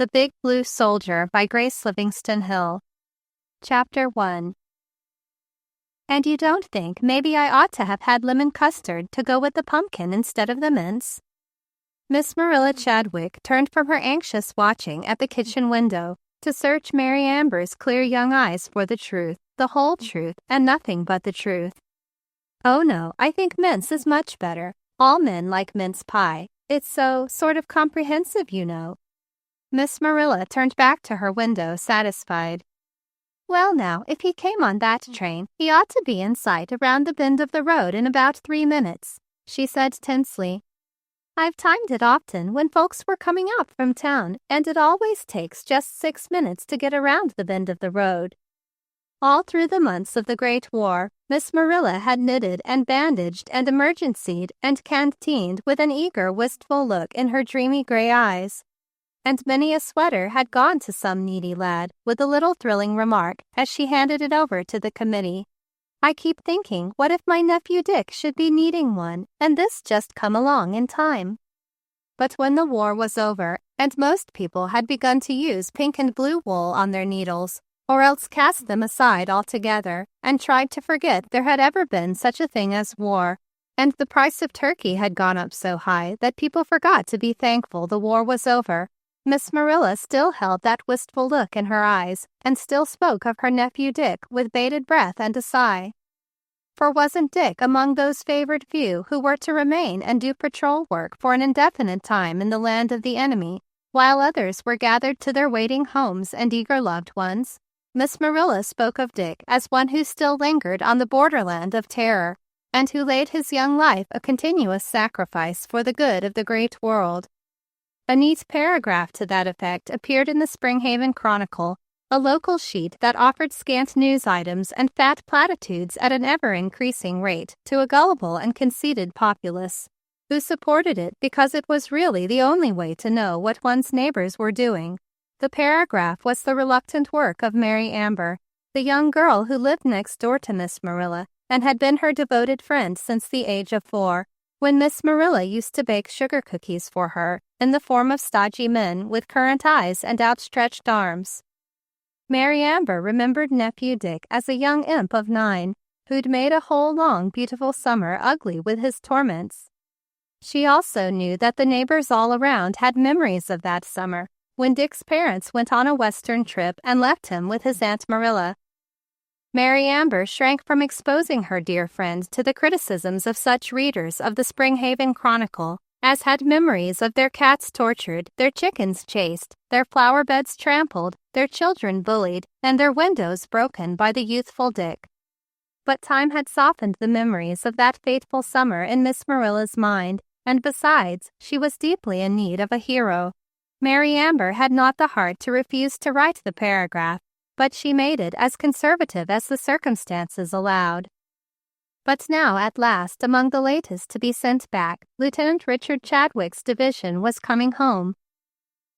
The Big Blue Soldier by Grace Livingston Hill. Chapter 1. And you don't think maybe I ought to have had lemon custard to go with the pumpkin instead of the mince? Miss Marilla Chadwick turned from her anxious watching at the kitchen window to search Mary Amber's clear young eyes for the truth, the whole truth, and nothing but the truth. Oh no, I think mince is much better. All men like mince pie. It's so sort of comprehensive, you know. Miss Marilla turned back to her window, satisfied. Well now, if he came on that train, he ought to be in sight around the bend of the road in about 3 minutes, she said tensely. I've timed it often when folks were coming up from town, and it always takes just 6 minutes to get around the bend of the road. All through the months of the Great War, Miss Marilla had knitted and bandaged and emergencied and canteened with an eager, wistful look in her dreamy gray eyes. And many a sweater had gone to some needy lad with a little thrilling remark as she handed it over to the committee. I keep thinking, what if my nephew Dick should be needing one, and this just come along in time? But when the war was over, and most people had begun to use pink and blue wool on their needles, or else cast them aside altogether, and tried to forget there had ever been such a thing as war, and the price of turkey had gone up so high that people forgot to be thankful the war was over, Miss Marilla still held that wistful look in her eyes, and still spoke of her nephew Dick with bated breath and a sigh. For wasn't Dick among those favored few who were to remain and do patrol work for an indefinite time in the land of the enemy, while others were gathered to their waiting homes and eager loved ones? Miss Marilla spoke of Dick as one who still lingered on the borderland of terror, and who laid his young life a continuous sacrifice for the good of the great world. A neat paragraph to that effect appeared in the Springhaven Chronicle, a local sheet that offered scant news items and fat platitudes at an ever-increasing rate to a gullible and conceited populace, who supported it because it was really the only way to know what one's neighbors were doing. The paragraph was the reluctant work of Mary Amber, the young girl who lived next door to Miss Marilla and had been her devoted friend since the age of 4, when Miss Marilla used to bake sugar cookies for her in the form of stodgy men with currant eyes and outstretched arms. Mary Amber remembered nephew Dick as a young imp of 9, who'd made a whole long beautiful summer ugly with his torments. She also knew that the neighbors all around had memories of that summer, when Dick's parents went on a western trip and left him with his Aunt Marilla. Mary Amber shrank from exposing her dear friend to the criticisms of such readers of the Springhaven Chronicle as had memories of their cats tortured, their chickens chased, their flower beds trampled, their children bullied, and their windows broken by the youthful Dick. But time had softened the memories of that fateful summer in Miss Marilla's mind, and besides, she was deeply in need of a hero. Mary Amber had not the heart to refuse to write the paragraph, but she made it as conservative as the circumstances allowed. But now, at last, among the latest to be sent back, Lieutenant Richard Chadwick's division was coming home.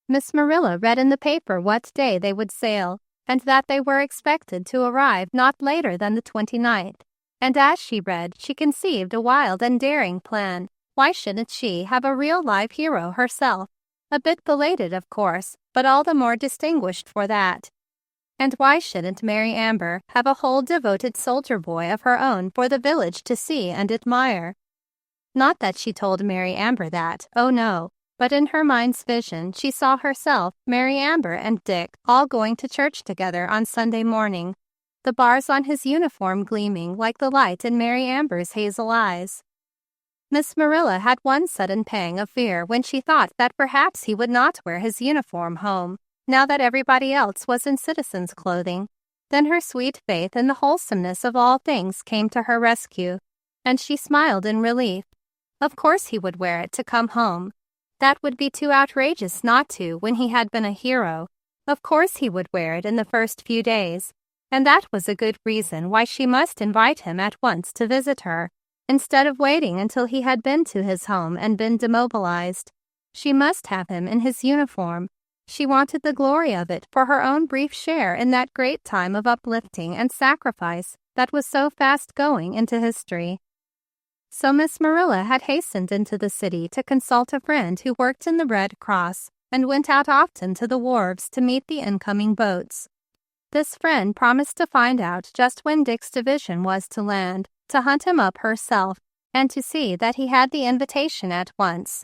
Miss Marilla read in the paper what day they would sail, and that they were expected to arrive not later than the 29th. And as she read, she conceived a wild and daring plan. Why shouldn't she have a real live hero herself? A bit belated, of course, but all the more distinguished for that. And why shouldn't Mary Amber have a whole devoted soldier boy of her own for the village to see and admire? Not that she told Mary Amber that, oh no, but in her mind's vision she saw herself, Mary Amber, and Dick all going to church together on Sunday morning, the bars on his uniform gleaming like the light in Mary Amber's hazel eyes. Miss Marilla had one sudden pang of fear when she thought that perhaps he would not wear his uniform home, now that everybody else was in citizen's clothing. Then her sweet faith in the wholesomeness of all things came to her rescue, and she smiled in relief. Of course he would wear it to come home. That would be too outrageous not to when he had been a hero. Of course he would wear it in the first few days, and that was a good reason why she must invite him at once to visit her, instead of waiting until he had been to his home and been demobilized. She must have him in his uniform. She wanted the glory of it for her own brief share in that great time of uplifting and sacrifice that was so fast going into history. So Miss Marilla had hastened into the city to consult a friend who worked in the Red Cross, and went out often to the wharves to meet the incoming boats. This friend promised to find out just when Dick's division was to land, to hunt him up herself, and to see that he had the invitation at once.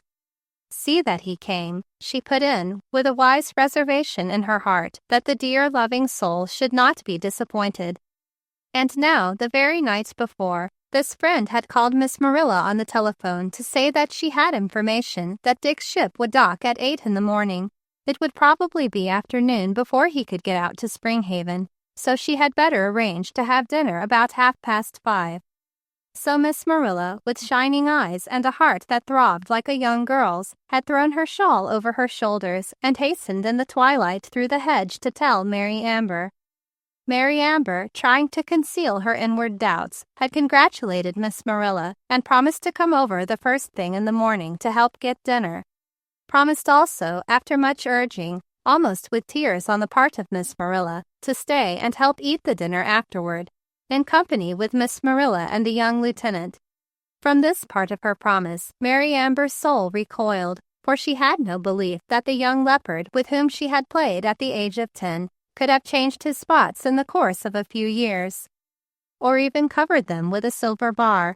See that he came, she put in, with a wise reservation in her heart that the dear loving soul should not be disappointed. And now, the very night before, this friend had called Miss Marilla on the telephone to say that she had information that Dick's ship would dock at 8 in the morning. It would probably be afternoon before he could get out to Springhaven, so she had better arrange to have dinner about 5:30. So Miss Marilla, with shining eyes and a heart that throbbed like a young girl's, had thrown her shawl over her shoulders and hastened in the twilight through the hedge to tell Mary Amber. Mary Amber, trying to conceal her inward doubts, had congratulated Miss Marilla and promised to come over the first thing in the morning to help get dinner. Promised also, after much urging, almost with tears on the part of Miss Marilla, to stay and help eat the dinner afterward, in company with Miss Marilla and the young lieutenant. From this part of her promise, Mary Amber's soul recoiled, for she had no belief that the young leopard with whom she had played at the age of 10 could have changed his spots in the course of a few years, or even covered them with a silver bar.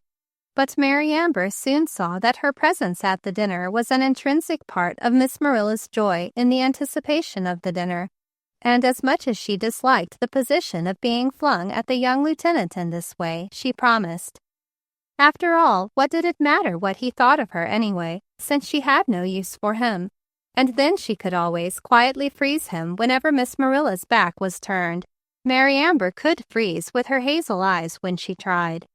But Mary Amber soon saw that her presence at the dinner was an intrinsic part of Miss Marilla's joy in the anticipation of the dinner, and as much as she disliked the position of being flung at the young lieutenant in this way, she promised. After all, what did it matter what he thought of her anyway, since she had no use for him? And then she could always quietly freeze him whenever Miss Marilla's back was turned. Mary Amber could freeze with her hazel eyes when she tried.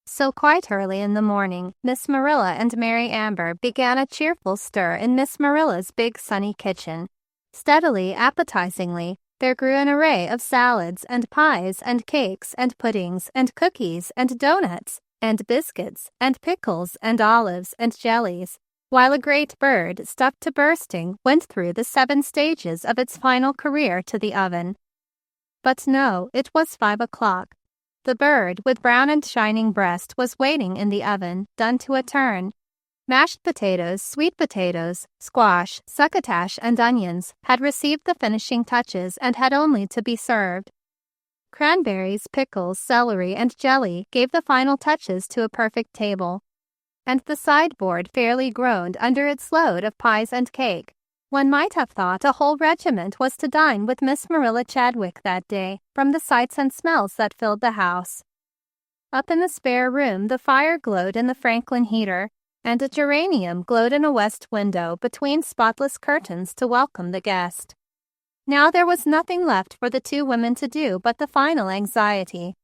So quite early in the morning, Miss Marilla and Mary Amber began a cheerful stir in Miss Marilla's big sunny kitchen. Steadily, appetizingly, there grew an array of salads and pies and cakes and puddings and cookies and doughnuts and biscuits and pickles and olives and jellies, while a great bird, stuffed to bursting, went through the 7 stages of its final career to the oven. But no, it was 5 o'clock. The bird, with brown and shining breast, was waiting in the oven, done to a turn. Mashed potatoes, sweet potatoes, squash, succotash, and onions had received the finishing touches and had only to be served. Cranberries, pickles, celery, and jelly gave the final touches to a perfect table, and the sideboard fairly groaned under its load of pies and cake. One might have thought a whole regiment was to dine with Miss Marilla Chadwick that day, from the sights and smells that filled the house. Up in the spare room the fire glowed in the Franklin heater, and a geranium glowed in a west window between spotless curtains to welcome the guest. Now there was nothing left for the 2 women to do but the final anxiety.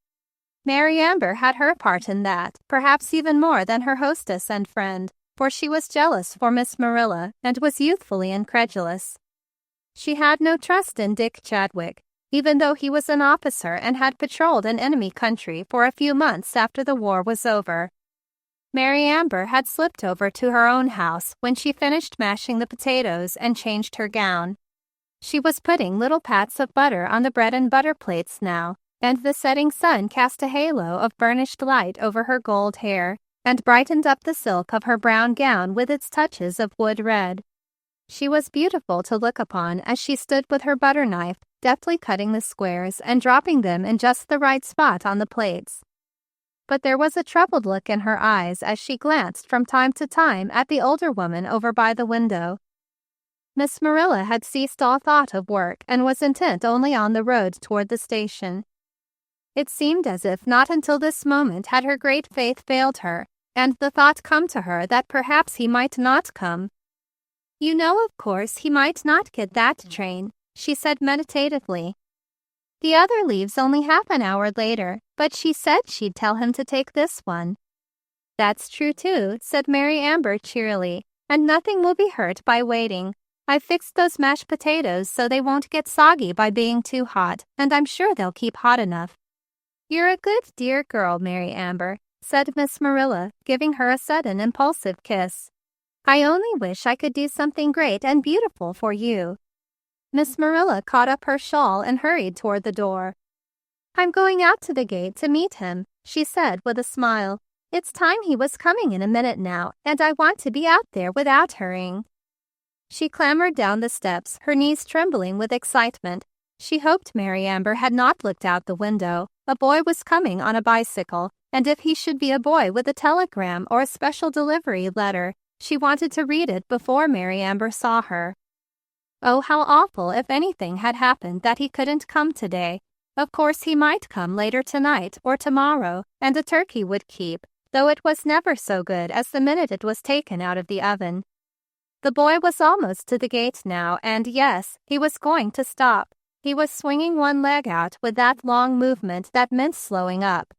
Mary Amber had her part in that, perhaps even more than her hostess and friend, for she was jealous for Miss Marilla and was youthfully incredulous. She had no trust in Dick Chadwick, even though he was an officer and had patrolled an enemy country for a few months after the war was over. Mary Amber had slipped over to her own house when she finished mashing the potatoes and changed her gown. She was putting little pats of butter on the bread and butter plates now, and the setting sun cast a halo of burnished light over her gold hair and brightened up the silk of her brown gown with its touches of wood red. She was beautiful to look upon as she stood with her butter knife, deftly cutting the squares and dropping them in just the right spot on the plates. But there was a troubled look in her eyes as she glanced from time to time at the older woman over by the window. Miss Marilla had ceased all thought of work and was intent only on the road toward the station. It seemed as if not until this moment had her great faith failed her, and the thought come to her that perhaps he might not come. "You know, of course, he might not get that train," she said meditatively. "The other leaves only half an hour later, but she said she'd tell him to take this one." "That's true, too," said Mary Amber cheerily, "and nothing will be hurt by waiting. I've fixed those mashed potatoes so they won't get soggy by being too hot, and I'm sure they'll keep hot enough." "You're a good dear girl, Mary Amber," said Miss Marilla, giving her a sudden impulsive kiss. "I only wish I could do something great and beautiful for you." Miss Marilla caught up her shawl and hurried toward the door. "I'm going out to the gate to meet him," she said with a smile. "It's time he was coming in a minute now, and I want to be out there without hurrying." She clambered down the steps, her knees trembling with excitement. She hoped Mary Amber had not looked out the window. A boy was coming on a bicycle, and if he should be a boy with a telegram or a special delivery letter, she wanted to read it before Mary Amber saw her. Oh, how awful if anything had happened that he couldn't come today. Of course he might come later tonight or tomorrow, and a turkey would keep, though it was never so good as the minute it was taken out of the oven. The boy was almost to the gate now, and yes, he was going to stop. He was swinging one leg out with that long movement that meant slowing up.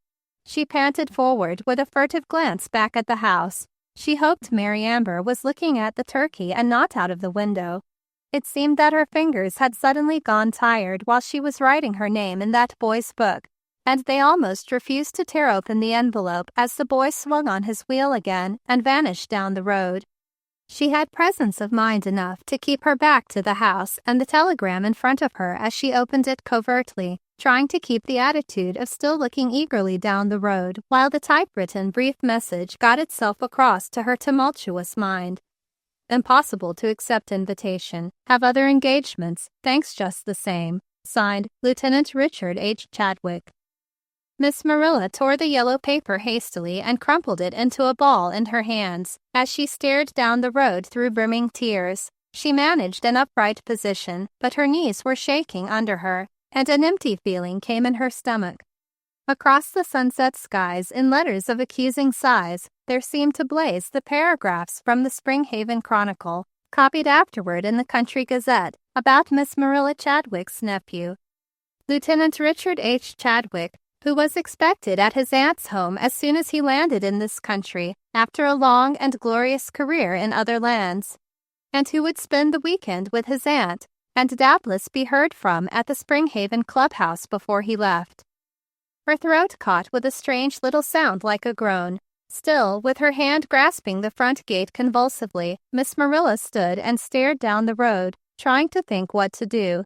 She panted forward with a furtive glance back at the house. She hoped Mary Amber was looking at the turkey and not out of the window. It seemed that her fingers had suddenly gone tired while she was writing her name in that boy's book, and they almost refused to tear open the envelope as the boy swung on his wheel again and vanished down the road. She had presence of mind enough to keep her back to the house and the telegram in front of her as she opened it covertly, trying to keep the attitude of still looking eagerly down the road while the typewritten brief message got itself across to her tumultuous mind. Impossible to accept invitation. Have other engagements. Thanks just the same. Signed, Lieutenant Richard H. Chadwick. Miss Marilla tore the yellow paper hastily and crumpled it into a ball in her hands. As she stared down the road through brimming tears, she managed an upright position, but her knees were shaking under her, and an empty feeling came in her stomach. Across the sunset skies, in letters of accusing size, there seemed to blaze the paragraphs from the Springhaven Chronicle, copied afterward in the Country Gazette, about Miss Marilla Chadwick's nephew. Lieutenant Richard H. Chadwick, who was expected at his aunt's home as soon as he landed in this country after a long and glorious career in other lands, and who would spend the weekend with his aunt, and doubtless be heard from at the Springhaven clubhouse before he left. Her throat caught with a strange little sound like a groan. Still, with her hand grasping the front gate convulsively, Miss Marilla stood and stared down the road, trying to think what to do.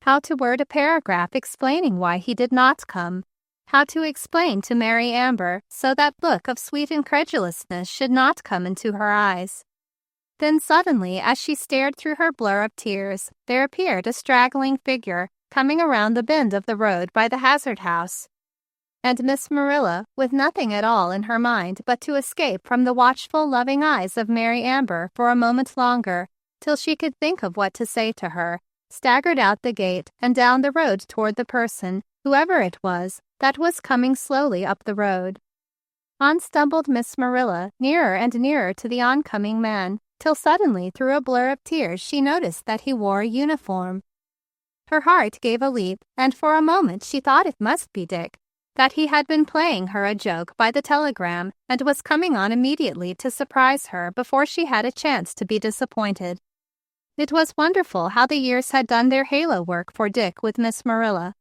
How to word a paragraph explaining why he did not come. How to explain to Mary Amber so that look of sweet incredulousness should not come into her eyes. Then suddenly, as she stared through her blur of tears, there appeared a straggling figure coming around the bend of the road by the Hazard House. And Miss Marilla, with nothing at all in her mind but to escape from the watchful, loving eyes of Mary Amber for a moment longer, till she could think of what to say to her, staggered out the gate and down the road toward the person, whoever it was, that was coming slowly up the road. On stumbled Miss Marilla, nearer and nearer to the oncoming man, till suddenly through a blur of tears she noticed that he wore a uniform. Her heart gave a leap, and for a moment she thought it must be Dick, that he had been playing her a joke by the telegram and was coming on immediately to surprise her before she had a chance to be disappointed. It was wonderful how the years had done their halo work for Dick with Miss Marilla.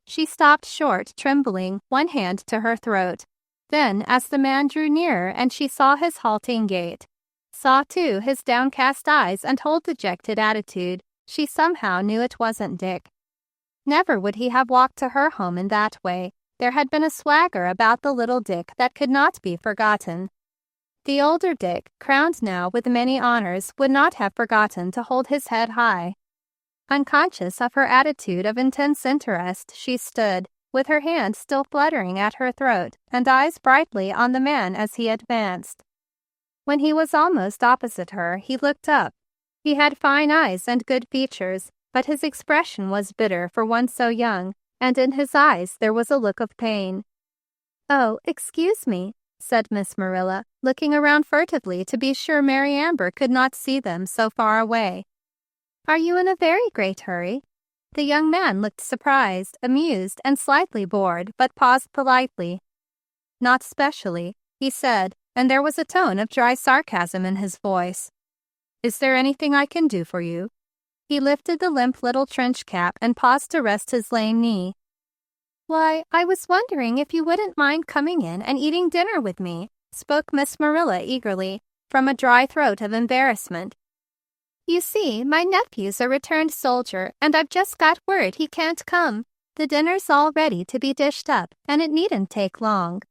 She stopped short, trembling, one hand to her throat. Then, as the man drew nearer and she saw his halting gait, saw, too, his downcast eyes and whole dejected attitude, she somehow knew it wasn't Dick. Never would he have walked to her home in that way. There had been a swagger about the little Dick that could not be forgotten. The older Dick, crowned now with many honors, would not have forgotten to hold his head high. Unconscious of her attitude of intense interest, she stood, with her hand still fluttering at her throat and eyes brightly on the man as he advanced. When he was almost opposite her, he looked up. He had fine eyes and good features, but his expression was bitter for one so young, and in his eyes there was a look of pain. "Oh, excuse me," said Miss Marilla, looking around furtively to be sure Mary Amber could not see them so far away. "Are you in a very great hurry?" The young man looked surprised, amused, and slightly bored, but paused politely. "Not specially," he said, and there was a tone of dry sarcasm in his voice. "Is there anything I can do for you?" He lifted the limp little trench cap and paused to rest his lame knee. "Why, I was wondering if you wouldn't mind coming in and eating dinner with me," spoke Miss Marilla eagerly, from a dry throat of embarrassment. "You see, my nephew's a returned soldier, and I've just got word he can't come. The dinner's all ready to be dished up, and it needn't take long."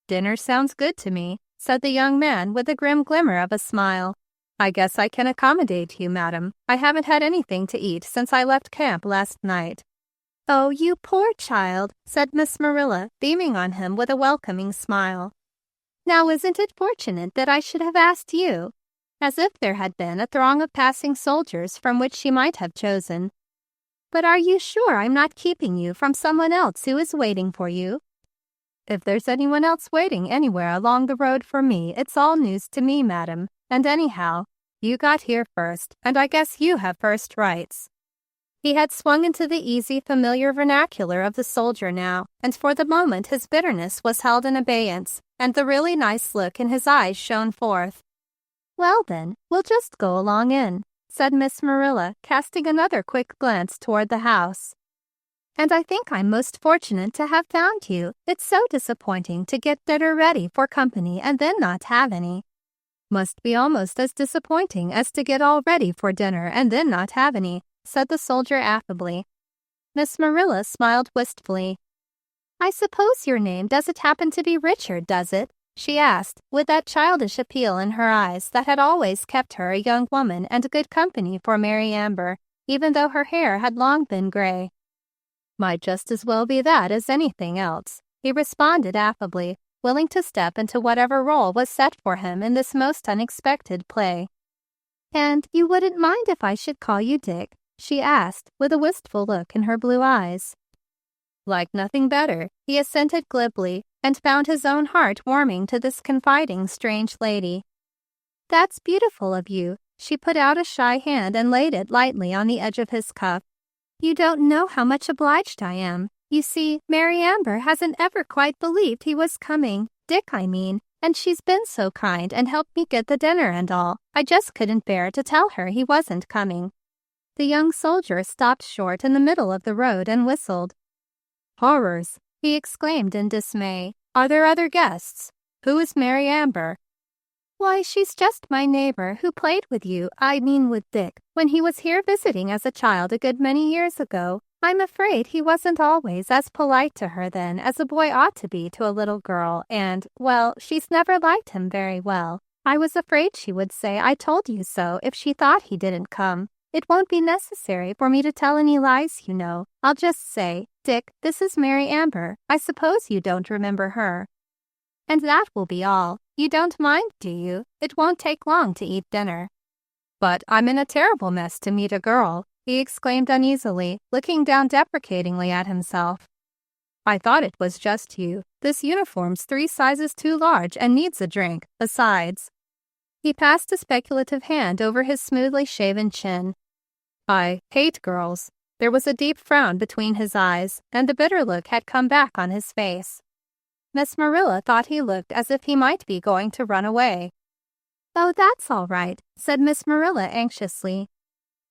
"Dinner sounds good to me," said the young man with a grim glimmer of a smile. I guess I can accommodate you, madam. I haven't had anything to eat since I left camp last night." "Oh, you poor child," said Miss Marilla, beaming on him with a welcoming smile. "Now isn't it fortunate that I should have asked you?" As if there had been a throng of passing soldiers from which she might have chosen. "But are you sure I'm not keeping you from someone else who is waiting for you?" "If there's anyone else waiting anywhere along the road for me, it's all news to me, madam. And anyhow, you got here first, and I guess you have first rights." He had swung into the easy, familiar vernacular of the soldier now, and for the moment his bitterness was held in abeyance, and the really nice look in his eyes shone forth. "Well then, we'll just go along in," said Miss Marilla, casting another quick glance toward the house. "And I think I'm most fortunate to have found you. It's so disappointing to get dinner ready for company and then not have any." "Must be almost as disappointing as to get all ready for dinner and then not have any," said the soldier affably. Miss Marilla smiled wistfully. "I suppose your name doesn't happen to be Richard, does it?" she asked, with that childish appeal in her eyes that had always kept her a young woman and good company for Mary Amber, even though her hair had long been gray. "Might just as well be that as anything else," he responded affably, willing to step into whatever role was set for him in this most unexpected play. "And you wouldn't mind if I should call you Dick?" she asked, with a wistful look in her blue eyes. "Like nothing better," he assented glibly, and found his own heart warming to this confiding strange lady. "That's beautiful of you." She put out a shy hand and laid it lightly on the edge of his cuff. "You don't know how much obliged I am. You see, Mary Amber hasn't ever quite believed he was coming, Dick, I mean, and she's been so kind and helped me get the dinner and all. I just couldn't bear to tell her he wasn't coming." The young soldier stopped short in the middle of the road and whistled. "Horrors!" he exclaimed in dismay. "Are there other guests? Who is Mary Amber?" "Why, she's just my neighbor who played with you, I mean with Dick, when he was here visiting as a child a good many years ago. I'm afraid he wasn't always as polite to her then as a boy ought to be to a little girl, and, well, she's never liked him very well. I was afraid she would say I told you so if she thought he didn't come. It won't be necessary for me to tell any lies, you know. I'll just say, 'Dick, this is Mary Amber. I suppose you don't remember her.' And that will be all. You don't mind, do you? It won't take long to eat dinner." "But I'm in a terrible mess to meet a girl," he exclaimed uneasily, looking down deprecatingly at himself. "I thought it was just you. This uniform's 3 sizes too large and needs a drink, besides." He passed a speculative hand over his smoothly shaven chin. "I hate girls." There was a deep frown between his eyes, and the bitter look had come back on his face. Miss Marilla thought he looked as if he might be going to run away. "Oh, that's all right," said Miss Marilla anxiously.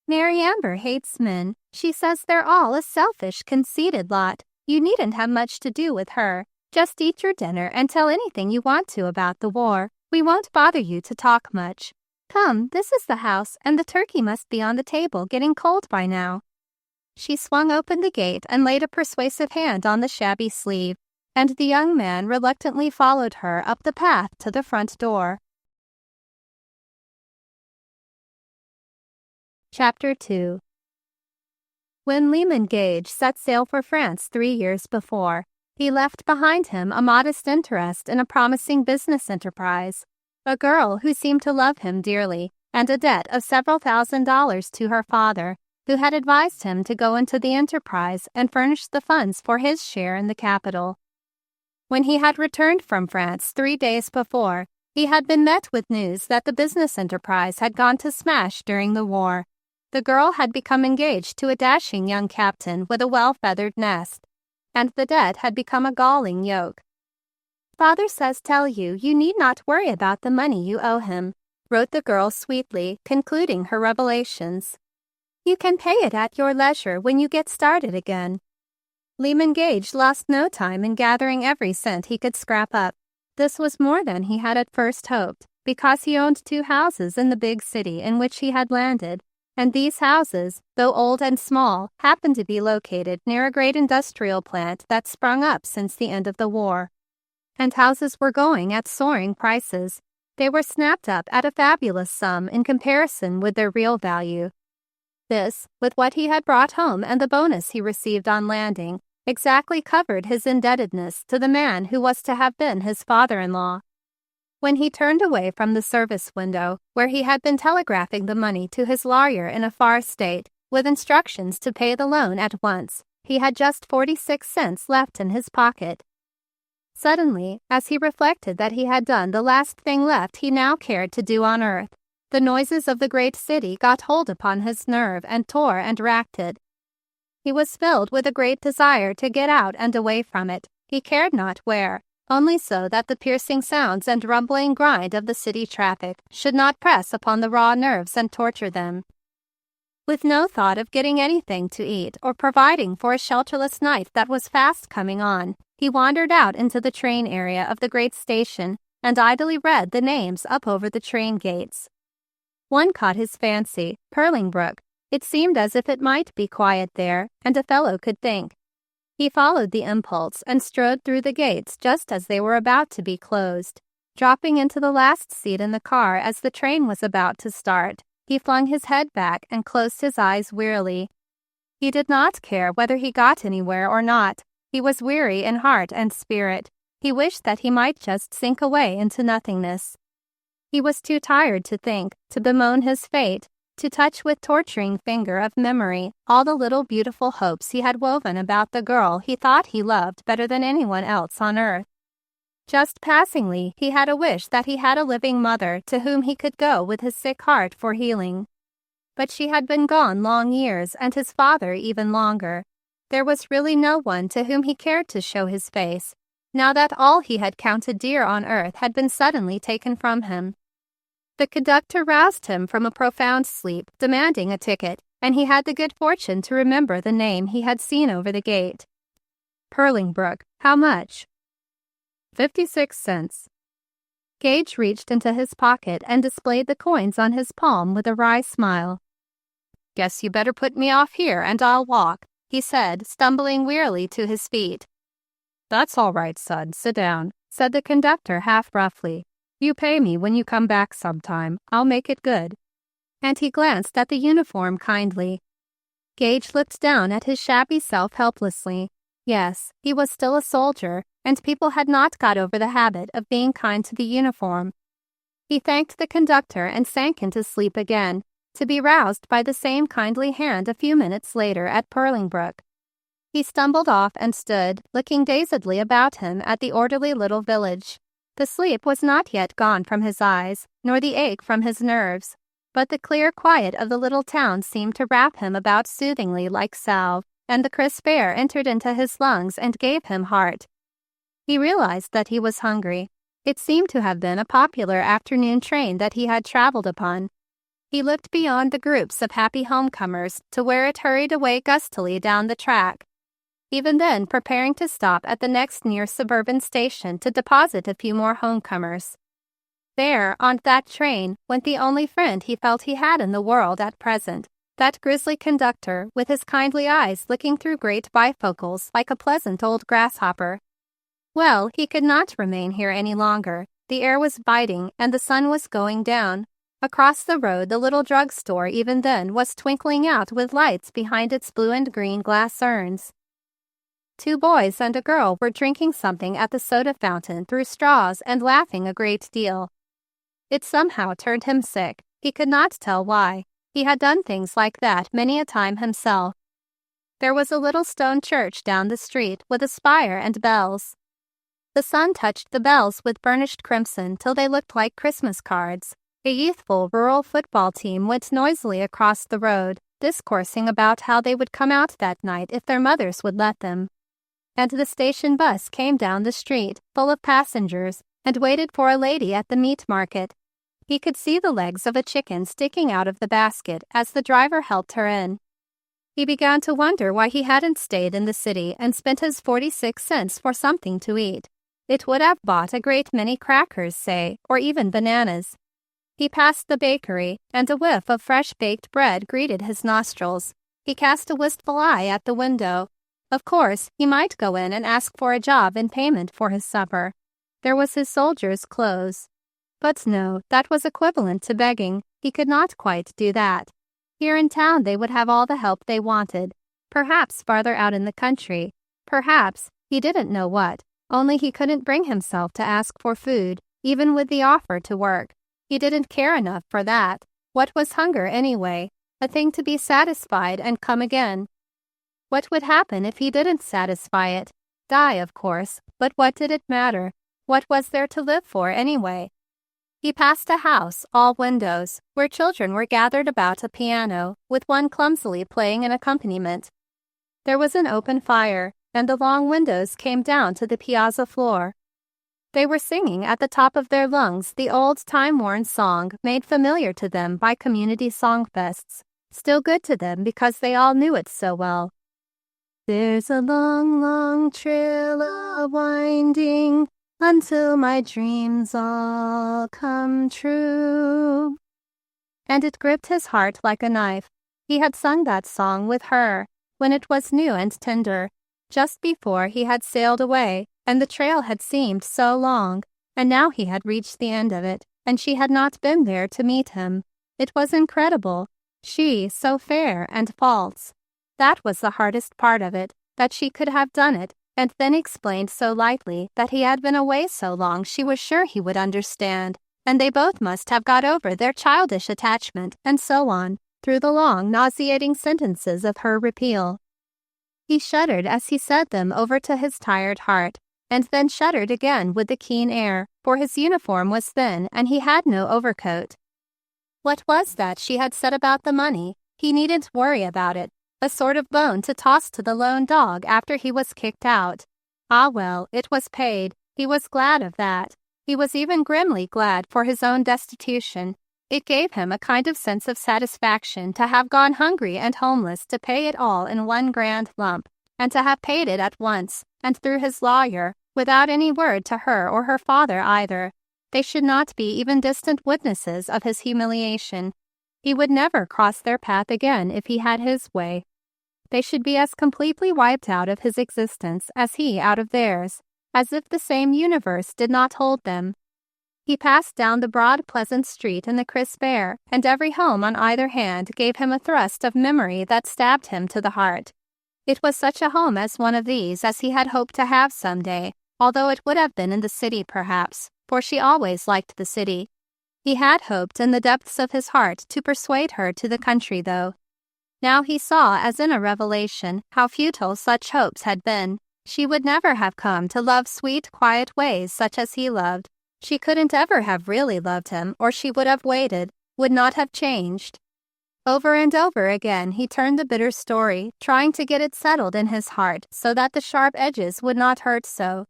"Mary Amber hates men. She says they're all a selfish, conceited lot. You needn't have much to do with her. Just eat your dinner and tell anything you want to about the war. We won't bother you to talk much. Come, this is the house, and the turkey must be on the table getting cold by now." She swung open the gate and laid a persuasive hand on the shabby sleeve, and the young man reluctantly followed her up the path to the front door. Chapter 2. When Lyman Gage set sail for France 3 years before, he left behind him a modest interest in a promising business enterprise, a girl who seemed to love him dearly, and a debt of several $1,000s to her father, who had advised him to go into the enterprise and furnish the funds for his share in the capital. When he had returned from France 3 days before, he had been met with news that the business enterprise had gone to smash during the war. The girl had become engaged to a dashing young captain with a well-feathered nest, and the debt had become a galling yoke. "Father says tell you need not worry about the money you owe him," wrote the girl sweetly, concluding her revelations. "You can pay it at your leisure when you get started again." Lyman Gage lost no time in gathering every cent he could scrap up. This was more than he had at first hoped, because he owned 2 houses in the big city in which he had landed, and these houses, though old and small, happened to be located near a great industrial plant that sprung up since the end of the war. And houses were going at soaring prices. They were snapped up at a fabulous sum in comparison with their real value. This, with what he had brought home and the bonus he received on landing, exactly covered his indebtedness to the man who was to have been his father-in-law. When he turned away from the service window, where he had been telegraphing the money to his lawyer in a far state, with instructions to pay the loan at once, he had just 46 cents left in his pocket. Suddenly, as he reflected that he had done the last thing left he now cared to do on earth, the noises of the great city got hold upon his nerve and tore and racked it. He was filled with a great desire to get out and away from it, he cared not where, only so that the piercing sounds and rumbling grind of the city traffic should not press upon the raw nerves and torture them. With no thought of getting anything to eat or providing for a shelterless night that was fast coming on, he wandered out into the train area of the great station and idly read the names up over the train gates. One caught his fancy, Purlingbrook. It seemed as if it might be quiet there, and a fellow could think. He followed the impulse and strode through the gates just as they were about to be closed. Dropping into the last seat in the car as the train was about to start, he flung his head back and closed his eyes wearily. He did not care whether he got anywhere or not. He was weary in heart and spirit. He wished that he might just sink away into nothingness. He was too tired to think, to bemoan his fate, to touch with torturing finger of memory all the little beautiful hopes he had woven about the girl he thought he loved better than anyone else on earth. Just passingly, he had a wish that he had a living mother to whom he could go with his sick heart for healing. But she had been gone long years, and his father even longer. There was really no one to whom he cared to show his face, now that all he had counted dear on earth had been suddenly taken from him. The conductor roused him from a profound sleep, demanding a ticket, and he had the good fortune to remember the name he had seen over the gate. Purlingbrook, how much? 56 cents. Gage reached into his pocket and displayed the coins on his palm with a wry smile. Guess you better put me off here and I'll walk, he said, stumbling wearily to his feet. That's all right, son, sit down, said the conductor half roughly. You pay me when you come back sometime. I'll make it good. And he glanced at the uniform kindly. Gage looked down at his shabby self helplessly. Yes, he was still a soldier, and people had not got over the habit of being kind to the uniform. He thanked the conductor and sank into sleep again, to be roused by the same kindly hand a few minutes later at Purlingbrook. He stumbled off and stood, looking dazedly about him at the orderly little village. The sleep was not yet gone from his eyes, nor the ache from his nerves, but the clear quiet of the little town seemed to wrap him about soothingly like salve, and the crisp air entered into his lungs and gave him heart. He realized that he was hungry. It seemed to have been a popular afternoon train that he had traveled upon. He looked beyond the groups of happy homecomers to where it hurried away gustily down the track, even then preparing to stop at the next near suburban station to deposit a few more homecomers. There, on that train, went the only friend he felt he had in the world at present, that grisly conductor with his kindly eyes looking through great bifocals like a pleasant old grasshopper. Well, he could not remain here any longer. The air was biting and the sun was going down. Across the road, the little drugstore even then was twinkling out with lights behind its blue and green glass urns. 2 boys and a girl were drinking something at the soda fountain through straws and laughing a great deal. It somehow turned him sick. He could not tell why. He had done things like that many a time himself. There was a little stone church down the street with a spire and bells. The sun touched the bells with burnished crimson till they looked like Christmas cards. A youthful rural football team went noisily across the road, discoursing about how they would come out that night if their mothers would let them. And the station bus came down the street, full of passengers, and waited for a lady at the meat market. He could see the legs of a chicken sticking out of the basket as the driver helped her in. He began to wonder why he hadn't stayed in the city and spent his 46 cents for something to eat. It would have bought a great many crackers, say, or even bananas. He passed the bakery, and a whiff of fresh-baked bread greeted his nostrils. He cast a wistful eye at the window. Of course, he might go in and ask for a job in payment for his supper. There was his soldier's clothes. But no, that was equivalent to begging. He could not quite do that. Here in town they would have all the help they wanted. Perhaps farther out in the country. Perhaps, he didn't know what, only he couldn't bring himself to ask for food, even with the offer to work. He didn't care enough for that. What was hunger anyway? A thing to be satisfied and come again. What would happen if he didn't satisfy it? Die, of course, but what did it matter? What was there to live for anyway? He passed a house, all windows, where children were gathered about a piano, with one clumsily playing an accompaniment. There was an open fire, and the long windows came down to the piazza floor. They were singing at the top of their lungs the old time-worn song made familiar to them by community songfests, still good to them because they all knew it so well. There's a long, long trail a-winding until my dreams all come true. And it gripped his heart like a knife. He had sung that song with her, when it was new and tender, just before he had sailed away, and the trail had seemed so long, and now he had reached the end of it, and she had not been there to meet him. It was incredible. She, so fair and false. That was the hardest part of it, that she could have done it, and then explained so lightly that he had been away so long she was sure he would understand, and they both must have got over their childish attachment, and so on, through the long, nauseating sentences of her repeal. He shuddered as he said them over to his tired heart, and then shuddered again with the keen air, for his uniform was thin and he had no overcoat. What was that she had said about the money? He needn't worry about it. A sort of bone to toss to the lone dog after he was kicked out. Ah well, it was paid. He was glad of that. He was even grimly glad for his own destitution. It gave him a kind of sense of satisfaction to have gone hungry and homeless to pay it all in one grand lump, and to have paid it at once, and through his lawyer, without any word to her or her father either. They should not be even distant witnesses of his humiliation. He would never cross their path again if he had his way. They should be as completely wiped out of his existence as he out of theirs, as if the same universe did not hold them. He passed down the broad, pleasant street in the crisp air, and every home on either hand gave him a thrust of memory that stabbed him to the heart. It was such a home as one of these as he had hoped to have some day, although it would have been in the city perhaps, for she always liked the city. He had hoped in the depths of his heart to persuade her to the country, though. Now he saw, as in a revelation, how futile such hopes had been. She would never have come to love sweet, quiet ways such as he loved. She couldn't ever have really loved him, or she would have waited, would not have changed. Over and over again he turned the bitter story, trying to get it settled in his heart so that the sharp edges would not hurt so.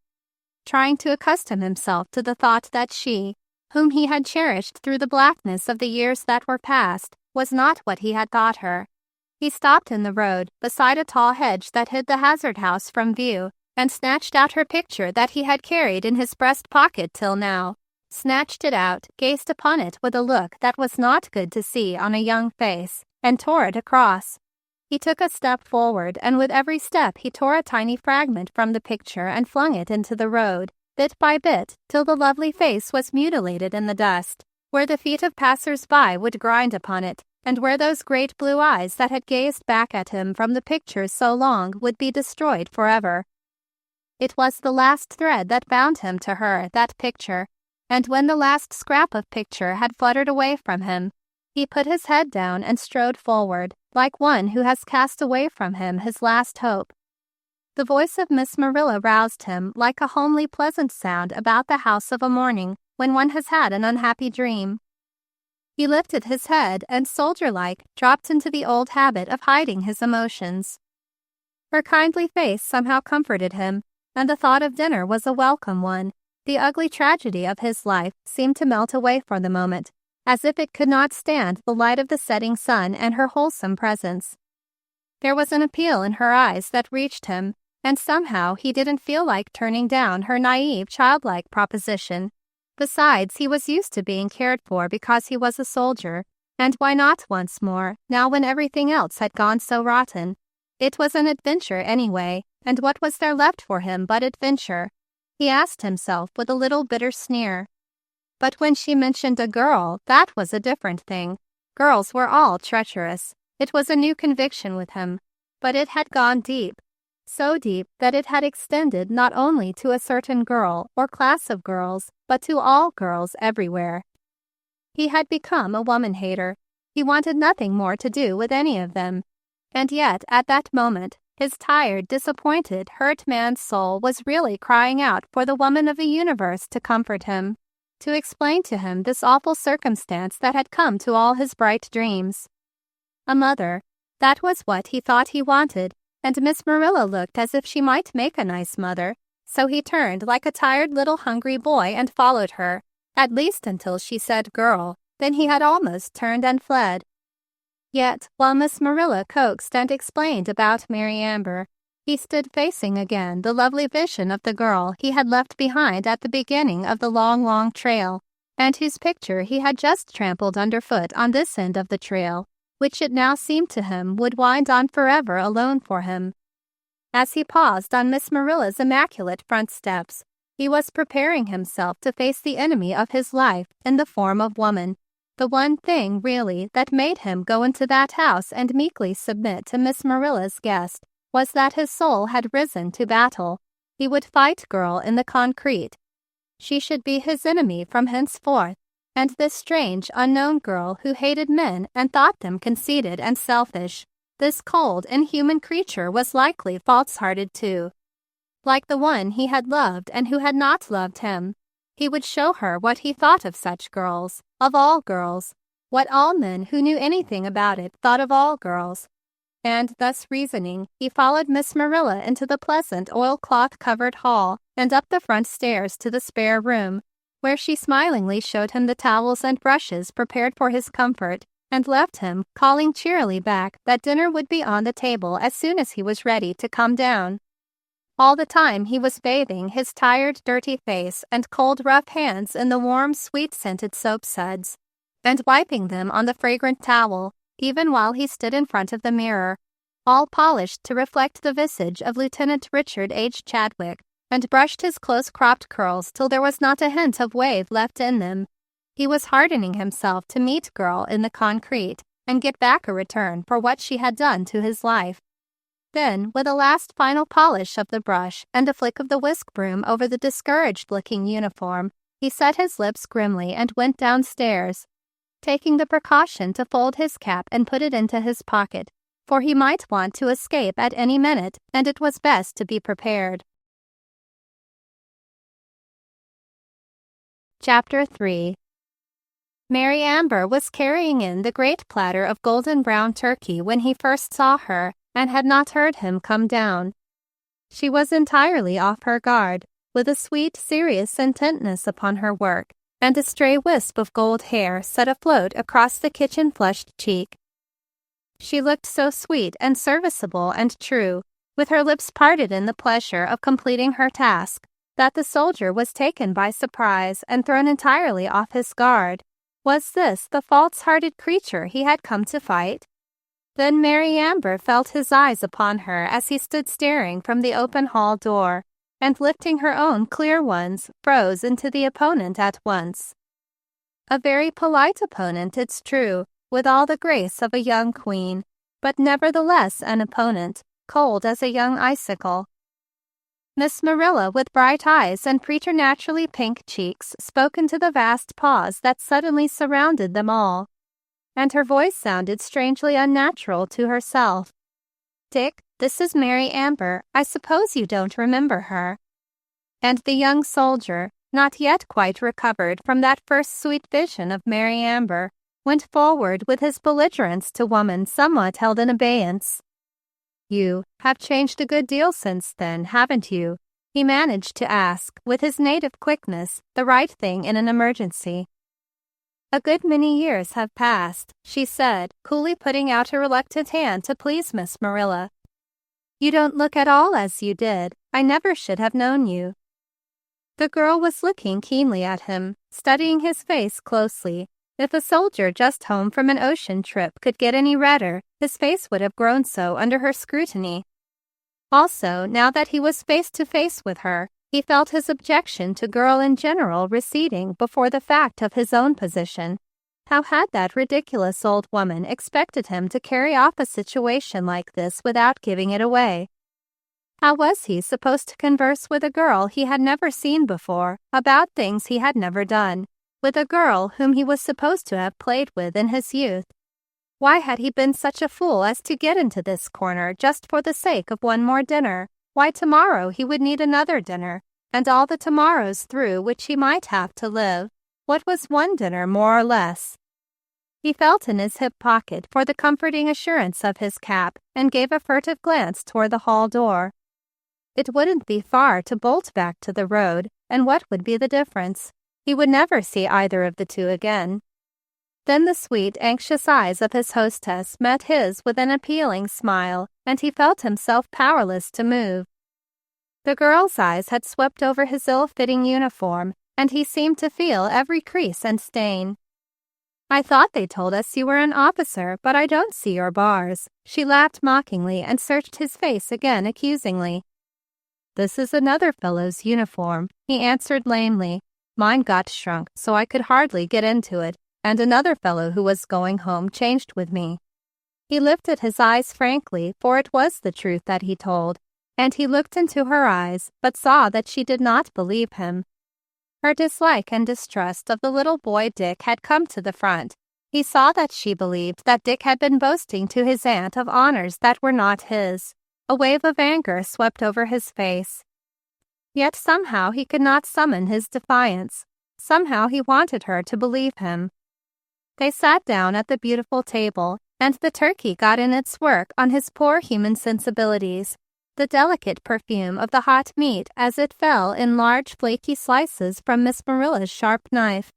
Trying to accustom himself to the thought that she, whom he had cherished through the blackness of the years that were past, was not what he had thought her. He stopped in the road, beside a tall hedge that hid the Hazard house from view, and snatched out her picture that he had carried in his breast pocket till now. Snatched it out, gazed upon it with a look that was not good to see on a young face, and tore it across. He took a step forward, and with every step he tore a tiny fragment from the picture and flung it into the road, bit by bit, till the lovely face was mutilated in the dust, where the feet of passers-by would grind upon it, and where those great blue eyes that had gazed back at him from the picture so long would be destroyed forever. It was the last thread that bound him to her, that picture, and when the last scrap of picture had fluttered away from him, he put his head down and strode forward, like one who has cast away from him his last hope. The voice of Miss Marilla roused him like a homely pleasant sound about the house of a morning when one has had an unhappy dream. He lifted his head and, soldier-like, dropped into the old habit of hiding his emotions. Her kindly face somehow comforted him, and the thought of dinner was a welcome one. The ugly tragedy of his life seemed to melt away for the moment, as if it could not stand the light of the setting sun and her wholesome presence. There was an appeal in her eyes that reached him, and somehow he didn't feel like turning down her naive, childlike proposition. Besides, he was used to being cared for because he was a soldier, and why not once more, now when everything else had gone so rotten? It was an adventure anyway, and what was there left for him but adventure? He asked himself with a little bitter sneer. But when she mentioned a girl, that was a different thing. Girls were all treacherous. It was a new conviction with him, but it had gone deep. So deep that it had extended not only to a certain girl or class of girls, but to all girls everywhere. He had become a woman-hater. He wanted nothing more to do with any of them. And yet, at that moment, his tired, disappointed, hurt man's soul was really crying out for the woman of the universe to comfort him, to explain to him this awful circumstance that had come to all his bright dreams. A mother. That was what he thought he wanted, and Miss Marilla looked as if she might make a nice mother, so he turned like a tired little hungry boy and followed her, at least until she said girl. Then he had almost turned and fled. Yet, while Miss Marilla coaxed and explained about Mary Amber, he stood facing again the lovely vision of the girl he had left behind at the beginning of the long, long trail, and whose picture he had just trampled underfoot on this end of the trail, which it now seemed to him would wind on forever alone for him. As he paused on Miss Marilla's immaculate front steps, he was preparing himself to face the enemy of his life in the form of woman. The one thing, really, that made him go into that house and meekly submit to Miss Marilla's guest was that his soul had risen to battle. He would fight girl in the concrete. She should be his enemy from henceforth, and this strange, unknown girl who hated men and thought them conceited and selfish, this cold, inhuman creature was likely false-hearted too. Like the one he had loved and who had not loved him. He would show her what he thought of such girls, of all girls, what all men who knew anything about it thought of all girls. And thus reasoning, he followed Miss Marilla into the pleasant oilcloth-covered hall and up the front stairs to the spare room, where she smilingly showed him the towels and brushes prepared for his comfort, and left him, calling cheerily back that dinner would be on the table as soon as he was ready to come down. All the time he was bathing his tired, dirty face and cold, rough hands in the warm, sweet-scented soap suds, and wiping them on the fragrant towel, even while he stood in front of the mirror, all polished to reflect the visage of Lieutenant Richard H. Chadwick, and brushed his close-cropped curls till there was not a hint of wave left in them. He was hardening himself to meet girl in the concrete and get back a return for what she had done to his life. Then, with a last final polish of the brush and a flick of the whisk broom over the discouraged-looking uniform, he set his lips grimly and went downstairs, taking the precaution to fold his cap and put it into his pocket, for he might want to escape at any minute, and it was best to be prepared. Chapter 3. Mary Amber was carrying in the great platter of golden brown turkey when he first saw her, and had not heard him come down. She was entirely off her guard, with a sweet, serious intentness upon her work, and a stray wisp of gold hair set afloat across the kitchen-flushed cheek. She looked so sweet and serviceable and true, with her lips parted in the pleasure of completing her task, that the soldier was taken by surprise and thrown entirely off his guard. Was this the false-hearted creature he had come to fight? Then Mary Amber felt his eyes upon her as he stood staring from the open hall door, and lifting her own clear ones, froze into the opponent at once. A very polite opponent, it's true, with all the grace of a young queen, but nevertheless an opponent, cold as a young icicle. Miss Marilla, with bright eyes and preternaturally pink cheeks, spoke into the vast pause that suddenly surrounded them all, and her voice sounded strangely unnatural to herself. "Dick, this is Mary Amber. I suppose you don't remember her." And the young soldier, not yet quite recovered from that first sweet vision of Mary Amber, went forward with his belligerence to woman somewhat held in abeyance. "You have changed a good deal since then, haven't you?" he managed to ask, with his native quickness, the right thing in an emergency. "A good many years have passed," she said, coolly putting out a reluctant hand to please Miss Marilla. "You don't look at all as you did. I never should have known you." The girl was looking keenly at him, studying his face closely. If a soldier just home from an ocean trip could get any redder, his face would have grown so under her scrutiny. Also, now that he was face to face with her, He felt his objection to girl in general receding before the fact of his own position. How had that ridiculous old woman expected him to carry off a situation like this without giving it away? How was he supposed to converse with a girl he had never seen before about things he had never done, with a girl whom he was supposed to have played with in his youth? Why had he been such a fool as to get into this corner just for the sake of one more dinner? Why tomorrow he would need another dinner, and all the tomorrows through which he might have to live. What was one dinner more or less? He felt in his hip pocket for the comforting assurance of his cap and gave a furtive glance toward the hall door. It wouldn't be far to bolt back to the road, and what would be the difference? He would never see either of the two again. Then the sweet, anxious eyes of his hostess met his with an appealing smile, and he felt himself powerless to move. The girl's eyes had swept over his ill-fitting uniform, and he seemed to feel every crease and stain. "I thought they told us you were an officer, but I don't see your bars." She laughed mockingly and searched his face again accusingly. "This is another fellow's uniform," he answered lamely. "Mine got shrunk so I could hardly get into it, and another fellow who was going home changed with me." He lifted his eyes frankly, for it was the truth that he told, and he looked into her eyes, but saw that she did not believe him. Her dislike and distrust of the little boy Dick had come to the front. He saw that she believed that Dick had been boasting to his aunt of honors that were not his. A wave of anger swept over his face. Yet somehow he could not summon his defiance. Somehow he wanted her to believe him. They sat down at the beautiful table, and the turkey got in its work on his poor human sensibilities. The delicate perfume of the hot meat as it fell in large flaky slices from Miss Marilla's sharp knife,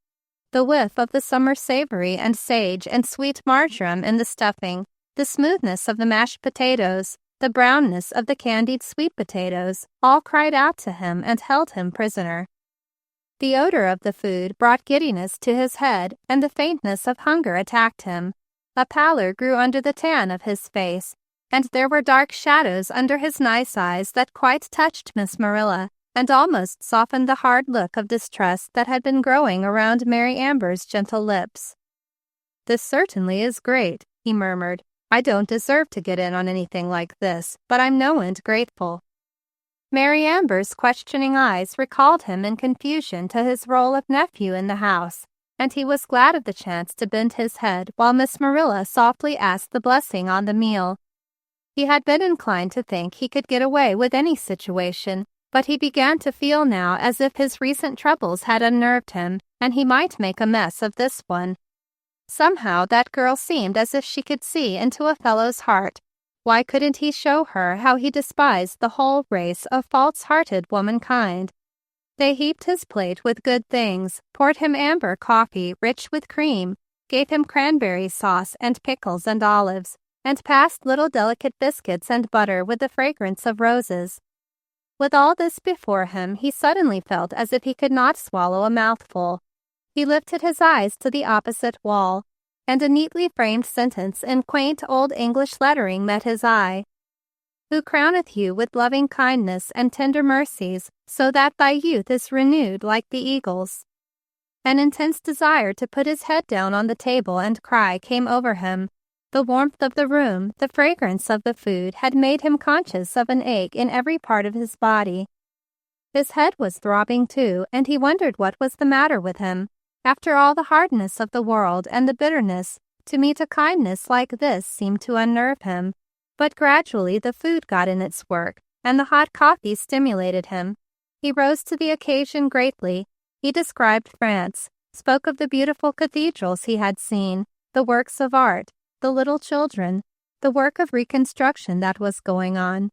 the whiff of the summer savory and sage and sweet marjoram in the stuffing, the smoothness of the mashed potatoes, the brownness of the candied sweet potatoes, all cried out to him and held him prisoner. The odor of the food brought giddiness to his head, and the faintness of hunger attacked him. A pallor grew under the tan of his face, and there were dark shadows under his nice eyes that quite touched Miss Marilla, and almost softened the hard look of distrust that had been growing around Mary Amber's gentle lips. "This certainly is great," he murmured. "I don't deserve to get in on anything like this, but I'm no end grateful." Mary Amber's questioning eyes recalled him in confusion to his role of nephew in the house, and he was glad of the chance to bend his head while Miss Marilla softly asked the blessing on the meal. He had been inclined to think he could get away with any situation, but he began to feel now as if his recent troubles had unnerved him, and he might make a mess of this one. Somehow that girl seemed as if she could see into a fellow's heart. Why couldn't he show her how he despised the whole race of false-hearted womankind? They heaped his plate with good things, poured him amber coffee rich with cream, gave him cranberry sauce and pickles and olives, and passed little delicate biscuits and butter with the fragrance of roses. With all this before him, he suddenly felt as if he could not swallow a mouthful. He lifted his eyes to the opposite wall, and a neatly framed sentence in quaint old English lettering met his eye. "Who crowneth you with loving kindness and tender mercies, so that thy youth is renewed like the eagle's." An intense desire to put his head down on the table and cry came over him. The warmth of the room, the fragrance of the food had made him conscious of an ache in every part of his body. His head was throbbing too, and he wondered what was the matter with him. After all the hardness of the world and the bitterness, to meet a kindness like this seemed to unnerve him. But gradually the food got in its work, and the hot coffee stimulated him. He rose to the occasion greatly. He described France, spoke of the beautiful cathedrals he had seen, the works of art, the little children, the work of reconstruction that was going on.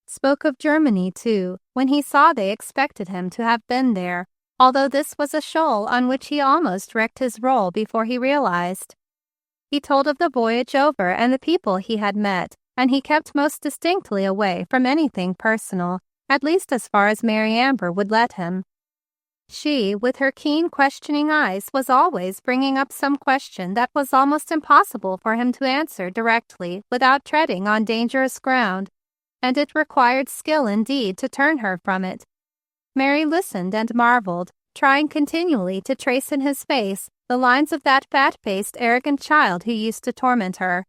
Spoke of Germany, too, when he saw they expected him to have been there, although this was a shoal on which he almost wrecked his roll before he realized. He told of the voyage over and the people he had met, and he kept most distinctly away from anything personal, at least as far as Mary Amber would let him. She, with her keen questioning eyes, was always bringing up some question that was almost impossible for him to answer directly without treading on dangerous ground, and it required skill indeed to turn her from it. Mary listened and marveled, trying continually to trace in his face the lines of that fat-faced, arrogant child who used to torment her.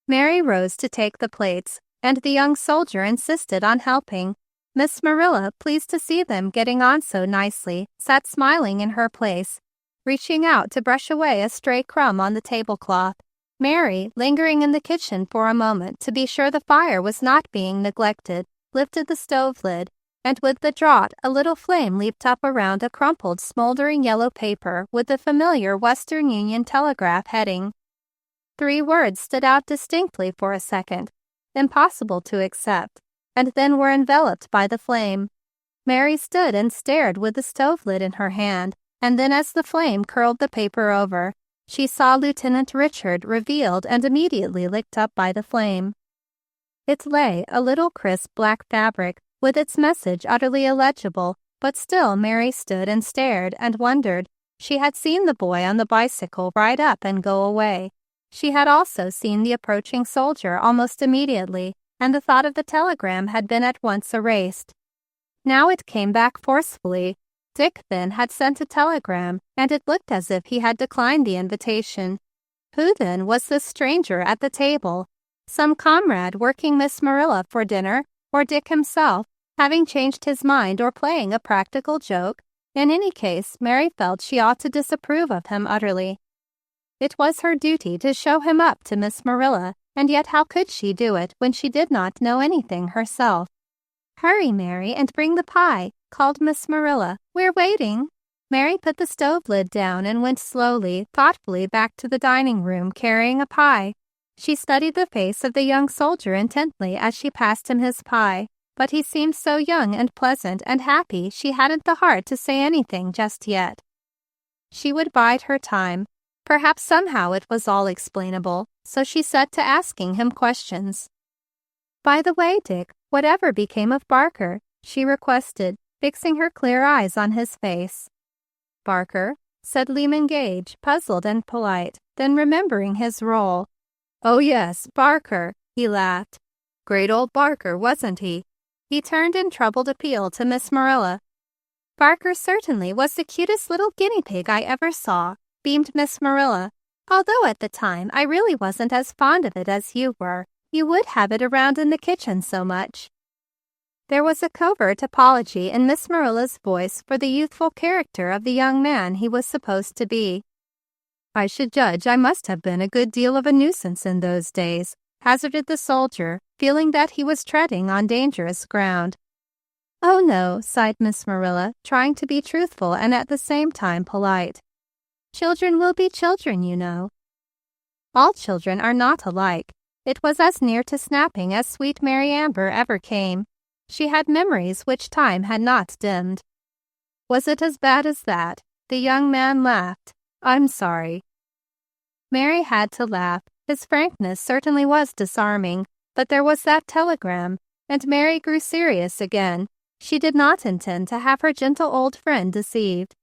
Mary rose to take the plates, and the young soldier insisted on helping. Miss Marilla, pleased to see them getting on so nicely, sat smiling in her place, reaching out to brush away a stray crumb on the tablecloth. Mary, lingering in the kitchen for a moment to be sure the fire was not being neglected, lifted the stove lid, and with the draught a little flame leaped up around a crumpled, smoldering yellow paper with the familiar Western Union Telegraph heading. 3 words stood out distinctly for a second, impossible to accept, and then were enveloped by the flame. Mary stood and stared with the stove lid in her hand, and then as the flame curled the paper over, she saw Lieutenant Richard revealed and immediately licked up by the flame. It lay, a little crisp black fabric, with its message utterly illegible, but still Mary stood and stared and wondered. She had seen the boy on the bicycle ride up and go away. She had also seen the approaching soldier almost immediately, and the thought of the telegram had been at once erased. Now it came back forcefully. Dick, then, had sent a telegram, and it looked as if he had declined the invitation. Who, then, was this stranger at the table? Some comrade working Miss Marilla for dinner, or Dick himself, having changed his mind or playing a practical joke? In any case, Mary felt she ought to disapprove of him utterly. It was her duty to show him up to Miss Marilla, and yet how could she do it when she did not know anything herself? "Hurry, Mary, and bring the pie," called Miss Marilla. "We're waiting." Mary put the stove lid down and went slowly, thoughtfully back to the dining room carrying a pie. She studied the face of the young soldier intently as she passed him his pie, but he seemed so young and pleasant and happy she hadn't the heart to say anything just yet. She would bide her time. Perhaps somehow it was all explainable, so she set to asking him questions. "By the way, Dick, whatever became of Barker?" she requested, fixing her clear eyes on his face. "Barker?" said Lyman Gage, puzzled and polite, then remembering his role. "Oh yes, Barker," he laughed. "Great old Barker, wasn't he?" He turned in troubled appeal to Miss Marilla. "Barker certainly was the cutest little guinea pig I ever saw," beamed Miss Marilla. "Although at the time I really wasn't as fond of it as you were. You would have it around in the kitchen so much." There was a covert apology in Miss Marilla's voice for the youthful character of the young man he was supposed to be. "I should judge I must have been a good deal of a nuisance in those days," hazarded the soldier, feeling that he was treading on dangerous ground. "Oh no," sighed Miss Marilla, trying to be truthful and at the same time polite. "Children will be children, you know." All children are not alike. It was as near to snapping as sweet Mary Amber ever came. She had memories which time had not dimmed. "Was it as bad as that?" The young man laughed. "I'm sorry." Mary had to laugh. His frankness certainly was disarming, but there was that telegram, and Mary grew serious again. She did not intend to have her gentle old friend deceived.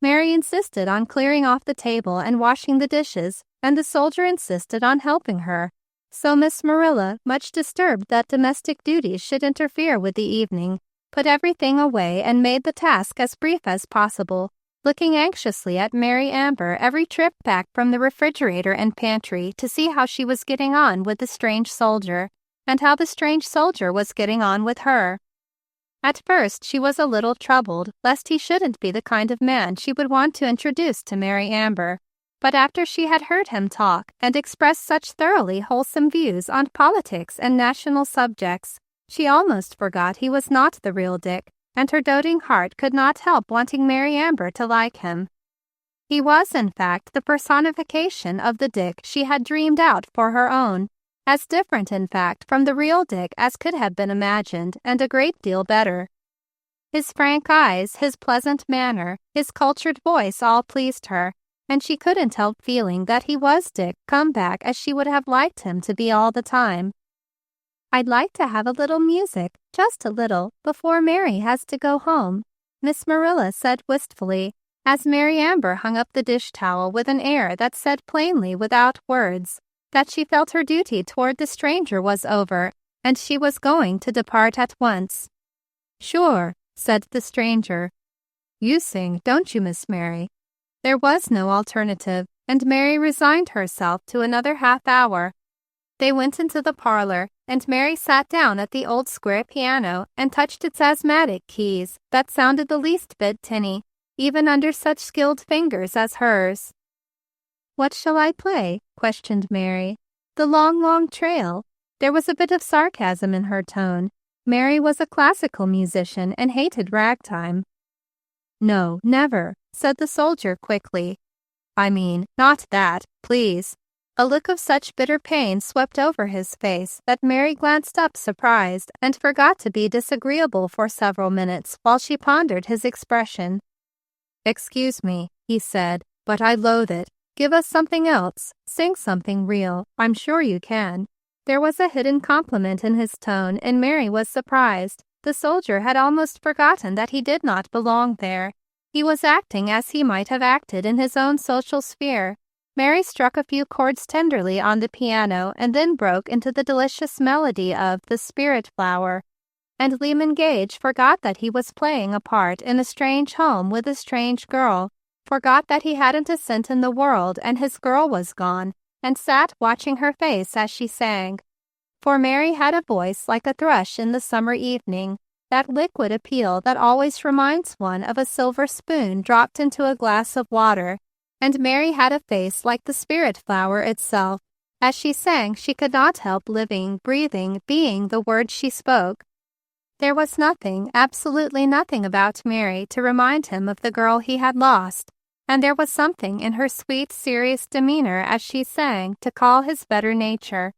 Mary insisted on clearing off the table and washing the dishes, and the soldier insisted on helping her. So Miss Marilla, much disturbed that domestic duties should interfere with the evening, put everything away and made the task as brief as possible, looking anxiously at Mary Amber every trip back from the refrigerator and pantry to see how she was getting on with the strange soldier, and how the strange soldier was getting on with her. At first she was a little troubled lest he shouldn't be the kind of man she would want to introduce to Mary Amber. But after she had heard him talk and express such thoroughly wholesome views on politics and national subjects, she almost forgot he was not the real Dick, and her doting heart could not help wanting Mary Amber to like him. He was, in fact, the personification of the Dick she had dreamed out for her own, as different, in fact, from the real Dick as could have been imagined, and a great deal better. His frank eyes, his pleasant manner, his cultured voice all pleased her, and she couldn't help feeling that he was Dick come back as she would have liked him to be all the time. "I'd like to have a little music, just a little, before Mary has to go home," Miss Marilla said wistfully, as Mary Amber hung up the dish towel with an air that said plainly without words that she felt her duty toward the stranger was over, and she was going to depart at once. "Sure," said the stranger. "You sing, don't you, Miss Mary?" There was no alternative, and Mary resigned herself to another half hour. They went into the parlor, and Mary sat down at the old square piano and touched its asthmatic keys that sounded the least bit tinny, even under such skilled fingers as hers. "What shall I play?" questioned Mary. "The long, long trail." There was a bit of sarcasm in her tone. Mary was a classical musician and hated ragtime. "No, never," said the soldier quickly. "I mean, not that, please." A look of such bitter pain swept over his face that Mary glanced up surprised and forgot to be disagreeable for several minutes while she pondered his expression. "Excuse me," he said, "but I loathe it. Give us something else. Sing something real. I'm sure you can." There was a hidden compliment in his tone, and Mary was surprised. The soldier had almost forgotten that he did not belong there. He was acting as he might have acted in his own social sphere. Mary struck a few chords tenderly on the piano and then broke into the delicious melody of The Spirit Flower. And Lyman Gage forgot that he was playing a part in a strange home with a strange girl, forgot that he hadn't a cent in the world and his girl was gone, and sat watching her face as she sang. For Mary had a voice like a thrush in the summer evening, that liquid appeal that always reminds one of a silver spoon dropped into a glass of water. And Mary had a face like the spirit flower itself. As she sang, she could not help living, breathing, being the words she spoke. There was nothing, absolutely nothing about Mary to remind him of the girl he had lost, and there was something in her sweet, serious demeanor as she sang to call his better nature.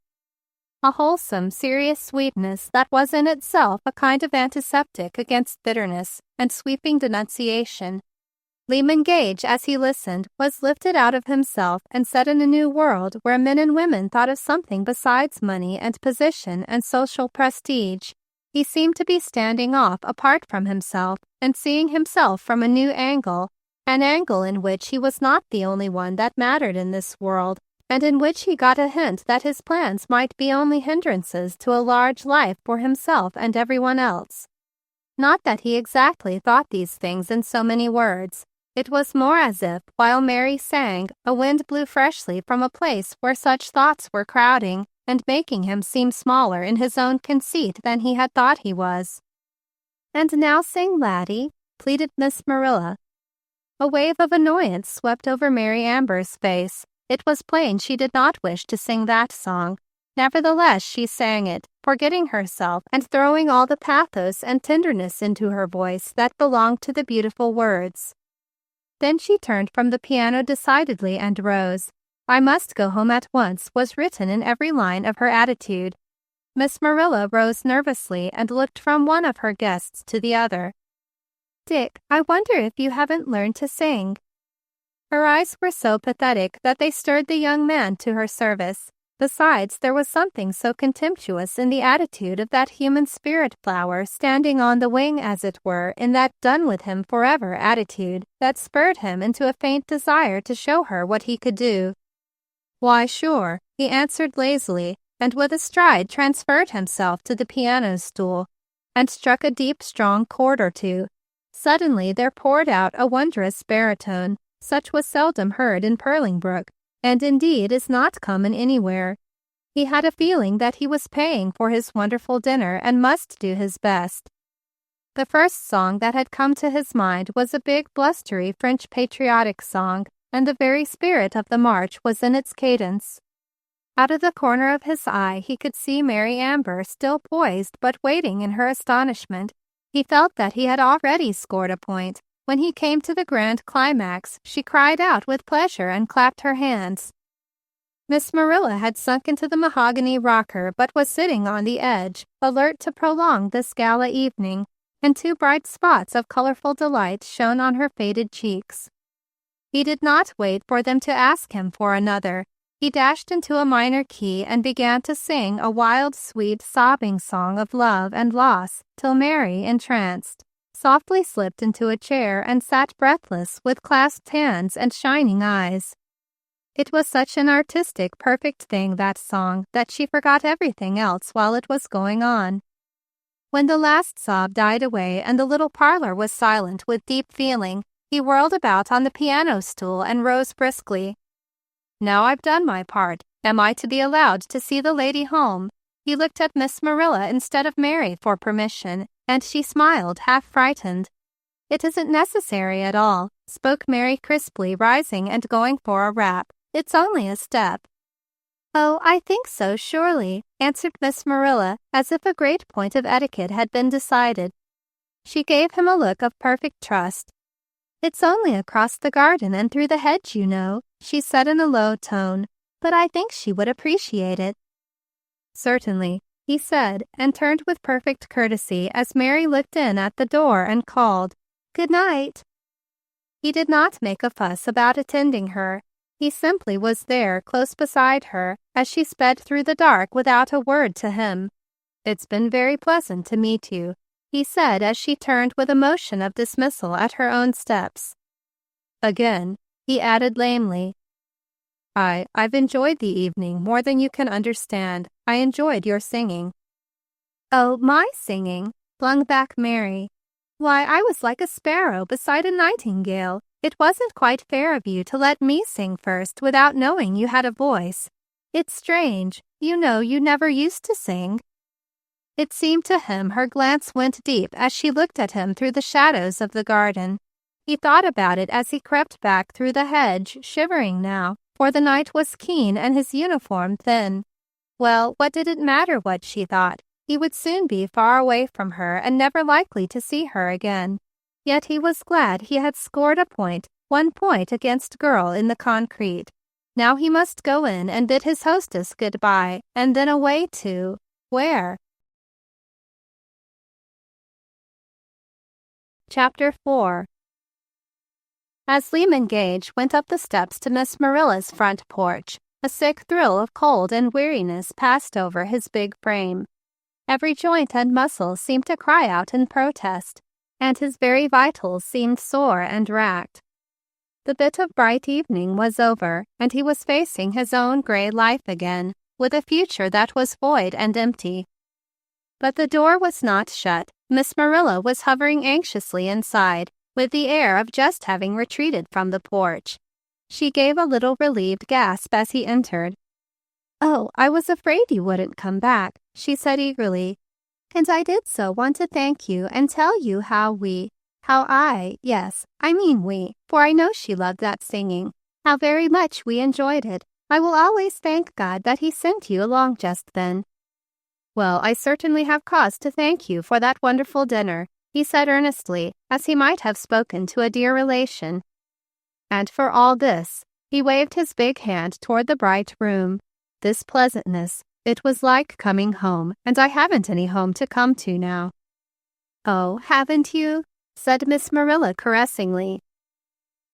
A wholesome, serious sweetness that was in itself a kind of antiseptic against bitterness and sweeping denunciation. Lyman Gage, as he listened, was lifted out of himself and set in a new world where men and women thought of something besides money and position and social prestige. He seemed to be standing off apart from himself and seeing himself from a new angle, an angle in which he was not the only one that mattered in this world, and in which he got a hint that his plans might be only hindrances to a large life for himself and everyone else. Not that he exactly thought these things in so many words. It was more as if, while Mary sang, a wind blew freshly from a place where such thoughts were crowding and making him seem smaller in his own conceit than he had thought he was. "And now sing, laddie," pleaded Miss Marilla. A wave of annoyance swept over Mary Amber's face. It was plain she did not wish to sing that song. Nevertheless, she sang it, forgetting herself and throwing all the pathos and tenderness into her voice that belonged to the beautiful words. Then she turned from the piano decidedly and rose. "I must go home at once" was written in every line of her attitude. Miss Marilla rose nervously and looked from one of her guests to the other. "Dick, I wonder if you haven't learned to sing." Her eyes were so pathetic that they stirred the young man to her service. Besides, there was something so contemptuous in the attitude of that human spirit flower standing on the wing, as it were, in that done with him forever attitude, that spurred him into a faint desire to show her what he could do. "Why, sure," he answered lazily, and with a stride transferred himself to the piano stool, and struck a deep, strong chord or two. Suddenly there poured out a wondrous baritone, such was seldom heard in Purlingbrook, and indeed is not common anywhere. He had a feeling that he was paying for his wonderful dinner and must do his best. The first song that had come to his mind was a big, blustery French patriotic song, and the very spirit of the march was in its cadence. Out of the corner of his eye he could see Mary Amber still poised but waiting in her astonishment. He felt that he had already scored a point. When he came to the grand climax, she cried out with pleasure and clapped her hands. Miss Marilla had sunk into the mahogany rocker but was sitting on the edge, alert to prolong this gala evening, and two bright spots of colorful delight shone on her faded cheeks. He did not wait for them to ask him for another. He dashed into a minor key and began to sing a wild, sweet, sobbing song of love and loss till Mary, entranced, softly slipped into a chair and sat breathless with clasped hands and shining eyes. It was such an artistic, perfect thing, that song, that she forgot everything else while it was going on. When the last sob died away and the little parlor was silent with deep feeling, he whirled about on the piano stool and rose briskly. "Now I've done my part. Am I to be allowed to see the lady home?" He looked at Miss Marilla instead of Mary for permission, and she smiled, half frightened. "It isn't necessary at all," spoke Mary crisply, rising and going for a wrap. "It's only a step." "Oh, I think so, surely," answered Miss Marilla, as if a great point of etiquette had been decided. She gave him a look of perfect trust. "It's only across the garden and through the hedge, you know," she said in a low tone, "but I think she would appreciate it." "Certainly," he said, and turned with perfect courtesy as Mary looked in at the door and called, "Good night." He did not make a fuss about attending her. He simply was there close beside her as she sped through the dark without a word to him. "It's been very pleasant to meet you," he said as she turned with a motion of dismissal at her own steps. Again, he added lamely, I've enjoyed the evening more than you can understand. I enjoyed your singing." "Oh, my singing?" flung back Mary. "Why, I was like a sparrow beside a nightingale. It wasn't quite fair of you to let me sing first without knowing you had a voice. It's strange. You know you never used to sing." It seemed to him her glance went deep as she looked at him through the shadows of the garden. He thought about it as he crept back through the hedge, shivering now, for the night was keen and his uniform thin. Well, what did it matter what she thought? He would soon be far away from her and never likely to see her again. Yet he was glad he had scored a point, 1 point against girl in the concrete. Now he must go in and bid his hostess goodbye, and then away to where? Chapter 4. As Lyman Gage went up the steps to Miss Marilla's front porch, a sick thrill of cold and weariness passed over his big frame. Every joint and muscle seemed to cry out in protest, and his very vitals seemed sore and racked. The bit of bright evening was over, and he was facing his own gray life again, with a future that was void and empty. But the door was not shut. Miss Marilla was hovering anxiously inside, with the air of just having retreated from the porch. She gave a little relieved gasp as he entered. "Oh, I was afraid you wouldn't come back," she said eagerly. "And I did so want to thank you and tell you yes, I mean we, for I know she loved that singing, how very much we enjoyed it. I will always thank God that He sent you along just then." "Well, I certainly have cause to thank you for that wonderful dinner," he said earnestly, as he might have spoken to a dear relation. "And for all this," he waved his big hand toward the bright room, "this pleasantness, it was like coming home, and I haven't any home to come to now." "Oh, haven't you?" said Miss Marilla caressingly.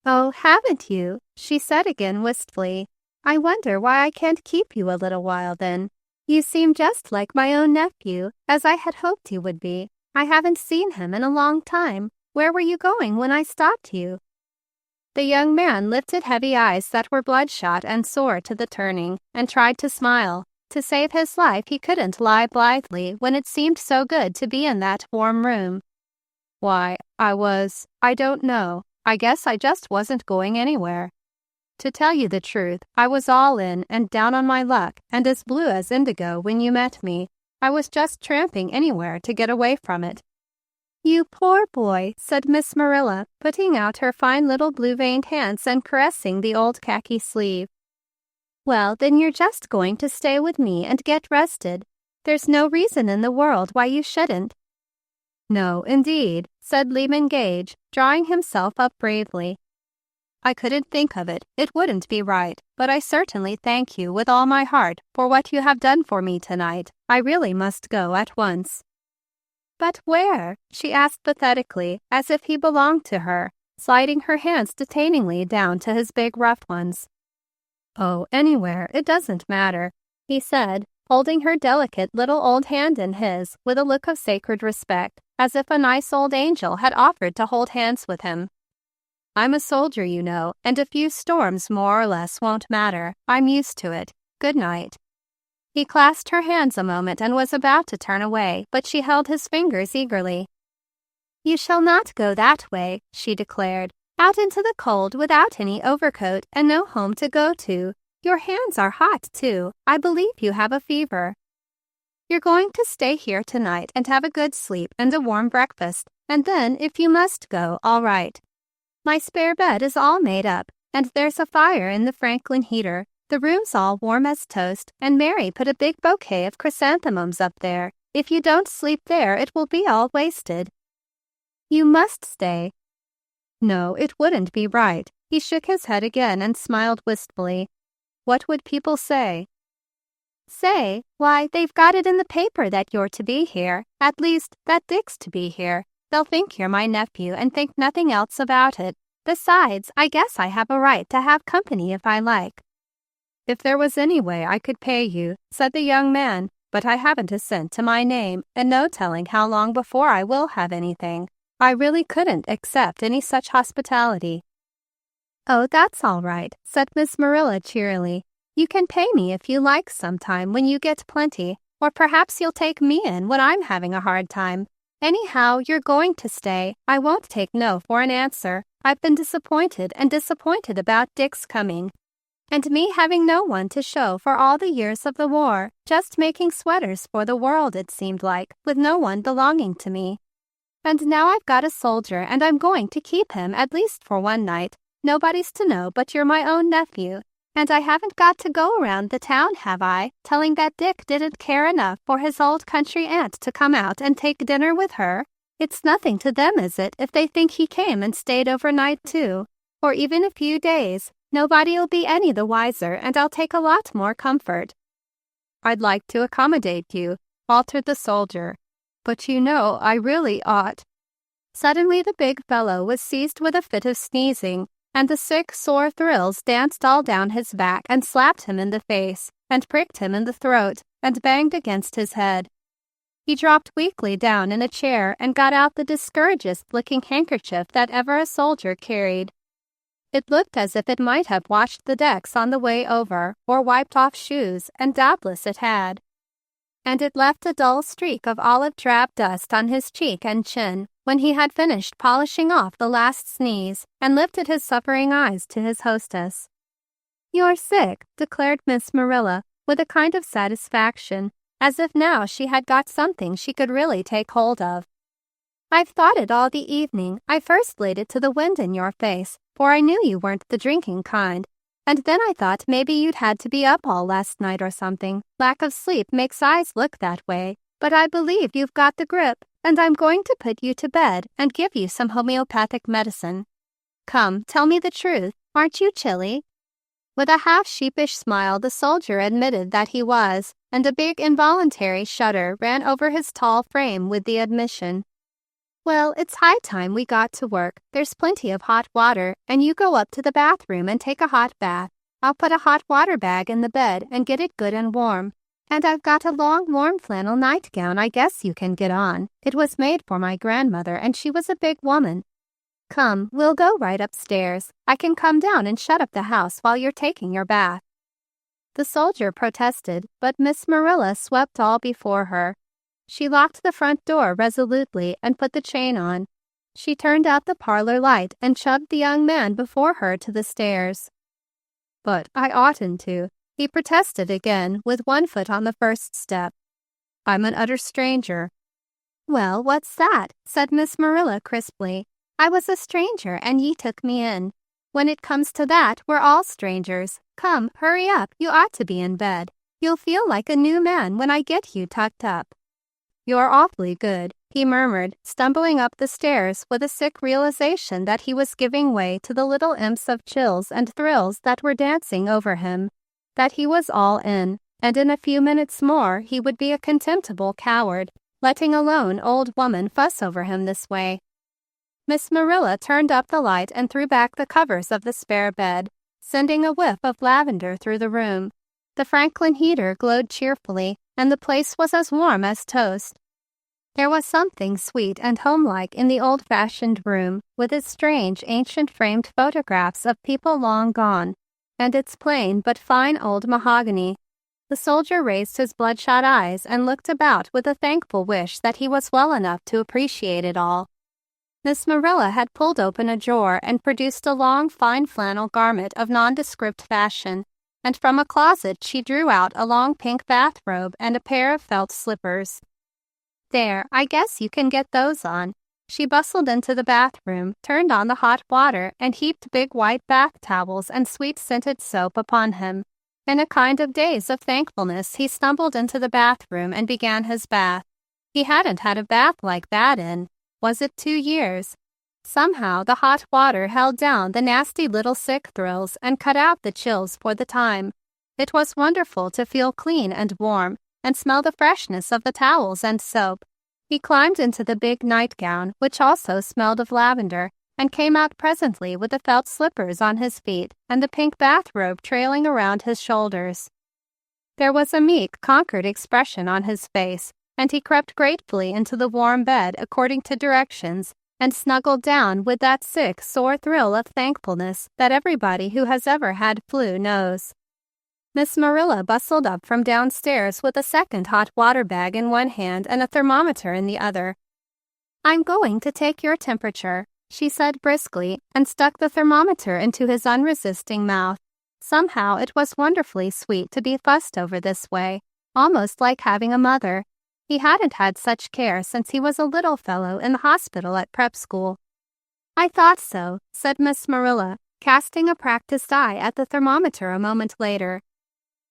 "Oh, haven't you?" she said again wistfully. "I wonder why I can't keep you a little while then. You seem just like my own nephew, as I had hoped you would be. I haven't seen him in a long time. Where were you going when I stopped you?" The young man lifted heavy eyes that were bloodshot and sore to the turning, and tried to smile. To save his life, he couldn't lie blithely when it seemed so good to be in that warm room. "Why, I don't know. I guess I just wasn't going anywhere. To tell you the truth, I was all in and down on my luck and as blue as indigo when you met me. I was just tramping anywhere to get away from it." "You poor boy," said Miss Marilla, putting out her fine little blue-veined hands and caressing the old khaki sleeve. "Well, then you're just going to stay with me and get rested. There's no reason in the world why you shouldn't." "No, indeed," said Lyman Gage, drawing himself up bravely. "I couldn't think of it. It wouldn't be right. But I certainly thank you with all my heart for what you have done for me tonight. I really must go at once." "But where?" she asked pathetically, as if he belonged to her, sliding her hands detainingly down to his big rough ones. "Oh, anywhere. It doesn't matter," he said, holding her delicate little old hand in his with a look of sacred respect, as if a nice old angel had offered to hold hands with him. "I'm a soldier, you know, and a few storms more or less won't matter. I'm used to it. Good night." He clasped her hands a moment and was about to turn away, but she held his fingers eagerly. "You shall not go that way," she declared. "Out into the cold without any overcoat and no home to go to. Your hands are hot, too. I believe you have a fever. You're going to stay here tonight and have a good sleep and a warm breakfast, and then, if you must go, all right. My spare bed is all made up, and there's a fire in the Franklin heater. The room's all warm as toast, and Mary put a big bouquet of chrysanthemums up there. If you don't sleep there, it will be all wasted. You must stay." No, it wouldn't be right. He shook his head again and smiled wistfully. What would people say? "Say? Why, they've got it in the paper that you're to be here. At least, that Dick's to be here. They'll think you're my nephew and think nothing else about it. Besides, I guess I have a right to have company if I like." "If there was any way I could pay you," said the young man, "but I haven't a cent to my name, and no telling how long before I will have anything. I really couldn't accept any such hospitality." "Oh, that's all right," said Miss Marilla cheerily. "You can pay me if you like sometime when you get plenty, or perhaps you'll take me in when I'm having a hard time. Anyhow, you're going to stay. I won't take no for an answer. I've been disappointed about Dick's coming, and me having no one to show for all the years of the war, just making sweaters for the world, it seemed like, with no one belonging to me. And now I've got a soldier, and I'm going to keep him at least for one night. Nobody's to know but you're my own nephew. And I haven't got to go around the town, have I, telling that Dick didn't care enough for his old country aunt to come out and take dinner with her? It's nothing to them, is it, if they think he came and stayed overnight too? Or even a few days. Nobody'll be any the wiser, and I'll take a lot more comfort." "I'd like to accommodate you," faltered the soldier. "But you know I really ought—" Suddenly the big fellow was seized with a fit of sneezing, and the sick, sore thrills danced all down his back and slapped him in the face, and pricked him in the throat, and banged against his head. He dropped weakly down in a chair and got out the discouraged-looking handkerchief that ever a soldier carried. It looked as if it might have washed the decks on the way over, or wiped off shoes, and doubtless it had. And it left a dull streak of olive-drab dust on his cheek and chin when he had finished polishing off the last sneeze and lifted his suffering eyes to his hostess. "You're sick," declared Miss Marilla with a kind of satisfaction, as if now she had got something she could really take hold of. "I've thought it all the evening. I first laid it to the wind in your face, for I knew you weren't the drinking kind. And then I thought maybe you'd had to be up all last night or something. Lack of sleep makes eyes look that way. But I believe you've got the grip, and I'm going to put you to bed and give you some homeopathic medicine. Come, tell me the truth. Aren't you chilly?" With a half-sheepish smile, the soldier admitted that he was, and a big involuntary shudder ran over his tall frame with the admission. "Well, it's high time we got to work. There's plenty of hot water, and you go up to the bathroom and take a hot bath. I'll put a hot water bag in the bed and get it good and warm. And I've got a long, warm flannel nightgown I guess you can get on. It was made for my grandmother, and she was a big woman. Come, we'll go right upstairs. I can come down and shut up the house while you're taking your bath." The soldier protested, but Miss Marilla swept all before her. She locked the front door resolutely and put the chain on. She turned out the parlor light and shoved the young man before her to the stairs. "But I oughtn't to," he protested again, with one foot on the first step. "I'm an utter stranger." "Well, what's that?" said Miss Marilla crisply. "I was a stranger, and ye took me in. When it comes to that, we're all strangers. Come, hurry up. You ought to be in bed. You'll feel like a new man when I get you tucked up." "You're awfully good," he murmured, stumbling up the stairs with a sick realization that he was giving way to the little imps of chills and thrills that were dancing over him, that he was all in, and in a few minutes more he would be a contemptible coward, letting a lone old woman fuss over him this way. Miss Marilla turned up the light and threw back the covers of the spare bed, sending a whiff of lavender through the room. The Franklin heater glowed cheerfully, and the place was as warm as toast. There was something sweet and homelike in the old-fashioned room, with its strange, ancient-framed photographs of people long gone, and its plain but fine old mahogany. The soldier raised his bloodshot eyes and looked about with a thankful wish that he was well enough to appreciate it all. Miss Marilla had pulled open a drawer and produced a long, fine flannel garment of nondescript fashion, and from a closet she drew out a long pink bathrobe and a pair of felt slippers. "There, I guess you can get those on." She bustled into the bathroom, turned on the hot water, and heaped big white bath towels and sweet-scented soap upon him. In a kind of daze of thankfulness, he stumbled into the bathroom and began his bath. He hadn't had a bath like that in, was it 2 years? Somehow the hot water held down the nasty little sick thrills and cut out the chills for the time. It was wonderful to feel clean and warm and smell the freshness of the towels and soap. He climbed into the big nightgown, which also smelled of lavender, and came out presently with the felt slippers on his feet and the pink bathrobe trailing around his shoulders. There was a meek, conquered expression on his face, and he crept gratefully into the warm bed according to directions and snuggled down with that sick, sore thrill of thankfulness that everybody who has ever had flu knows. Miss Marilla bustled up from downstairs with a second hot water bag in one hand and a thermometer in the other. "I'm going to take your temperature," she said briskly, and stuck the thermometer into his unresisting mouth. Somehow it was wonderfully sweet to be fussed over this way, almost like having a mother. He hadn't had such care since he was a little fellow in the hospital at prep school. "I thought so," said Miss Marilla, casting a practiced eye at the thermometer a moment later.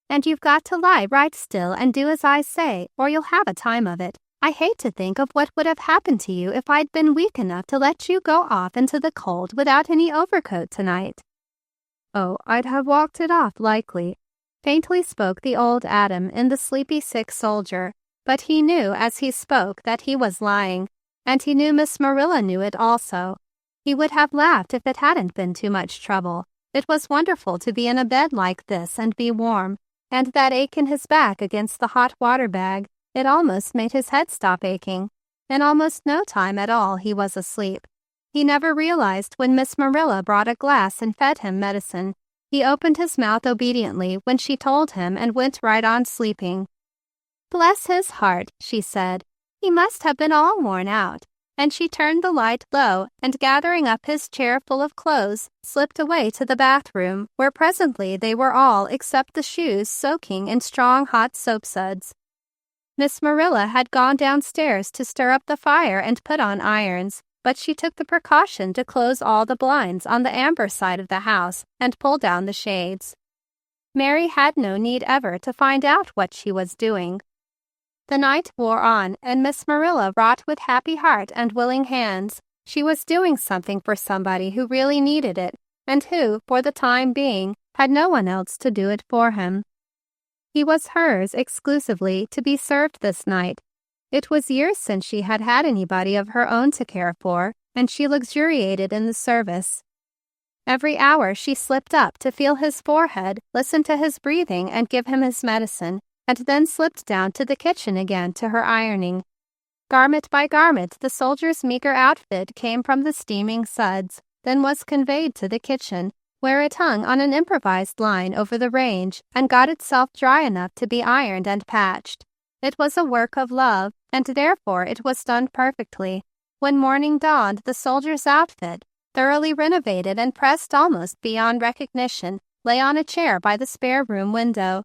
"And you've got to lie right still and do as I say, or you'll have a time of it. I hate to think of what would have happened to you if I'd been weak enough to let you go off into the cold without any overcoat tonight." "Oh, I'd have walked it off likely," faintly spoke the old Adam in the sleepy sick soldier, but he knew as he spoke that he was lying, and he knew Miss Marilla knew it also. He would have laughed if it hadn't been too much trouble. It was wonderful to be in a bed like this and be warm, and that ache in his back against the hot water bag, it almost made his head stop aching. In almost no time at all he was asleep. He never realized when Miss Marilla brought a glass and fed him medicine. He opened his mouth obediently when she told him and went right on sleeping. "Bless his heart," she said. "He must have been all worn out." And she turned the light low and, gathering up his chair full of clothes, slipped away to the bathroom, where presently they were all except the shoes soaking in strong hot soap suds. Miss Marilla had gone downstairs to stir up the fire and put on irons, but she took the precaution to close all the blinds on the amber side of the house and pull down the shades. Mary had no need ever to find out what she was doing. The night wore on, and Miss Marilla wrought with happy heart and willing hands. She was doing something for somebody who really needed it, and who, for the time being, had no one else to do it for him. He was hers exclusively to be served this night. It was years since she had had anybody of her own to care for, and she luxuriated in the service. Every hour she slipped up to feel his forehead, listen to his breathing, and give him his medicine, and then slipped down to the kitchen again to her ironing. Garment by garment the soldier's meager outfit came from the steaming suds, then was conveyed to the kitchen, where it hung on an improvised line over the range and got itself dry enough to be ironed and patched. It was a work of love, and therefore it was done perfectly. When morning dawned, the soldier's outfit, thoroughly renovated and pressed almost beyond recognition, lay on a chair by the spare room window,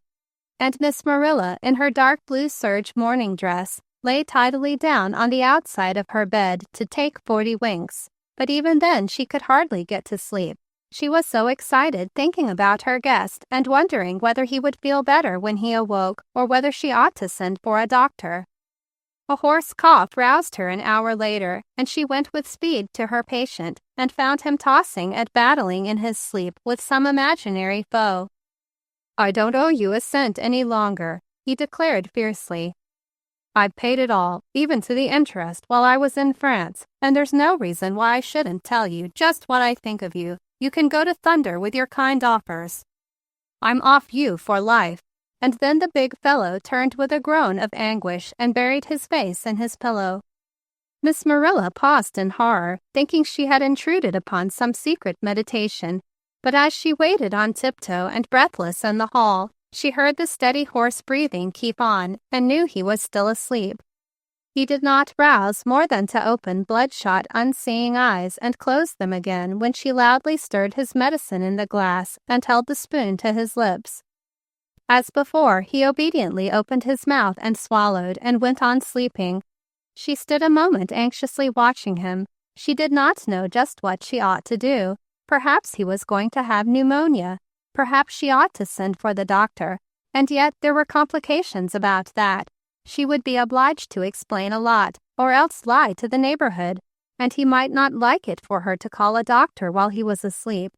and Miss Marilla, in her dark blue serge morning dress, lay tidily down on the outside of her bed to take 40 winks. But even then she could hardly get to sleep. She was so excited thinking about her guest and wondering whether he would feel better when he awoke or whether she ought to send for a doctor. A hoarse cough roused her an hour later, and she went with speed to her patient and found him tossing and battling in his sleep with some imaginary foe. "I don't owe you a cent any longer," he declared fiercely. "I've paid it all, even to the interest, while I was in France, and there's no reason why I shouldn't tell you just what I think of you. You can go to thunder with your kind offers. I'm off you for life." And then the big fellow turned with a groan of anguish and buried his face in his pillow. Miss Marilla paused in horror, thinking she had intruded upon some secret meditation. But as she waited on tiptoe and breathless in the hall, She heard the steady hoarse breathing keep on and knew he was still asleep. He did not rouse more than to open bloodshot, unseeing eyes and close them again when she loudly stirred his medicine in the glass and held the spoon to his lips. As before, he obediently opened his mouth and swallowed and went on sleeping. She stood a moment anxiously watching him. She did not know just what she ought to do. Perhaps he was going to have pneumonia. Perhaps she ought to send for the doctor. And yet there were complications about that. She would be obliged to explain a lot, or else lie to the neighborhood, and he might not like it for her to call a doctor while he was asleep.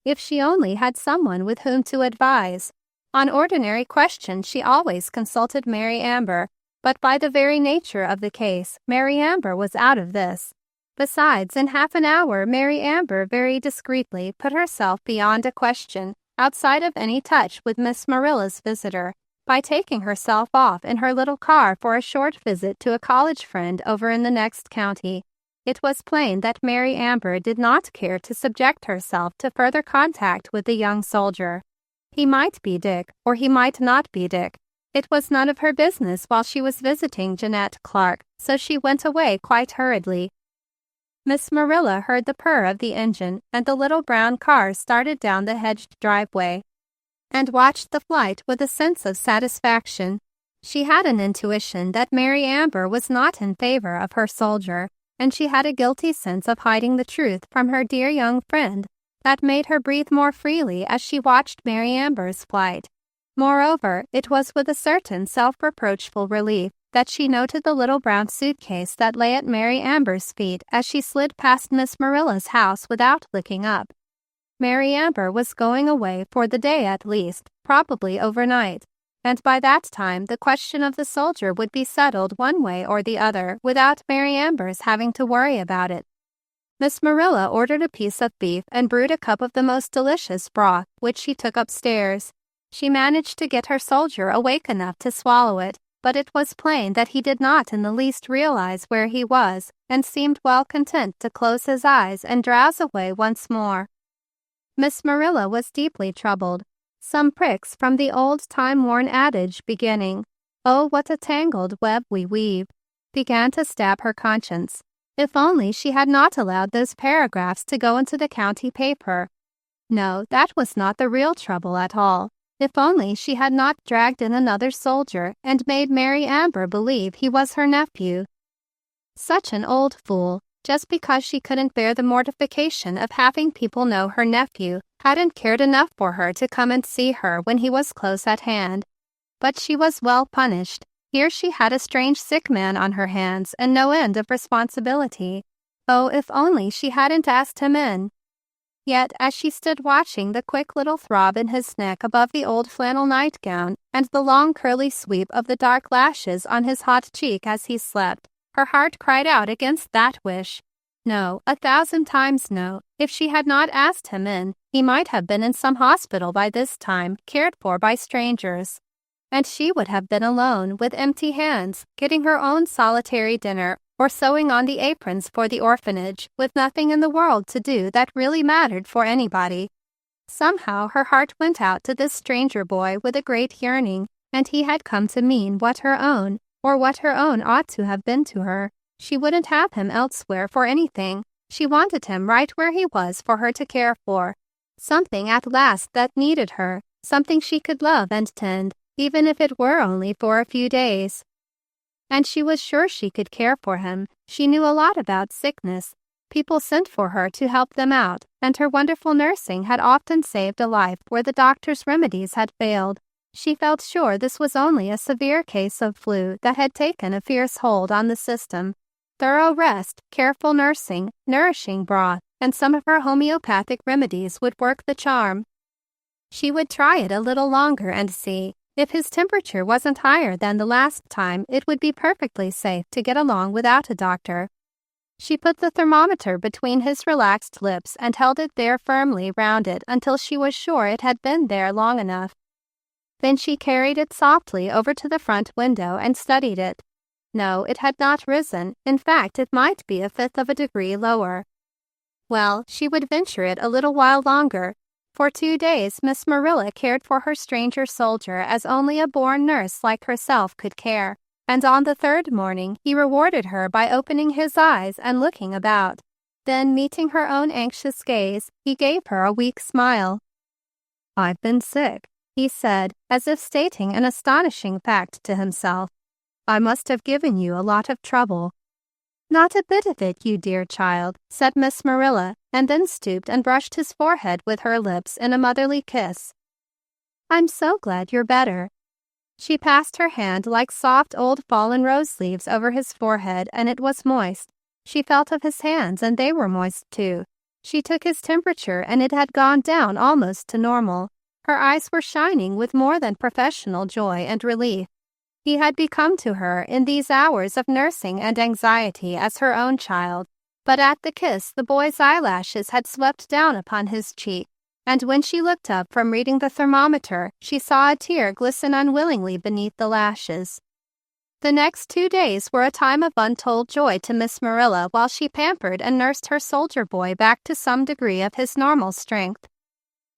If she only had someone with whom to advise. On ordinary questions she always consulted Mary Amber, but by the very nature of the case, Mary Amber was out of this. Besides, in half an hour Mary Amber very discreetly put herself beyond a question, outside of any touch with Miss Marilla's visitor, by taking herself off in her little car for a short visit to a college friend over in the next county. It was plain that Mary Amber did not care to subject herself to further contact with the young soldier. He might be Dick, or he might not be Dick. It was none of her business while she was visiting Jeanette Clark, so she went away quite hurriedly. Miss Marilla heard the purr of the engine, and the little brown car started down the hedged driveway, and watched the flight with a sense of satisfaction. She had an intuition that Mary Amber was not in favor of her soldier, and she had a guilty sense of hiding the truth from her dear young friend that made her breathe more freely as she watched Mary Amber's flight. Moreover, it was with a certain self-reproachful relief that she noted the little brown suitcase that lay at Mary Amber's feet as she slid past Miss Marilla's house without looking up. Mary Amber was going away for the day at least, probably overnight, and by that time the question of the soldier would be settled one way or the other without Mary Amber's having to worry about it. Miss Marilla ordered a piece of beef and brewed a cup of the most delicious broth, which she took upstairs. She managed to get her soldier awake enough to swallow it, but it was plain that he did not in the least realize where he was, and seemed well content to close his eyes and drowse away once more. Miss Marilla was deeply troubled. Some pricks from the old time-worn adage beginning, "Oh, what a tangled web we weave," began to stab her conscience. If only she had not allowed those paragraphs to go into the county paper. No, that was not the real trouble at all. If only she had not dragged in another soldier and made Mary Amber believe he was her nephew. Such an old fool. Just because she couldn't bear the mortification of having people know her nephew hadn't cared enough for her to come and see her when he was close at hand. But she was well punished. Here she had a strange sick man on her hands and no end of responsibility. Oh, if only she hadn't asked him in. Yet, as she stood watching the quick little throb in his neck above the old flannel nightgown and the long curly sweep of the dark lashes on his hot cheek as he slept, her heart cried out against that wish. No, 1,000 times no. If she had not asked him in, he might have been in some hospital by this time, cared for by strangers. And she would have been alone, with empty hands, getting her own solitary dinner, or sewing on the aprons for the orphanage, with nothing in the world to do that really mattered for anybody. Somehow her heart went out to this stranger boy with a great yearning, and he had come to mean what her own, or what her own ought to have been to her. She wouldn't have him elsewhere for anything. She wanted him right where he was for her to care for. Something at last that needed her, something she could love and tend, even if it were only for a few days. And she was sure she could care for him. She knew a lot about sickness. People sent for her to help them out, and her wonderful nursing had often saved a life where the doctor's remedies had failed. She felt sure this was only a severe case of flu that had taken a fierce hold on the system. Thorough rest, careful nursing, nourishing broth, and some of her homeopathic remedies would work the charm. She would try it a little longer and see. If his temperature wasn't higher than the last time, it would be perfectly safe to get along without a doctor. She put the thermometer between his relaxed lips and held it there firmly round it until she was sure it had been there long enough. Then she carried it softly over to the front window and studied it. No, it had not risen. In fact, it might be 1/5 of a degree lower. Well, she would venture it a little while longer. For 2 days, Miss Marilla cared for her stranger soldier as only a born nurse like herself could care, and on the 3rd morning he rewarded her by opening his eyes and looking about. Then, meeting her own anxious gaze, he gave her a weak smile. "I've been sick," he said, as if stating an astonishing fact to himself. "I must have given you a lot of trouble." "Not a bit of it, you dear child," said Miss Marilla, and then stooped and brushed his forehead with her lips in a motherly kiss. "I'm so glad you're better." She passed her hand like soft old fallen rose leaves over his forehead, and it was moist. She felt of his hands, and they were moist too. She took his temperature, and it had gone down almost to normal. Her eyes were shining with more than professional joy and relief. He had become to her in these hours of nursing and anxiety as her own child, but at the kiss the boy's eyelashes had swept down upon his cheek, and when she looked up from reading the thermometer, she saw a tear glisten unwillingly beneath the lashes. The next 2 days were a time of untold joy to Miss Marilla while she pampered and nursed her soldier boy back to some degree of his normal strength.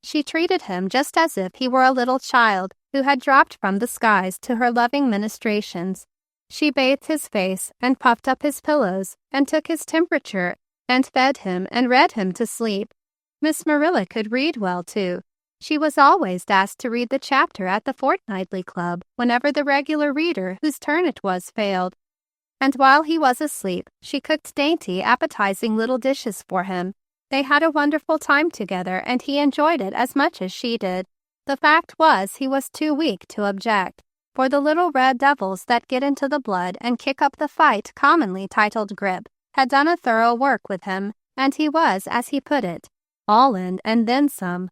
She treated him just as if he were a little child who had dropped from the skies to her loving ministrations. She bathed his face and puffed up his pillows and took his temperature and fed him and read him to sleep. Miss Marilla could read well, too. She was always asked to read the chapter at the fortnightly club whenever the regular reader whose turn it was failed. And while he was asleep, she cooked dainty, appetizing little dishes for him. They had a wonderful time together, and he enjoyed it as much as she did. The fact was, he was too weak to object, for the little red devils that get into the blood and kick up the fight, commonly titled grip, had done a thorough work with him, and he was, as he put it, all in and then some.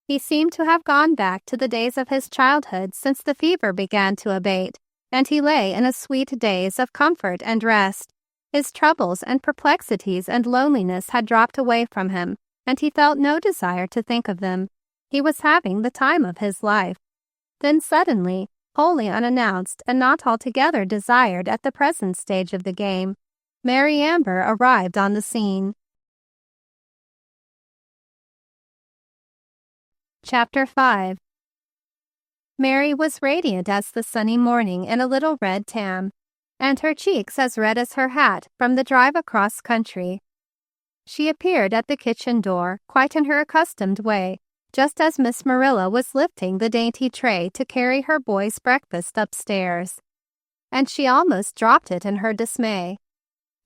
He seemed to have gone back to the days of his childhood since the fever began to abate, and he lay in a sweet daze of comfort and rest. His troubles and perplexities and loneliness had dropped away from him, and he felt no desire to think of them. He was having the time of his life. Then suddenly, wholly unannounced and not altogether desired at the present stage of the game, Mary Amber arrived on the scene. Chapter 5. Mary was radiant as the sunny morning in a little red tam, and her cheeks as red as her hat from the drive across country. She appeared at the kitchen door, quite in her accustomed way, just as Miss Marilla was lifting the dainty tray to carry her boy's breakfast upstairs. And she almost dropped it in her dismay.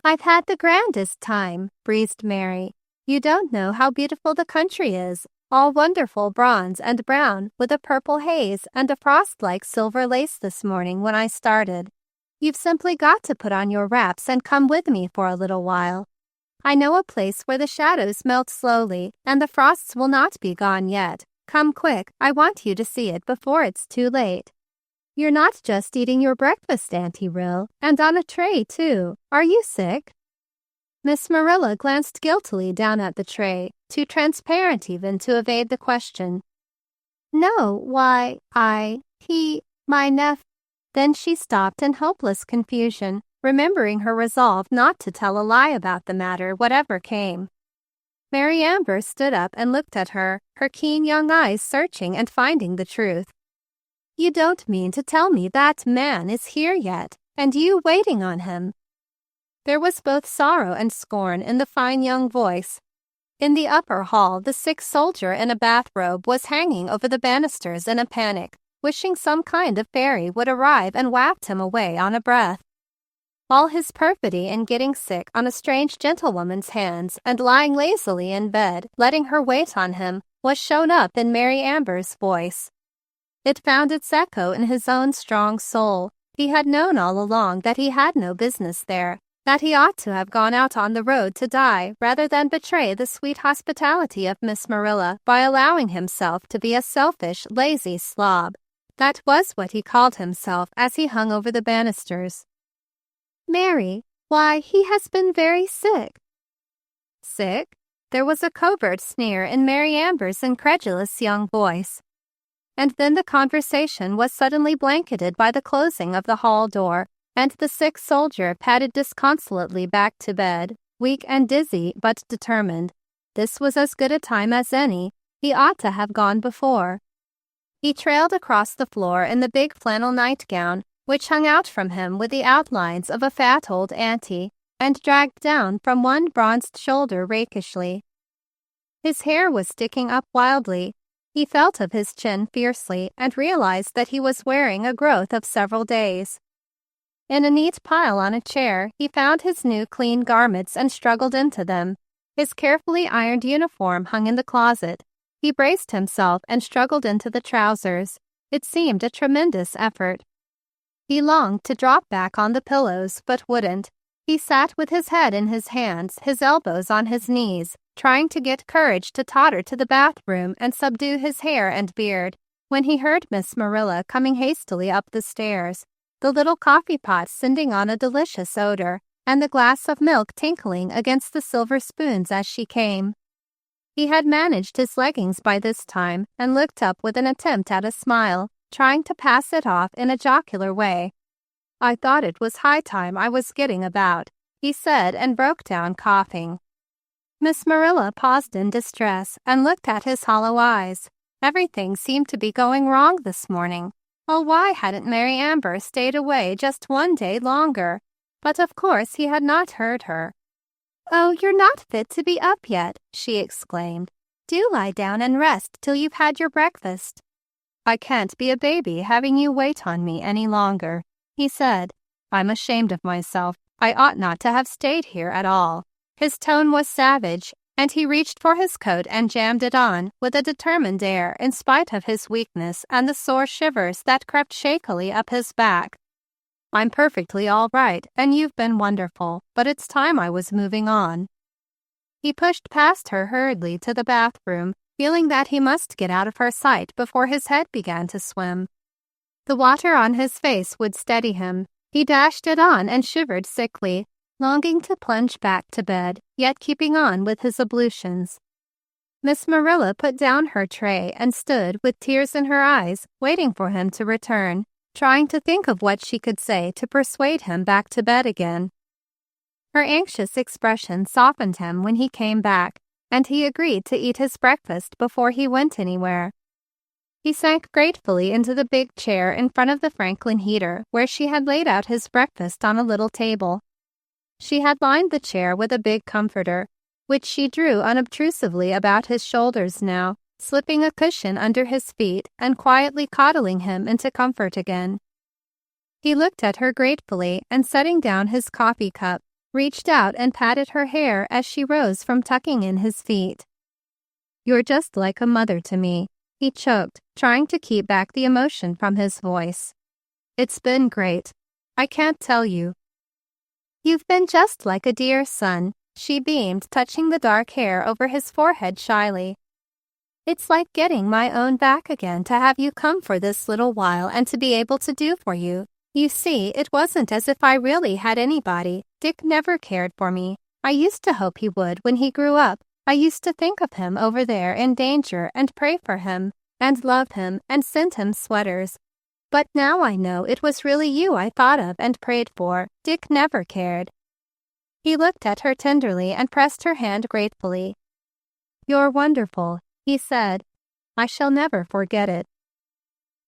"I've had the grandest time," breezed Mary. "You don't know how beautiful the country is. All wonderful bronze and brown with a purple haze and a frost-like silver lace this morning when I started. You've simply got to put on your wraps and come with me for a little while. I know a place where the shadows melt slowly and the frosts will not be gone yet. Come quick, I want you to see it before it's too late." "You're not just eating your breakfast, Auntie Rill, and on a tray, too. Are you sick?" Miss Marilla glanced guiltily down at the tray, too transparent even to evade the question. "No, why, my nephew." Then she stopped in hopeless confusion, remembering her resolve not to tell a lie about the matter, whatever came. Mary Amber stood up and looked at her, her keen young eyes searching and finding the truth. "You don't mean to tell me that man is here yet, and you waiting on him?" There was both sorrow and scorn in the fine young voice. In the upper hall, the sick soldier in a bathrobe was hanging over the banisters in a panic, wishing some kind of fairy would arrive and waft him away on a breath. All his perfidy in getting sick on a strange gentlewoman's hands and lying lazily in bed, letting her wait on him, was shown up in Mary Amber's voice. It found its echo in his own strong soul. He had known all along that he had no business there, that he ought to have gone out on the road to die rather than betray the sweet hospitality of Miss Marilla by allowing himself to be a selfish, lazy slob. That was what he called himself as he hung over the banisters. "Mary, why, he has been very sick." "Sick?" There was a covert sneer in Mary Amber's incredulous young voice. And then the conversation was suddenly blanketed by the closing of the hall door, and the sick soldier padded disconsolately back to bed, weak and dizzy but determined. This was as good a time as any. He ought to have gone before. He trailed across the floor in the big flannel nightgown, which hung out from him with the outlines of a fat old auntie, and dragged down from one bronzed shoulder rakishly. His hair was sticking up wildly. He felt of his chin fiercely and realized that he was wearing a growth of several days. In a neat pile on a chair, he found his new clean garments and struggled into them. His carefully ironed uniform hung in the closet. He braced himself and struggled into the trousers. It seemed a tremendous effort. He longed to drop back on the pillows, but wouldn't. He sat with his head in his hands, his elbows on his knees, trying to get courage to totter to the bathroom and subdue his hair and beard, when he heard Miss Marilla coming hastily up the stairs, the little coffee pot sending on a delicious odor, and the glass of milk tinkling against the silver spoons as she came. He had managed his leggings by this time and looked up with an attempt at a smile, trying to pass it off in a jocular way. "I thought it was high time I was getting about," he said, and broke down coughing. Miss Marilla paused in distress and looked at his hollow eyes. Everything seemed to be going wrong this morning. Oh, why hadn't Mary Amber stayed away just one day longer? But of course he had not heard her. "Oh, you're not fit to be up yet," she exclaimed. "Do lie down and rest till you've had your breakfast." "I can't be a baby having you wait on me any longer," he said. "I'm ashamed of myself. I ought not to have stayed here at all." His tone was savage, and he reached for his coat and jammed it on with a determined air in spite of his weakness and the sore shivers that crept shakily up his back. "I'm perfectly all right, and you've been wonderful, but it's time I was moving on." He pushed past her hurriedly to the bathroom, feeling that he must get out of her sight before his head began to swim. The water on his face would steady him. He dashed it on and shivered sickly, longing to plunge back to bed, yet keeping on with his ablutions. Miss Marilla put down her tray and stood with tears in her eyes, waiting for him to return, trying to think of what she could say to persuade him back to bed again. Her anxious expression softened him when he came back, and he agreed to eat his breakfast before he went anywhere. He sank gratefully into the big chair in front of the Franklin heater, where she had laid out his breakfast on a little table. She had lined the chair with a big comforter, which she drew unobtrusively about his shoulders now, slipping a cushion under his feet and quietly coddling him into comfort again. He looked at her gratefully and, setting down his coffee cup, reached out and patted her hair as she rose from tucking in his feet. "You're just like a mother to me," he choked, trying to keep back the emotion from his voice. "It's been great. I can't tell you." "You've been just like a dear son," she beamed, touching the dark hair over his forehead shyly. "It's like getting my own back again to have you come for this little while and to be able to do for you. You see, it wasn't as if I really had anybody. Dick never cared for me. I used to hope he would when he grew up. I used to think of him over there in danger and pray for him and love him and send him sweaters. But now I know it was really you I thought of and prayed for. Dick never cared." He looked at her tenderly and pressed her hand gratefully. "You're wonderful," he said. "I shall never forget it."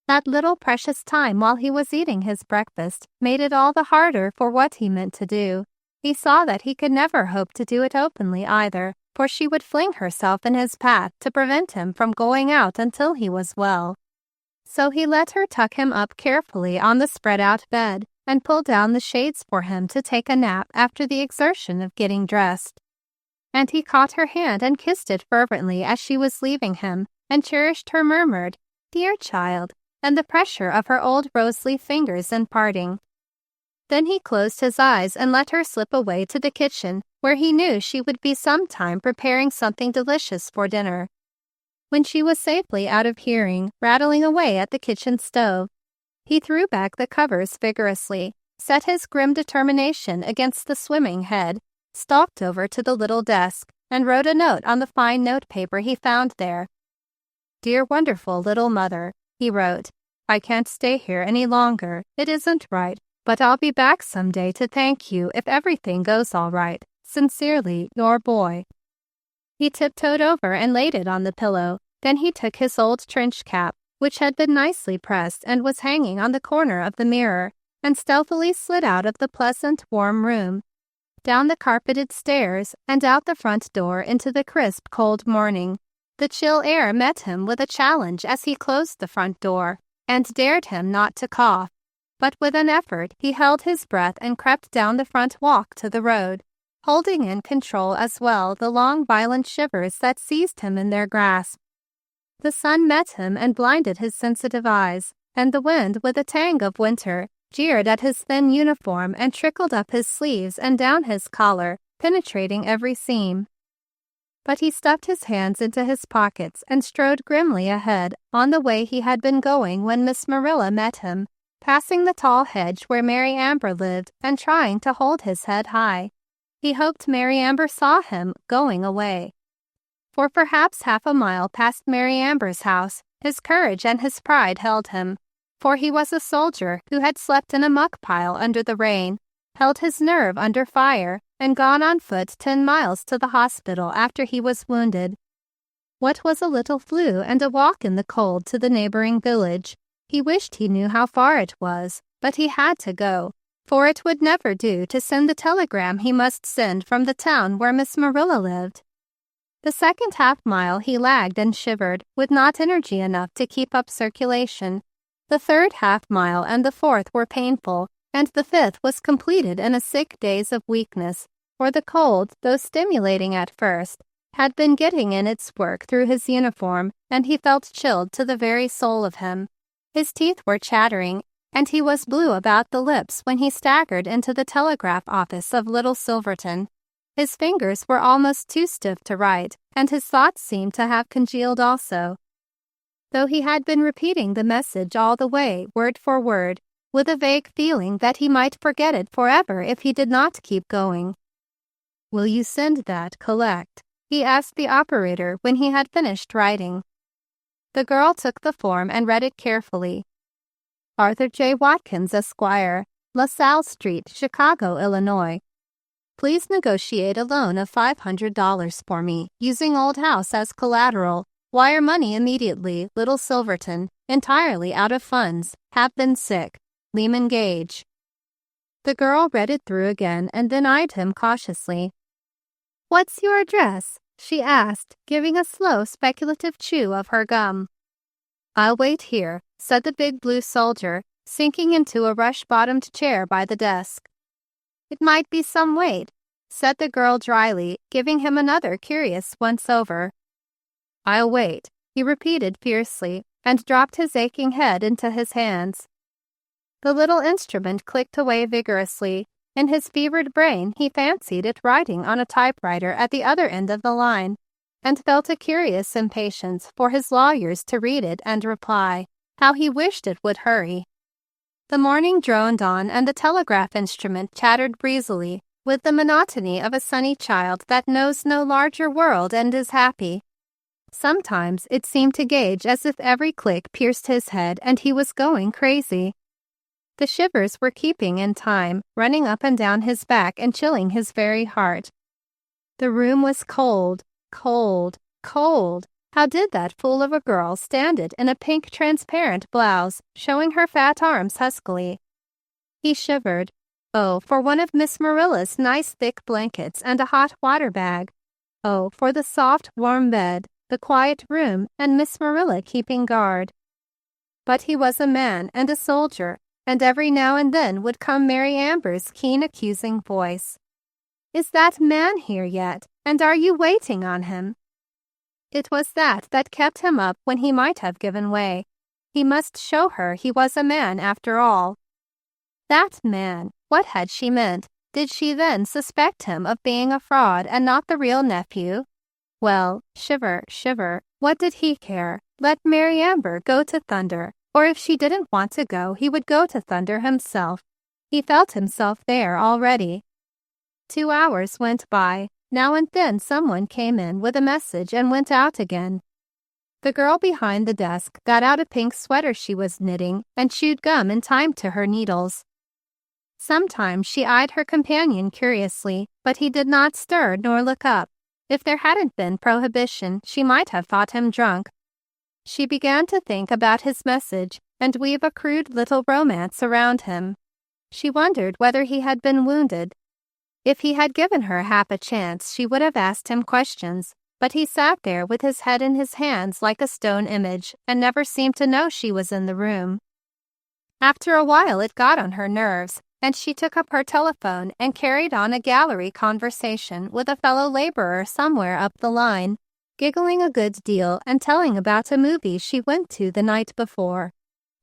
That little precious time while he was eating his breakfast made it all the harder for what he meant to do. He saw that he could never hope to do it openly either, for she would fling herself in his path to prevent him from going out until he was well. So he let her tuck him up carefully on the spread-out bed and pull down the shades for him to take a nap after the exertion of getting dressed. And he caught her hand and kissed it fervently as she was leaving him, and cherished her murmured, "Dear child," and the pressure of her old rose-leaf fingers in parting. Then he closed his eyes and let her slip away to the kitchen, where he knew she would be some time preparing something delicious for dinner. When she was safely out of hearing, rattling away at the kitchen stove, he threw back the covers vigorously, set his grim determination against the swimming head, stalked over to the little desk, and wrote a note on the fine notepaper he found there. "Dear wonderful little mother," he wrote, "I can't stay here any longer. It isn't right, but I'll be back some day to thank you if everything goes all right. Sincerely, your boy." He tiptoed over and laid it on the pillow, Then he took his old trench cap, which had been nicely pressed and was hanging on the corner of the mirror, and stealthily slid out of the pleasant, warm room, down the carpeted stairs, and out the front door into the crisp, cold morning. The chill air met him with a challenge as he closed the front door, and dared him not to cough. But with an effort he held his breath and crept down the front walk to the road, holding in control as well the long, violent shivers that seized him in their grasp. The sun met him and blinded his sensitive eyes, and the wind, with a tang of winter, jeered at his thin uniform and trickled up his sleeves and down his collar, penetrating every seam. But he stuffed his hands into his pockets and strode grimly ahead on the way he had been going when Miss Marilla met him, passing the tall hedge where Mary Amber lived and trying to hold his head high. He hoped Mary Amber saw him going away. For perhaps half a mile past Mary Amber's house, his courage and his pride held him, for he was a soldier who had slept in a muck pile under the rain, held his nerve under fire, and gone on foot 10 miles to the hospital after he was wounded. What was a little flu and a walk in the cold to the neighboring village? He wished he knew how far it was, but he had to go, for it would never do to send the telegram he must send from the town where Miss Marilla lived. The second half-mile he lagged and shivered, with not energy enough to keep up circulation. The third half-mile and the fourth were painful, and the fifth was completed in a sick daze of weakness, for the cold, though stimulating at first, had been getting in its work through his uniform, and he felt chilled to the very soul of him. His teeth were chattering, and he was blue about the lips when he staggered into the telegraph office of Little Silverton. His fingers were almost too stiff to write, and his thoughts seemed to have congealed also, though he had been repeating the message all the way, word for word, with a vague feeling that he might forget it forever if he did not keep going. "Will you send that collect?" he asked the operator when he had finished writing. The girl took the form and read it carefully. Arthur J. Watkins, Esquire, LaSalle Street, Chicago, Illinois. Please negotiate a loan of $500 for me, using old house as collateral. Wire money immediately. Little Silverton. Entirely out of funds. Have been sick. Lehman Gage. The girl read it through again and then eyed him cautiously. "What's your address?" she asked, giving a slow, speculative chew of her gum. "I'll wait here," said the big blue soldier, sinking into a rush-bottomed chair by the desk. "It might be some wait," said the girl dryly, giving him another curious once-over. "I'll wait," he repeated fiercely, and dropped his aching head into his hands. The little instrument clicked away vigorously. In his fevered brain he fancied it writing on a typewriter at the other end of the line, and felt a curious impatience for his lawyers to read it and reply. How he wished it would hurry. The morning droned on, and the telegraph instrument chattered breezily, with the monotony of a sunny child that knows no larger world and is happy. Sometimes it seemed to Gage as if every click pierced his head and he was going crazy. The shivers were keeping in time, running up and down his back and chilling his very heart. The room was cold, cold, cold. How did that fool of a girl stand it in a pink transparent blouse, showing her fat arms huskily? He shivered. Oh, for one of Miss Marilla's nice thick blankets and a hot water bag. Oh, for the soft, warm bed, the quiet room, and Miss Marilla keeping guard. But he was a man and a soldier, and every now and then would come Mary Amber's keen accusing voice. "Is that man here yet? And are you waiting on him?" It was that kept him up when he might have given way. He must show her he was a man after all. That man! What had she meant? Did she then suspect him of being a fraud and not the real nephew? Well, shiver, shiver, what did he care? Let Mary Amber go to thunder. Or if she didn't want to go, he would go to thunder himself. He felt himself there already. 2 hours went by. Now and then someone came in with a message and went out again. The girl behind the desk got out a pink sweater she was knitting and chewed gum in time to her needles. Sometimes she eyed her companion curiously, but he did not stir nor look up. If there hadn't been prohibition, she might have thought him drunk, She began to think about his message and weave a crude little romance around him. She wondered whether he had been wounded. If he had given her half a chance, she would have asked him questions, but he sat there with his head in his hands like a stone image and never seemed to know she was in the room. After a while, it got on her nerves, and she took up her telephone and carried on a gallery conversation with a fellow laborer somewhere up the line, giggling a good deal and telling about a movie she went to the night before.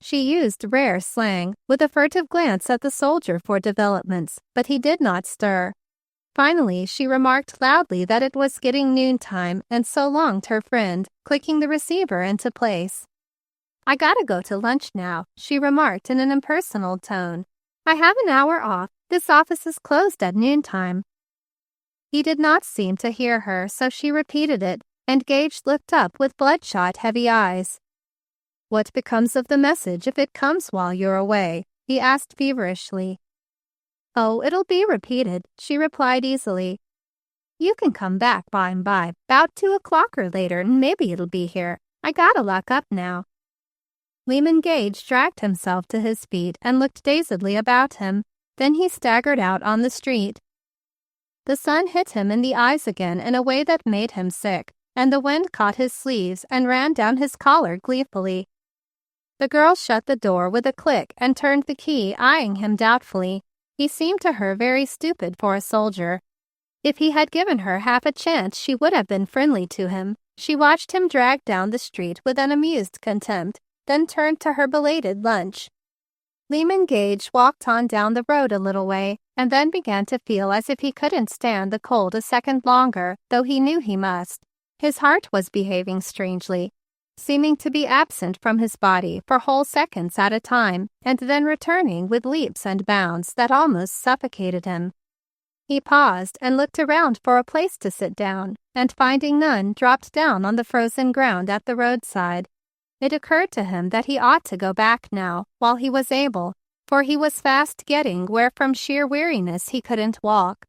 She used rare slang, with a furtive glance at the soldier for developments, but he did not stir. Finally, she remarked loudly that it was getting noontime and so longed her friend, clicking the receiver into place. "I gotta go to lunch now," she remarked in an impersonal tone. "I have an hour off. This office is closed at noontime." He did not seem to hear her, so she repeated it, and Gage looked up with bloodshot, heavy eyes. "What becomes of the message if it comes while you're away?" he asked feverishly. "Oh, it'll be repeated," she replied easily. "You can come back by, 'bout 2 o'clock or later, and maybe it'll be here. I gotta lock up now." Lyman Gage dragged himself to his feet and looked dazedly about him. Then he staggered out on the street. The sun hit him in the eyes again in a way that made him sick, and the wind caught his sleeves and ran down his collar gleefully. The girl shut the door with a click and turned the key, eyeing him doubtfully. He seemed to her very stupid for a soldier. If he had given her half a chance, she would have been friendly to him. She watched him drag down the street with an amused contempt, then turned to her belated lunch. Lyman Gage walked on down the road a little way, and then began to feel as if he couldn't stand the cold a second longer, though he knew he must. His heart was behaving strangely, seeming to be absent from his body for whole seconds at a time, and then returning with leaps and bounds that almost suffocated him. He paused and looked around for a place to sit down, and finding none, dropped down on the frozen ground at the roadside. It occurred to him that he ought to go back now, while he was able, for he was fast getting where from sheer weariness he couldn't walk.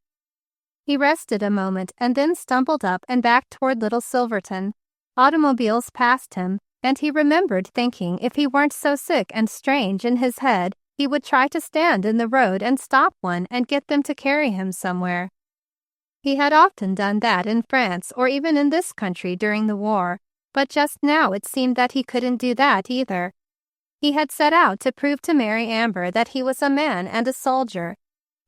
He rested a moment and then stumbled up and back toward Little Silverton. Automobiles passed him, and he remembered thinking if he weren't so sick and strange in his head, he would try to stand in the road and stop one and get them to carry him somewhere. He had often done that in France or even in this country during the war, but just now it seemed that he couldn't do that either. He had set out to prove to Mary Amber that he was a man and a soldier,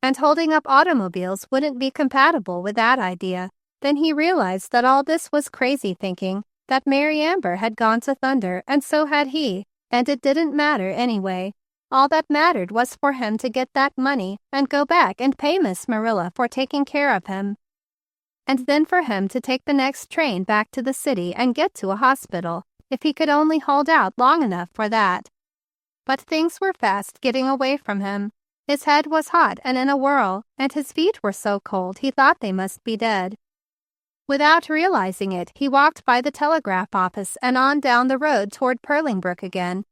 and holding up automobiles wouldn't be compatible with that idea. Then he realized that all this was crazy thinking, that Mary Amber had gone to Thunder and so had he, and it didn't matter anyway. All that mattered was for him to get that money and go back and pay Miss Marilla for taking care of him. And then for him to take the next train back to the city and get to a hospital, if he could only hold out long enough for that. But things were fast getting away from him. His head was hot and in a whirl, and his feet were so cold he thought they must be dead. Without realizing it, he walked by the telegraph office and on down the road toward Purlingbrook again.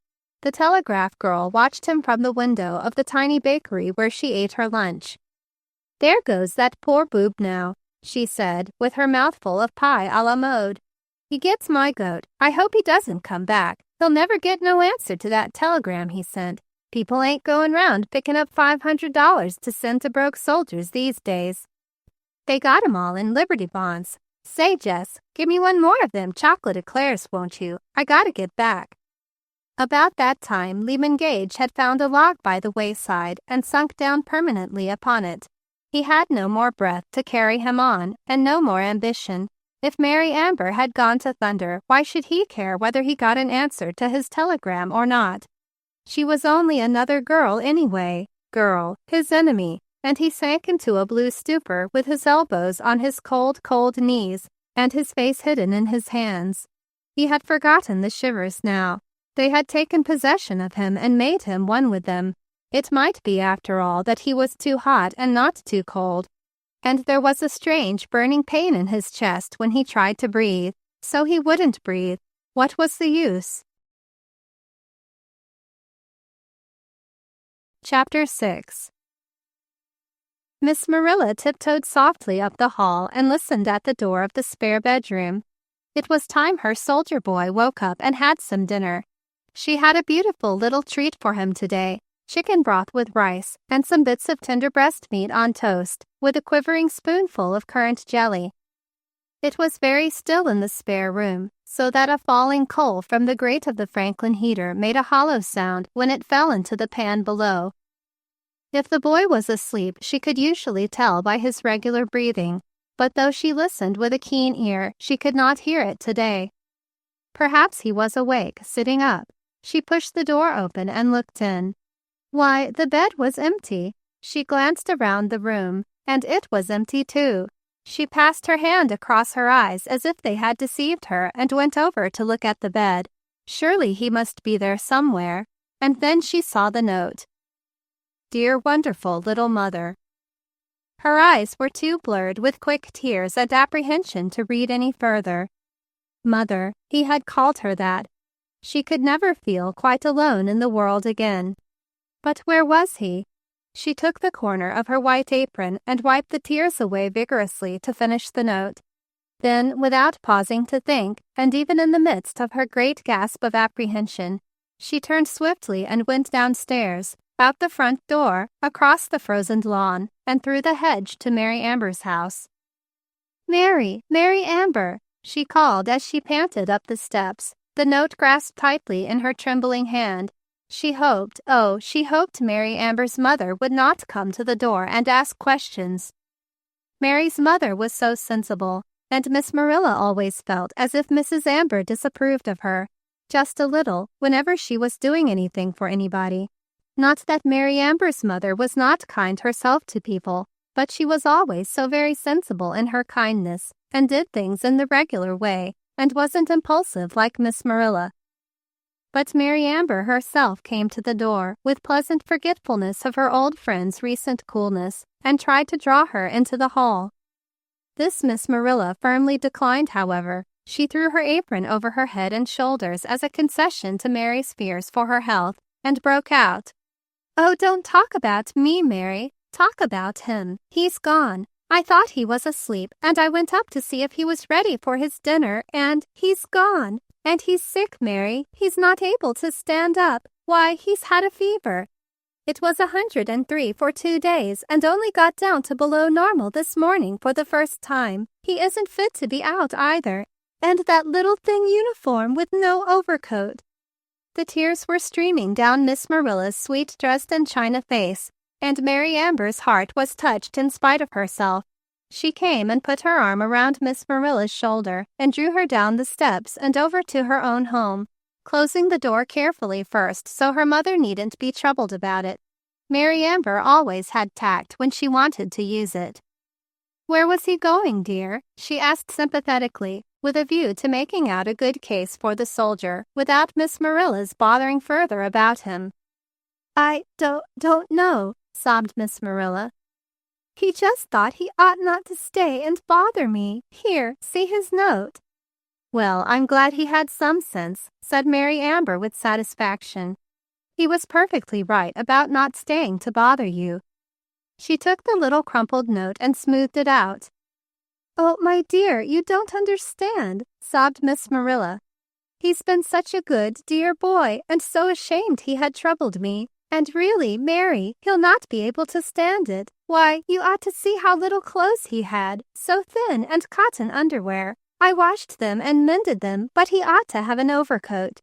The telegraph girl watched him from the window of the tiny bakery where she ate her lunch. "There goes that poor boob now," she said, with her mouthful of pie a la mode. "He gets my goat. I hope he doesn't come back. He'll never get no answer to that telegram he sent. People ain't going round picking up $500 to send to broke soldiers these days. They got 'em all in Liberty bonds. Say, Jess, give me one more of them chocolate eclairs, won't you? I gotta get back." About that time, Lyman Gage had found a log by the wayside and sunk down permanently upon it. He had no more breath to carry him on, and no more ambition. If Mary Amber had gone to Thunder, why should he care whether he got an answer to his telegram or not? She was only another girl anyway, his enemy, and he sank into a blue stupor with his elbows on his cold, cold knees and his face hidden in his hands. He had forgotten the shivers now. They had taken possession of him and made him one with them. It might be, after all, that he was too hot and not too cold. And there was a strange burning pain in his chest when he tried to breathe. So he wouldn't breathe. What was the use? Chapter 6. Miss Marilla tiptoed softly up the hall and listened at the door of the spare bedroom. It was time her soldier boy woke up and had some dinner. She had a beautiful little treat for him today, chicken broth with rice and some bits of tender breast meat on toast, with a quivering spoonful of currant jelly. It was very still in the spare room, so that a falling coal from the grate of the Franklin heater made a hollow sound when it fell into the pan below. If the boy was asleep, she could usually tell by his regular breathing, but though she listened with a keen ear, she could not hear it today. Perhaps he was awake, sitting up. She pushed the door open and looked in. Why, the bed was empty. She glanced around the room, and it was empty too. She passed her hand across her eyes as if they had deceived her and went over to look at the bed. Surely he must be there somewhere. And then she saw the note. Dear wonderful little mother. Her eyes were too blurred with quick tears and apprehension to read any further. Mother, he had called her that. She could never feel quite alone in the world again. But where was he? She took the corner of her white apron and wiped the tears away vigorously to finish the note. Then, without pausing to think, and even in the midst of her great gasp of apprehension, she turned swiftly and went downstairs, out the front door, across the frozen lawn, and through the hedge to Mary Amber's house. Mary, Mary Amber, she called as she panted up the steps, the note grasped tightly in her trembling hand. She hoped Mary Amber's mother would not come to the door and ask questions. Mary's mother was so sensible, and Miss Marilla always felt as if Mrs. Amber disapproved of her, just a little, whenever she was doing anything for anybody. Not that Mary Amber's mother was not kind herself to people, but she was always so very sensible in her kindness, and did things in the regular way, and wasn't impulsive like Miss Marilla. But Mary Amber herself came to the door with pleasant forgetfulness of her old friend's recent coolness, and tried to draw her into the hall. This Miss Marilla firmly declined, however. She threw her apron over her head and shoulders as a concession to Mary's fears for her health, and broke out, "Oh, don't talk about me, Mary. Talk about him. He's gone. I thought he was asleep, and I went up to see if he was ready for his dinner, and he's gone. And he's sick, Mary. He's not able to stand up. Why, he's had a fever. It was 103 for 2 days and only got down to below normal this morning for the first time. He isn't fit to be out either. And that little thing uniform with no overcoat." The tears were streaming down Miss Marilla's sweet-dressed and china face, and Mary Amber's heart was touched in spite of herself. She came and put her arm around Miss Marilla's shoulder and drew her down the steps and over to her own home, closing the door carefully first so her mother needn't be troubled about it. Mary Amber always had tact when she wanted to use it. "Where was he going, dear?" she asked sympathetically, with a view to making out a good case for the soldier without Miss Marilla's bothering further about him. "I don't know," sobbed Miss Marilla. "He just thought he ought not to stay and bother me. Here, see his note." "Well, I'm glad he had some sense," said Mary Amber with satisfaction. "He was perfectly right about not staying to bother you." She took the little crumpled note and smoothed it out. "Oh, my dear, you don't understand," sobbed Miss Marilla. "He's been such a good, dear boy, and so ashamed he had troubled me. And really, Mary, he'll not be able to stand it. Why, you ought to see how little clothes he had, so thin, and cotton underwear. I washed them and mended them, but he ought to have an overcoat."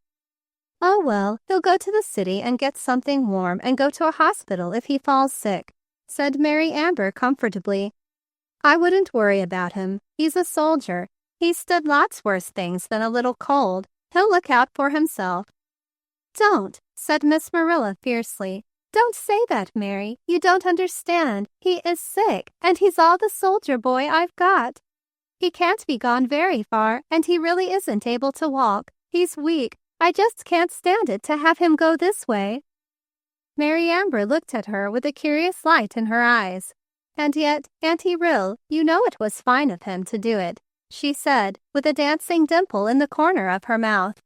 "Oh, well, he'll go to the city and get something warm and go to a hospital if he falls sick," said Mary Amber comfortably. "I wouldn't worry about him. He's a soldier. He's stood lots worse things than a little cold. He'll look out for himself." "Don't," said Miss Marilla fiercely. "Don't say that, Mary. You don't understand. He is sick, and he's all the soldier boy I've got. He can't be gone very far, and he really isn't able to walk. He's weak. I just can't stand it to have him go this way." Mary Amber looked at her with a curious light in her eyes. "And yet, Auntie Rill, you know it was fine of him to do it," she said, with a dancing dimple in the corner of her mouth.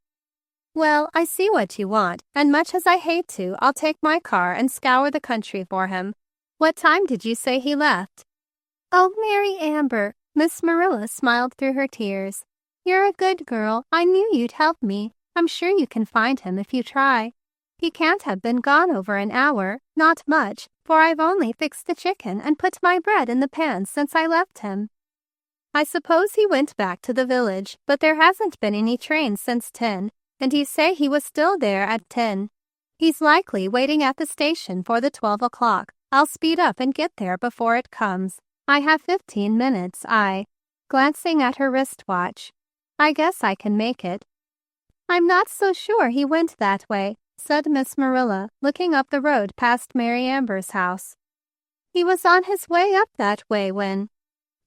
"Well, I see what you want, and much as I hate to, I'll take my car and scour the country for him. What time did you say he left?" "Oh, Mary Amber," Miss Marilla smiled through her tears. You're a good girl. I knew you'd help me. I'm sure you can find him if you try. He can't have been gone over an hour, not much, for I've only fixed the chicken and put my bread in the pan since I left him. I suppose he went back to the village, but there hasn't been any train since 10, and you say he was still there at 10. He's likely waiting at the station for the 12 o'clock. I'll speed up and get there before it comes. I have 15 minutes, glancing at her wristwatch. I guess I can make it. I'm not so sure he went that way, said Miss Marilla, looking up the road past Mary Amber's house. He was on his way up that way when...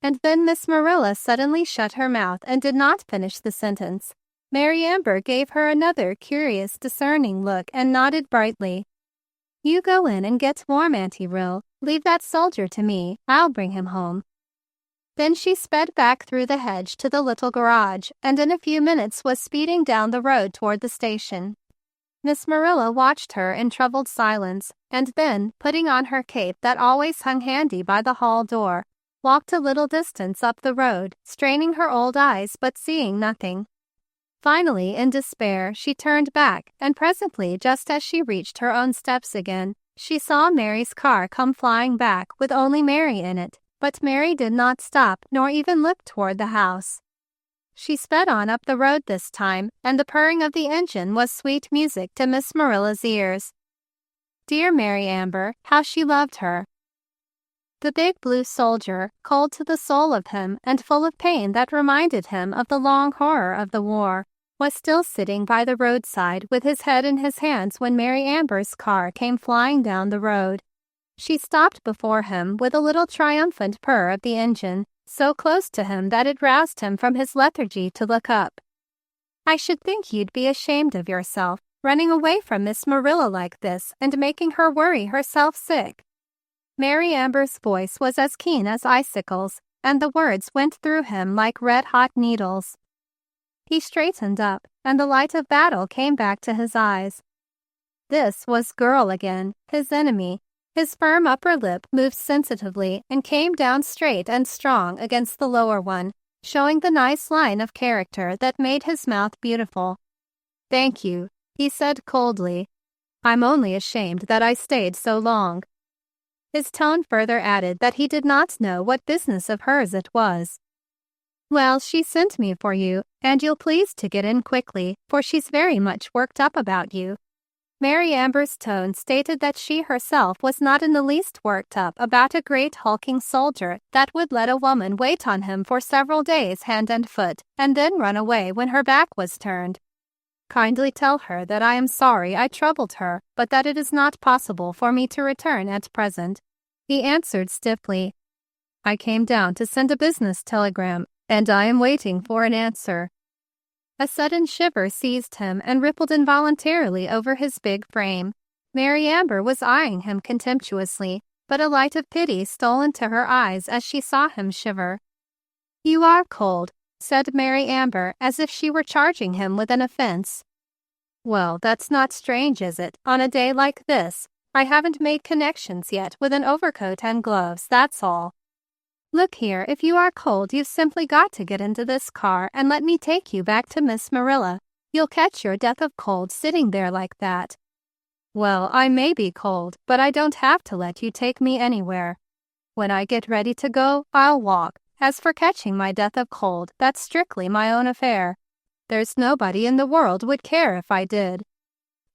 And then Miss Marilla suddenly shut her mouth and did not finish the sentence. Mary Amber gave her another curious, discerning look and nodded brightly. You go in and get warm, Auntie Rill. Leave that soldier to me. I'll bring him home. Then she sped back through the hedge to the little garage, and in a few minutes was speeding down the road toward the station. Miss Marilla watched her in troubled silence, and then, putting on her cape that always hung handy by the hall door, walked a little distance up the road, straining her old eyes but seeing nothing. Finally, in despair, she turned back, and presently, just as she reached her own steps again, she saw Mary's car come flying back with only Mary in it, but Mary did not stop nor even look toward the house. She sped on up the road this time, and the purring of the engine was sweet music to Miss Marilla's ears. Dear Mary Amber, how she loved her! The big blue soldier, cold to the soul of him and full of pain that reminded him of the long horror of the war, was still sitting by the roadside with his head in his hands when Mary Amber's car came flying down the road. She stopped before him with a little triumphant purr of the engine, so close to him that it roused him from his lethargy to look up. I should think you'd be ashamed of yourself, running away from Miss Marilla like this and making her worry herself sick. Mary Amber's voice was as keen as icicles, and the words went through him like red-hot needles. He straightened up, and the light of battle came back to his eyes. This was Girl again, his enemy. His firm upper lip moved sensitively and came down straight and strong against the lower one, showing the nice line of character that made his mouth beautiful. Thank you, he said coldly. I'm only ashamed that I stayed so long. His tone further added that he did not know what business of hers it was. Well, she sent me for you, and you'll please to get in quickly, for she's very much worked up about you. Mary Amber's tone stated that she herself was not in the least worked up about a great hulking soldier that would let a woman wait on him for several days hand and foot, and then run away when her back was turned. Kindly tell her that I am sorry I troubled her, but that it is not possible for me to return at present, he answered stiffly. I came down to send a business telegram, and I am waiting for an answer. A sudden shiver seized him and rippled involuntarily over his big frame. Mary Amber was eyeing him contemptuously, but a light of pity stole into her eyes as she saw him shiver. You are cold, said Mary Amber, as if she were charging him with an offense. Well, that's not strange, is it, on a day like this? I haven't made connections yet with an overcoat and gloves, that's all. Look here, if you are cold, you've simply got to get into this car and let me take you back to Miss Marilla. You'll catch your death of cold sitting there like that. Well, I may be cold, but I don't have to let you take me anywhere. When I get ready to go, I'll walk. As for catching my death of cold, that's strictly my own affair. There's nobody in the world would care if I did.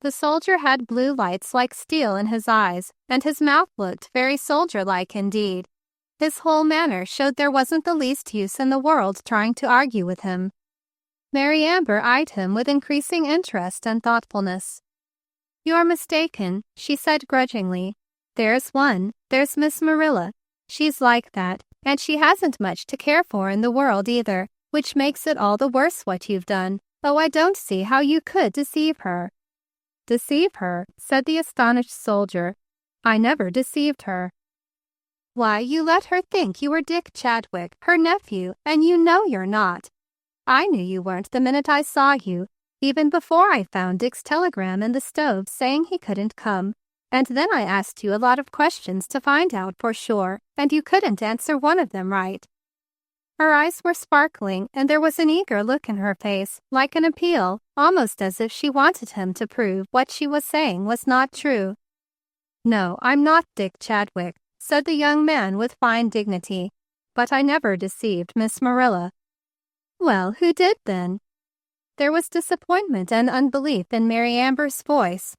The soldier had blue lights like steel in his eyes, and his mouth looked very soldier-like indeed. His whole manner showed there wasn't the least use in the world trying to argue with him. Mary Amber eyed him with increasing interest and thoughtfulness. You're mistaken, she said grudgingly. There's Miss Marilla. She's like that, and she hasn't much to care for in the world either, which makes it all the worse what you've done. Oh, I don't see how you could deceive her. Deceive her, said the astonished soldier. I never deceived her. Why, you let her think you were Dick Chadwick, her nephew, and you know you're not. I knew you weren't the minute I saw you, even before I found Dick's telegram in the stove saying he couldn't come. And then I asked you a lot of questions to find out for sure, and you couldn't answer one of them right. Her eyes were sparkling, and there was an eager look in her face, like an appeal, almost as if she wanted him to prove what she was saying was not true. "No, I'm not Dick Chadwick," said the young man with fine dignity. "But I never deceived Miss Marilla." "Well, who did then?" There was disappointment and unbelief in Mary Amber's voice.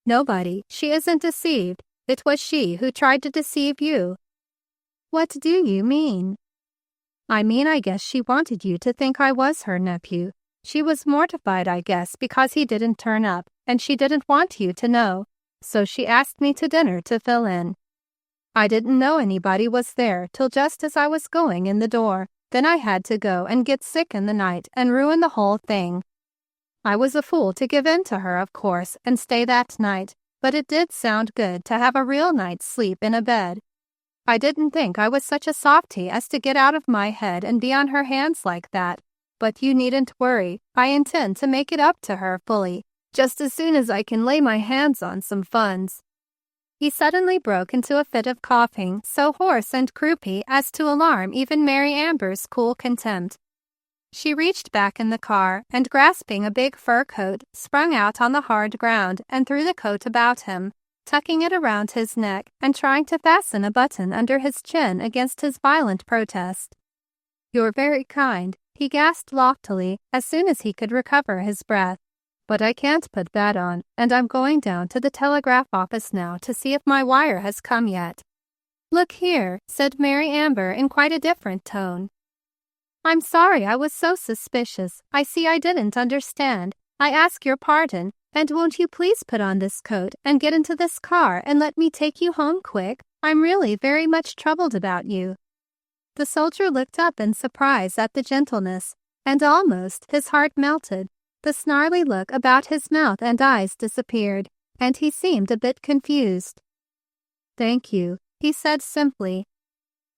"Nobody. She isn't deceived. It was she who tried to deceive you." "What do you mean?" "I mean, I guess she wanted you to think I was her nephew. She was mortified, I guess, because he didn't turn up, and she didn't want you to know. So she asked me to dinner to fill in. I didn't know anybody was there till just as I was going in the door. Then I had to go and get sick in the night and ruin the whole thing. I was a fool to give in to her, of course, and stay that night, but it did sound good to have a real night's sleep in a bed. I didn't think I was such a softy as to get out of my head and be on her hands like that. But you needn't worry. I intend to make it up to her fully, just as soon as I can lay my hands on some funds." He suddenly broke into a fit of coughing, so hoarse and croupy as to alarm even Mary Amber's cool contempt. She reached back in the car and, grasping a big fur coat, sprung out on the hard ground and threw the coat about him, tucking it around his neck and trying to fasten a button under his chin against his violent protest. "You're very kind," he gasped loftily as soon as he could recover his breath. "But I can't put that on, and I'm going down to the telegraph office now to see if my wire has come yet." "Look here," said Mary Amber in quite a different tone. "I'm sorry I was so suspicious. I see I didn't understand. I ask your pardon, and won't you please put on this coat and get into this car and let me take you home quick? I'm really very much troubled about you." The soldier looked up in surprise at the gentleness, and almost his heart melted. The snarly look about his mouth and eyes disappeared, and he seemed a bit confused. "Thank you," he said simply.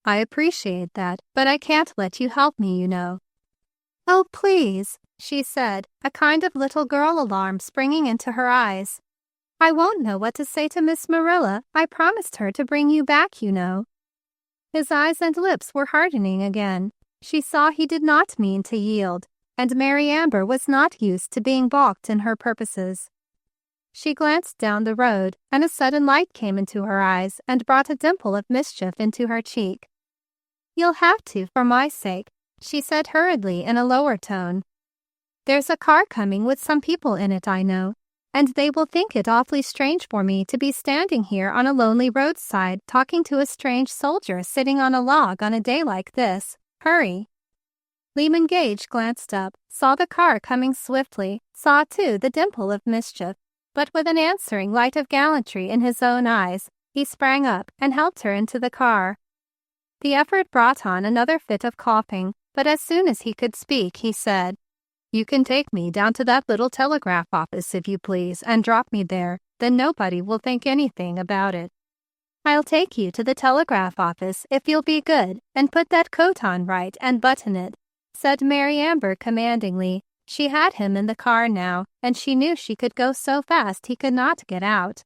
"I appreciate that, but I can't let you help me, you know." "Oh, please," she said, a kind of little girl alarm springing into her eyes. "I won't know what to say to Miss Marilla. I promised her to bring you back, you know." His eyes and lips were hardening again. She saw he did not mean to yield, and Mary Amber was not used to being balked in her purposes. She glanced down the road, and a sudden light came into her eyes and brought a dimple of mischief into her cheek. "You'll have to, for my sake," she said hurriedly in a lower tone. "There's a car coming with some people in it, I know, and they will think it awfully strange for me to be standing here on a lonely roadside talking to a strange soldier sitting on a log on a day like this. Hurry." Lyman Gage glanced up, saw the car coming swiftly, saw too the dimple of mischief, but with an answering light of gallantry in his own eyes, he sprang up and helped her into the car. The effort brought on another fit of coughing, but as soon as he could speak, he said, "You can take me down to that little telegraph office, if you please, and drop me there. Then nobody will think anything about it." "I'll take you to the telegraph office if you'll be good and put that coat on right and button it," said Mary Amber commandingly. She had him in the car now, and she knew she could go so fast he could not get out.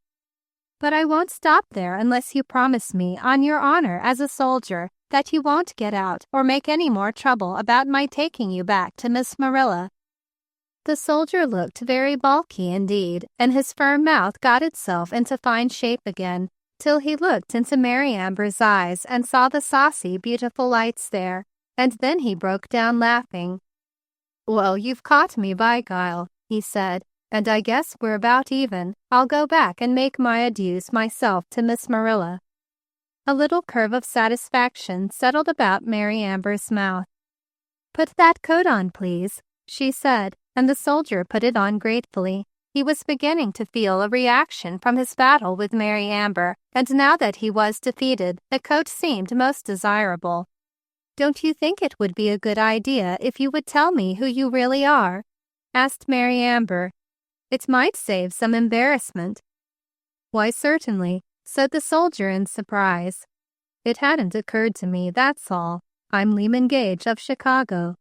"But I won't stop there unless you promise me, on your honor as a soldier, that you won't get out or make any more trouble about my taking you back to Miss Marilla." The soldier looked very bulky indeed, and his firm mouth got itself into fine shape again, till he looked into Mary Amber's eyes and saw the saucy, beautiful lights there, and then he broke down laughing. "Well, you've caught me by guile," he said, "and I guess we're about even. I'll go back and make my adieus myself to Miss Marilla." A little curve of satisfaction settled about Mary Amber's mouth. "Put that coat on, please," she said, and the soldier put it on gratefully. He was beginning to feel a reaction from his battle with Mary Amber, and now that he was defeated, the coat seemed most desirable. "Don't you think it would be a good idea if you would tell me who you really are?" asked Mary Amber. "It might save some embarrassment." "Why, certainly," said the soldier in surprise. "It hadn't occurred to me, that's all. I'm Lyman Gage of Chicago."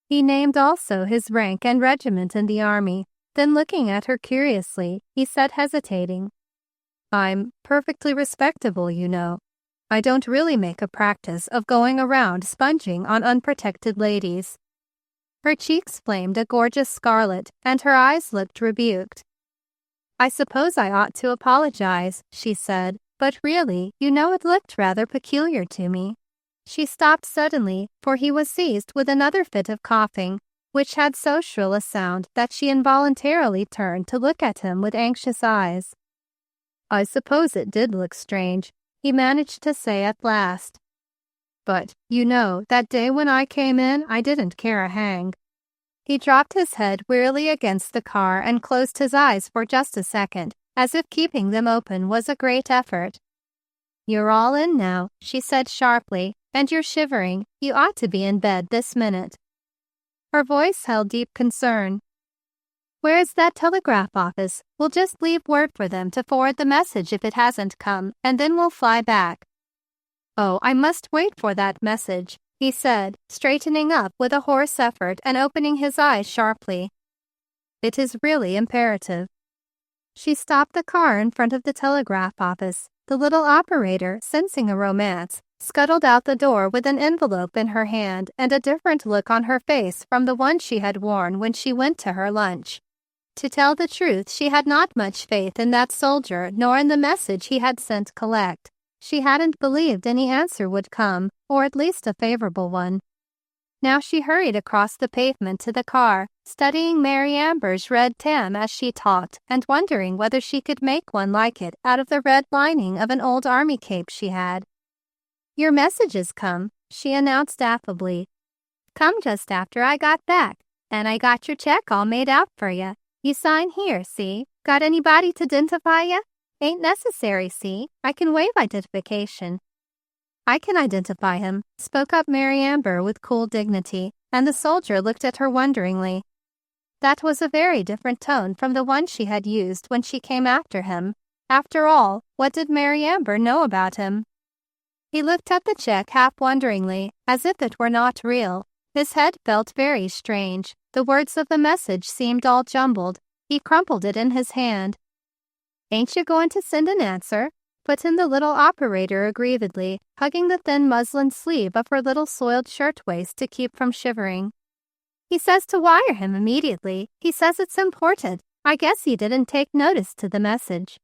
He named also his rank and regiment in the army. Then, looking at her curiously, he said, hesitating, "I'm perfectly respectable, you know." I don't really make a practice of going around sponging on unprotected ladies." Her cheeks flamed a gorgeous scarlet, and her eyes looked rebuked. "I suppose I ought to apologize," she said, "but really, it looked rather peculiar to me." She stopped suddenly, for he was seized with another fit of coughing, which had so shrill a sound that she involuntarily turned to look at him with anxious eyes. "I suppose it did look strange," he managed to say at last. "But, that day when I came in, I didn't care a hang." He dropped his head wearily against the car and closed his eyes for just a second, as if keeping them open was a great effort. "You're all in now," she said sharply, "and you're shivering. You ought to be in bed this minute." Her voice held deep concern. "Where is that telegraph office? We'll just leave word for them to forward the message if it hasn't come, and then we'll fly back." "Oh, I must wait for that message," he said, straightening up with a hoarse effort and opening his eyes sharply. "It is really imperative." She stopped the car in front of the telegraph office. The little operator, sensing a romance, scuttled out the door with an envelope in her hand and a different look on her face from the one she had worn when she went to her lunch. To tell the truth, she had not much faith in that soldier nor in the message he had sent collect. She hadn't believed any answer would come, or at least a favorable one. Now she hurried across the pavement to the car, studying Mary Amber's red tam as she talked and wondering whether she could make one like it out of the red lining of an old army cape she had. "Your message has come," she announced affably. "Come just after I got back, and I got your check all made out for ya. You sign here, see? Got anybody to 'dentify ya? Ain't necessary, see? I can waive identification." "I can identify him," spoke up Mary Amber with cool dignity, and the soldier looked at her wonderingly. That was a very different tone from the one she had used when she came after him. After all, what did Mary Amber know about him? He looked at the check half wonderingly, as if it were not real. His head felt very strange. The words of the message seemed all jumbled. He crumpled it in his hand. "Ain't you going to send an answer?" put in the little operator aggrievedly, hugging the thin muslin sleeve of her little soiled shirtwaist to keep from shivering. "He says to wire him immediately. He says it's important. I guess he didn't take notice to the message."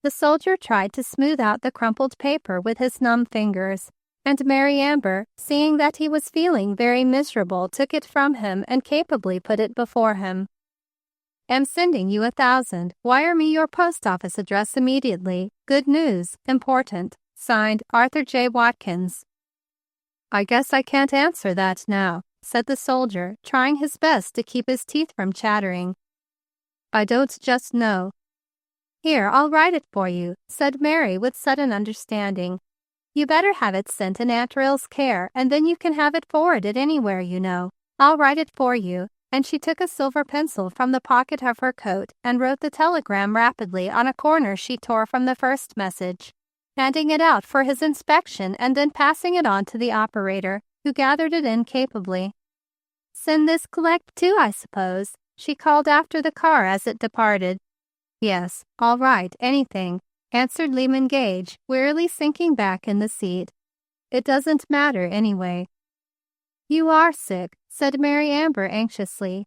The soldier tried to smooth out the crumpled paper with his numb fingers, and Mary Amber, seeing that he was feeling very miserable, took it from him and capably put it before him. "Am sending you 1,000. Wire me your post office address immediately. Good news. Important. Signed, Arthur J. Watkins." "I guess I can't answer that now," said the soldier, trying his best to keep his teeth from chattering. "I don't just know." "Here, I'll write it for you," said Mary with sudden understanding. "You better have it sent in Aunt Rill's care, and then you can have it forwarded anywhere you know. I'll write it for you." And she took a silver pencil from the pocket of her coat and wrote the telegram rapidly on a corner she tore from the first message, handing it out for his inspection and then passing it on to the operator, who gathered it in capably. "Send this collect too, I suppose?" she called after the car as it departed. "Yes, all right, anything," answered Lyman Gage, wearily sinking back in the seat. "It doesn't matter anyway." "You are sick," said Mary Amber anxiously.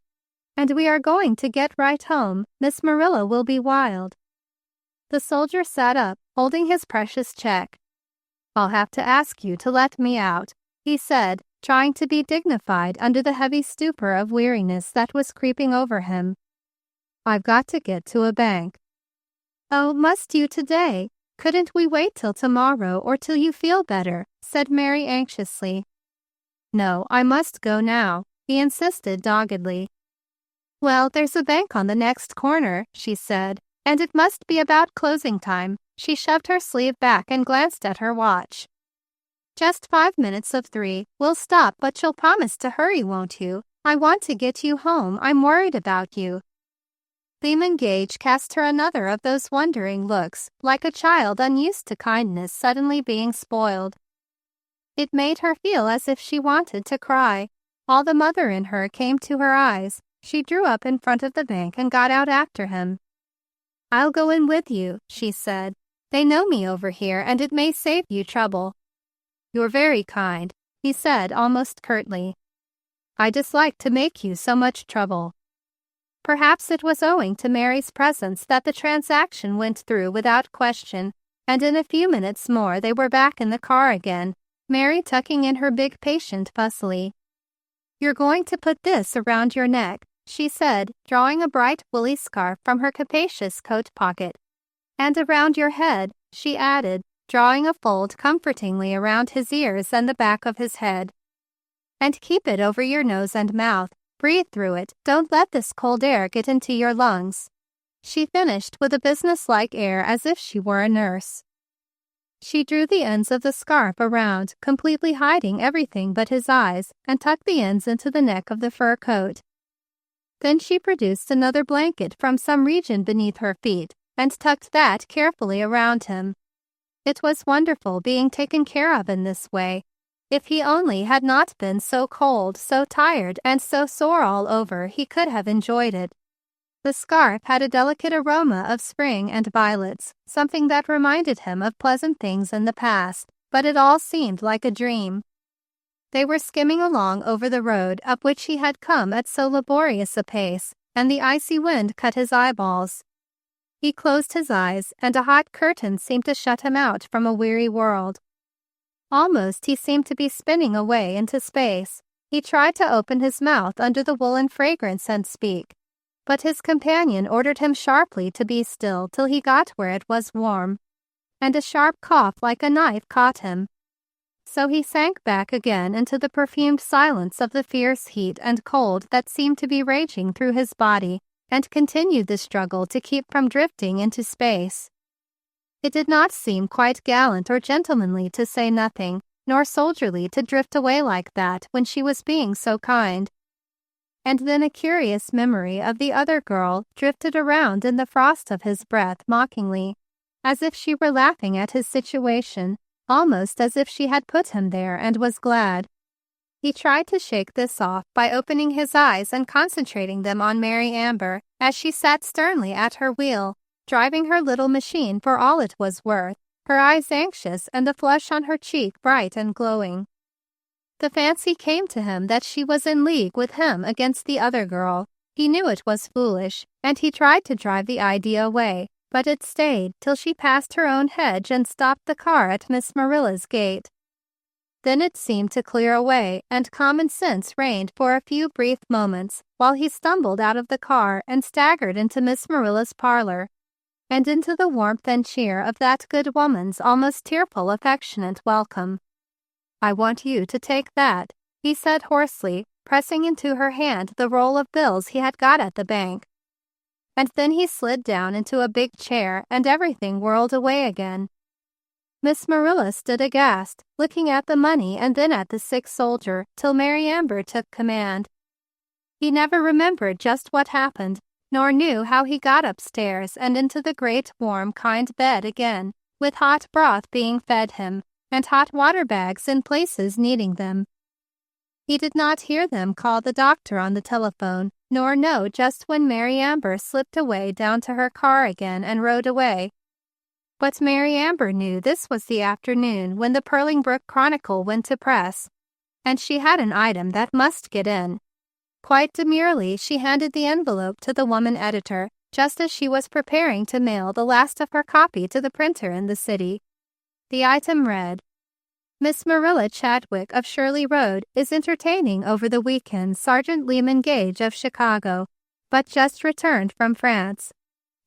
"And we are going to get right home. Miss Marilla will be wild." The soldier sat up, holding his precious check. "I'll have to ask you to let me out," he said, trying to be dignified under the heavy stupor of weariness that was creeping over him. "I've got to get to a bank." "Oh, must you today? Couldn't we wait till tomorrow or till you feel better?" said Mary anxiously. "No, I must go now," he insisted doggedly. "Well, there's a bank on the next corner," she said, "and it must be about closing time." She shoved her sleeve back and glanced at her watch. "Just 5 minutes of 3. We'll stop, but you'll promise to hurry, won't you? I want to get you home. I'm worried about you." Lyman Gage cast her another of those wondering looks, like a child unused to kindness suddenly being spoiled. It made her feel as if she wanted to cry. All the mother in her came to her eyes. She drew up in front of the bank and got out after him. "I'll go in with you," she said. They know me over here, and it may save you trouble." "You're very kind," he said almost curtly. "I dislike to make you so much trouble." Perhaps it was owing to Mary's presence that the transaction went through without question, and in a few minutes more they were back in the car again, Mary tucking in her big patient fussily. "You're going to put this around your neck," she said, drawing a bright woolly scarf from her capacious coat pocket. "And around your head," she added, drawing a fold comfortingly around his ears and the back of his head. "And keep it over your nose and mouth. Breathe through it. Don't let this cold air get into your lungs," she finished with a businesslike air as if she were a nurse. She drew the ends of the scarf around, completely hiding everything but his eyes, and tucked the ends into the neck of the fur coat. Then she produced another blanket from some region beneath her feet and tucked that carefully around him. It was wonderful being taken care of in this way. If he only had not been so cold, so tired, and so sore all over, he could have enjoyed it. The scarf had a delicate aroma of spring and violets, something that reminded him of pleasant things in the past, but it all seemed like a dream. They were skimming along over the road up which he had come at so laborious a pace, and the icy wind cut his eyeballs. He closed his eyes, and a hot curtain seemed to shut him out from a weary world. Almost he seemed to be spinning away into space. He tried to open his mouth under the woolen fragrance and speak, but his companion ordered him sharply to be still till he got where it was warm, and a sharp cough like a knife caught him. So he sank back again into the perfumed silence of the fierce heat and cold that seemed to be raging through his body, and continued the struggle to keep from drifting into space. It did not seem quite gallant or gentlemanly to say nothing, nor soldierly to drift away like that when she was being so kind. And then a curious memory of the other girl drifted around in the frost of his breath mockingly, as if she were laughing at his situation, almost as if she had put him there and was glad. He tried to shake this off by opening his eyes and concentrating them on Mary Amber as she sat sternly at her wheel, driving her little machine for all it was worth, her eyes anxious and the flush on her cheek bright and glowing. The fancy came to him that she was in league with him against the other girl. He knew it was foolish, and he tried to drive the idea away, but it stayed till she passed her own hedge and stopped the car at Miss Marilla's gate. Then it seemed to clear away, and common sense reigned for a few brief moments while he stumbled out of the car and staggered into Miss Marilla's parlor, and into the warmth and cheer of that good woman's almost tearful, affectionate welcome. "I want you to take that," he said hoarsely, pressing into her hand the roll of bills he had got at the bank. And then he slid down into a big chair, and everything whirled away again. Miss Marilla stood aghast, looking at the money and then at the sick soldier, till Mary Amber took command. He never remembered just what happened, nor knew how he got upstairs and into the great warm kind bed again, with hot broth being fed him, and hot water bags in places needing them. He did not hear them call the doctor on the telephone, nor know just when Mary Amber slipped away down to her car again and rode away. But Mary Amber knew this was the afternoon when the Purlingbrook Chronicle went to press, and she had an item that must get in. Quite demurely she handed the envelope to the woman editor, just as she was preparing to mail the last of her copy to the printer in the city. The item read, "Miss Marilla Chadwick of Shirley Road is entertaining over the weekend Sergeant Lyman Gage of Chicago, but just returned from France.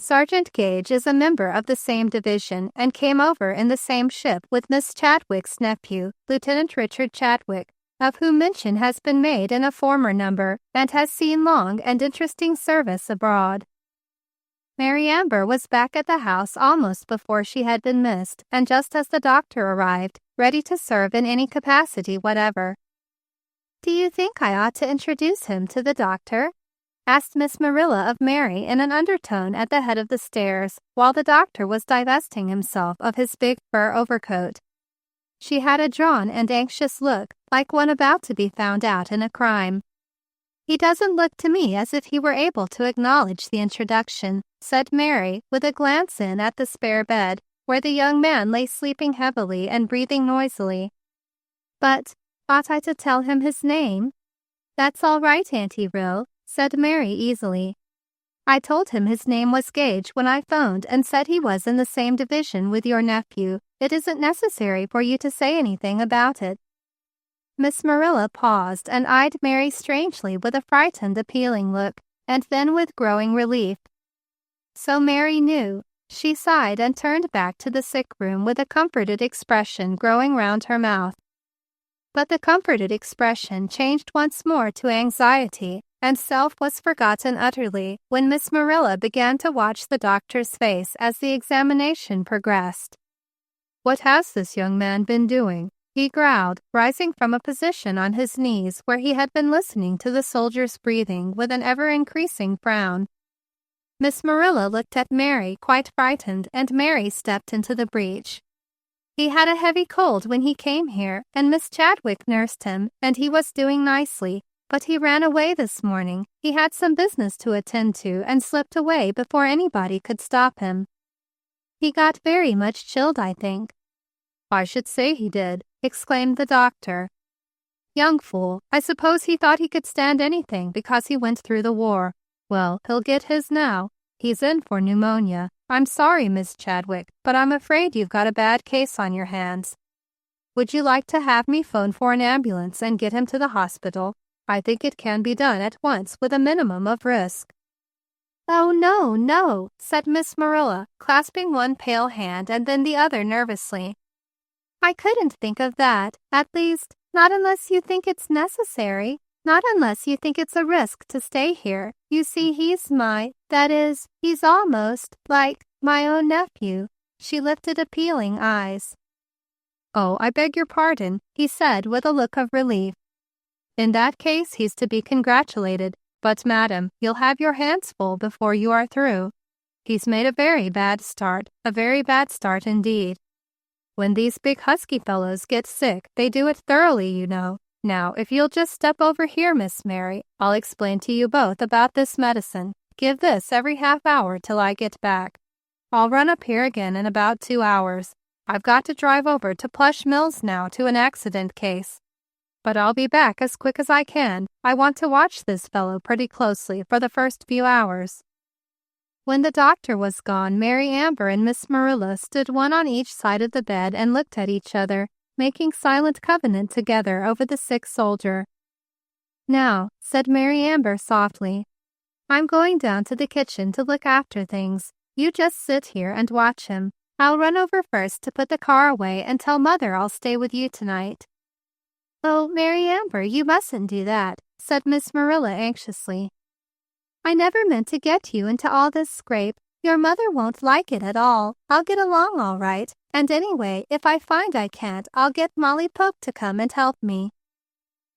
Sergeant Gage is a member of the same division and came over in the same ship with Miss Chadwick's nephew, Lieutenant Richard Chadwick, of whom mention has been made in a former number, and has seen long and interesting service abroad." Mary Amber was back at the house almost before she had been missed, and just as the doctor arrived, ready to serve in any capacity whatever. "Do you think I ought to introduce him to the doctor?" asked Miss Marilla of Mary in an undertone at the head of the stairs, while the doctor was divesting himself of his big fur overcoat. She had a drawn and anxious look, like one about to be found out in a crime. "He doesn't look to me as if he were able to acknowledge the introduction," said Mary, with a glance in at the spare bed, where the young man lay sleeping heavily and breathing noisily. "But ought I to tell him his name?" "That's all right, Auntie Rill," said Mary easily. "I told him his name was Gage when I phoned and said he was in the same division with your nephew. It isn't necessary for you to say anything about it." Miss Marilla paused and eyed Mary strangely with a frightened, appealing look, and then with growing relief. So Mary knew. She sighed and turned back to the sick room with a comforted expression growing round her mouth. But the comforted expression changed once more to anxiety, and self was forgotten utterly when Miss Marilla began to watch the doctor's face as the examination progressed. "What has this young man been doing?" he growled, rising from a position on his knees where he had been listening to the soldier's breathing with an ever-increasing frown. Miss Marilla looked at Mary, quite frightened, and Mary stepped into the breach. "He had a heavy cold when he came here, and Miss Chadwick nursed him, and he was doing nicely, but he ran away this morning. He had some business to attend to and slipped away before anybody could stop him. He got very much chilled, I think." "I should say he did," exclaimed the doctor. "Young fool, I suppose he thought he could stand anything because he went through the war. Well, he'll get his now. He's in for pneumonia. I'm sorry, Miss Chadwick, but I'm afraid you've got a bad case on your hands. Would you like to have me phone for an ambulance and get him to the hospital? I think it can be done at once with a minimum of risk." "Oh, no, no," said Miss Marilla, clasping one pale hand and then the other nervously. "I couldn't think of that. At least, not unless you think it's necessary. Not unless you think it's a risk to stay here. You see, he's almost like my own nephew." She lifted appealing eyes. "Oh, I beg your pardon," he said with a look of relief. "In that case, he's to be congratulated. But, madam, you'll have your hands full before you are through. He's made a very bad start indeed. When these big husky fellows get sick, they do it thoroughly, you know. Now, if you'll just step over here, Miss Mary, I'll explain to you both about this medicine. Give this every half hour till I get back. I'll run up here again in about 2 hours. I've got to drive over to Plush Mills now to an accident case. But I'll be back as quick as I can. I want to watch this fellow pretty closely for the first few hours." When the doctor was gone, Mary Amber and Miss Marilla stood one on each side of the bed and looked at each other, making silent covenant together over the sick soldier. "Now," said Mary Amber softly, "I'm going down to the kitchen to look after things. You just sit here and watch him. I'll run over first to put the car away and tell Mother I'll stay with you tonight." "Oh, Mary Amber, you mustn't do that," said Miss Marilla anxiously. "I never meant to get you into all this scrape. Your mother won't like it at all. I'll get along all right. And anyway, if I find I can't, I'll get Molly Poke to come and help me.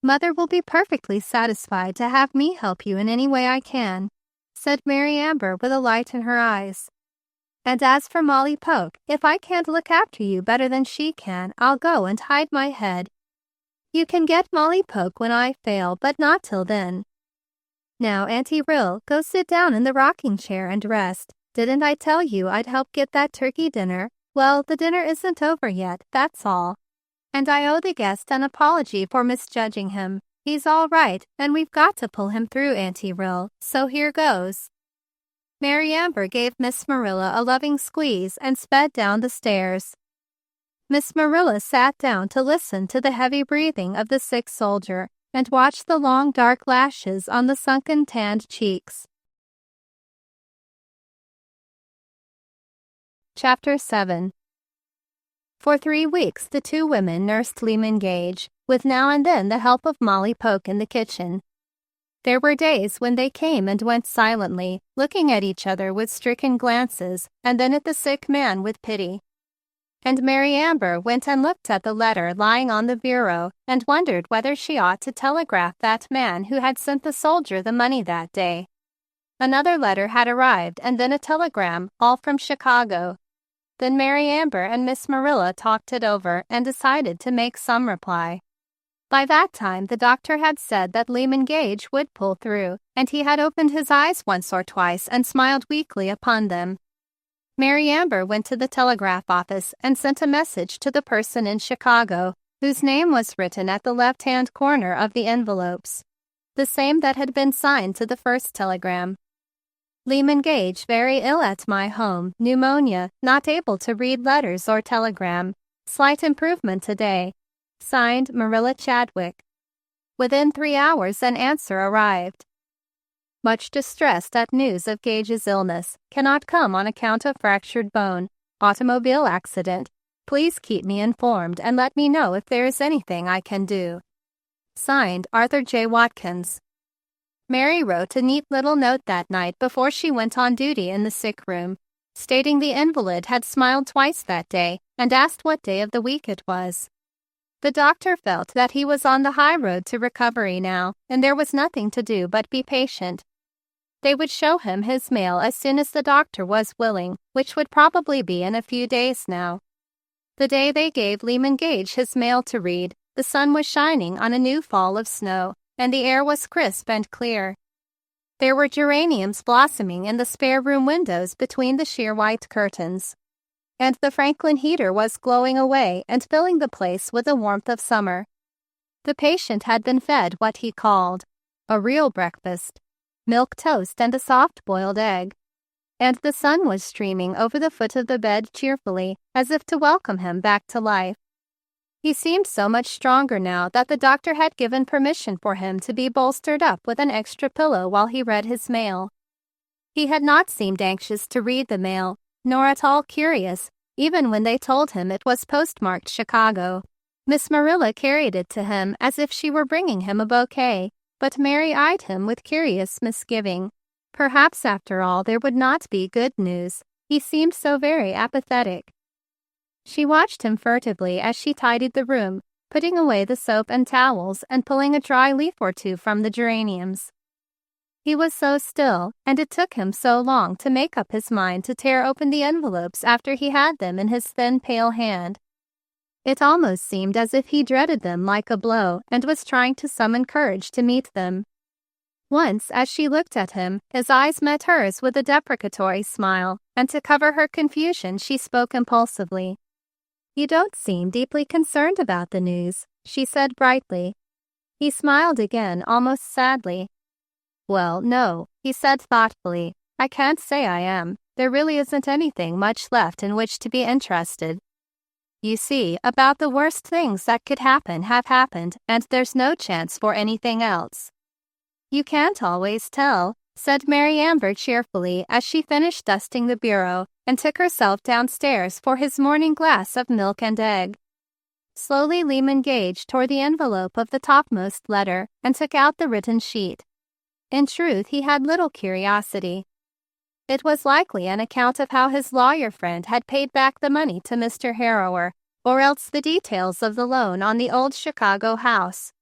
Mother will be perfectly satisfied to have me help you in any way I can," said Mary Amber with a light in her eyes. "And as for Molly Poke, if I can't look after you better than she can, I'll go and hide my head. You can get Molly Poke when I fail, but not till then. Now, Auntie Rill, go sit down in the rocking chair and rest. Didn't I tell you I'd help get that turkey dinner? Well, the dinner isn't over yet, that's all. And I owe the guest an apology for misjudging him. He's all right, and we've got to pull him through, Auntie Rill, so here goes." Mary Amber gave Miss Marilla a loving squeeze and sped down the stairs. Miss Marilla sat down to listen to the heavy breathing of the sick soldier and watch the long dark lashes on the sunken tanned cheeks. Chapter 7. For 3 weeks the two women nursed Lyman Gage, with now and then the help of Molly Poke in the kitchen. There were days when they came and went silently, looking at each other with stricken glances, and then at the sick man with pity. And Mary Amber went and looked at the letter lying on the bureau and wondered whether she ought to telegraph that man who had sent the soldier the money that day. Another letter had arrived, and then a telegram, all from Chicago. Then Mary Amber and Miss Marilla talked it over and decided to make some reply. By that time, the doctor had said that Lyman Gage would pull through, and he had opened his eyes once or twice and smiled weakly upon them. Mary Amber went to the telegraph office and sent a message to the person in Chicago, whose name was written at the left-hand corner of the envelopes, the same that had been signed to the first telegram. Lyman Gage very ill at my home, pneumonia, not able to read letters or telegram. Slight improvement today. Signed, Marilla Chadwick. Within 3 hours an answer arrived. Much distressed at news of Gage's illness. Cannot come on account of fractured bone. Automobile accident. Please keep me informed and let me know if there is anything I can do. Signed, Arthur J. Watkins. Mary wrote a neat little note that night before she went on duty in the sick room, stating the invalid had smiled twice that day and asked what day of the week it was. The doctor felt that he was on the high road to recovery now, and there was nothing to do but be patient. They would show him his mail as soon as the doctor was willing, which would probably be in a few days now. The day they gave Lyman Gage his mail to read, the sun was shining on a new fall of snow, and the air was crisp and clear. There were geraniums blossoming in the spare room windows between the sheer white curtains, and the Franklin heater was glowing away and filling the place with the warmth of summer. The patient had been fed what he called a real breakfast, milk toast and a soft-boiled egg, and the sun was streaming over the foot of the bed cheerfully, as if to welcome him back to life. He seemed so much stronger now that the doctor had given permission for him to be bolstered up with an extra pillow while he read his mail. He had not seemed anxious to read the mail, nor at all curious, even when they told him it was postmarked Chicago. Miss Marilla carried it to him as if she were bringing him a bouquet, but Mary eyed him with curious misgiving. Perhaps after all there would not be good news. He seemed so very apathetic. She watched him furtively as she tidied the room, putting away the soap and towels and pulling a dry leaf or two from the geraniums. He was so still, and it took him so long to make up his mind to tear open the envelopes after he had them in his thin, pale hand. It almost seemed as if he dreaded them like a blow and was trying to summon courage to meet them. Once, as she looked at him, his eyes met hers with a deprecatory smile, and to cover her confusion she spoke impulsively. "You don't seem deeply concerned about the news," she said brightly. He smiled again, almost sadly. "Well, no," he said thoughtfully. "I can't say I am. There really isn't anything much left in which to be interested. You see, about the worst things that could happen have happened, and there's no chance for anything else." "You can't always tell," said Mary Amber cheerfully as she finished dusting the bureau and took herself downstairs for his morning glass of milk and egg. Slowly Lyman Gage tore the envelope of the topmost letter and took out the written sheet. In truth, he had little curiosity. It was likely an account of how his lawyer friend had paid back the money to Mr. Harrower, or else the details of the loan on the old Chicago house.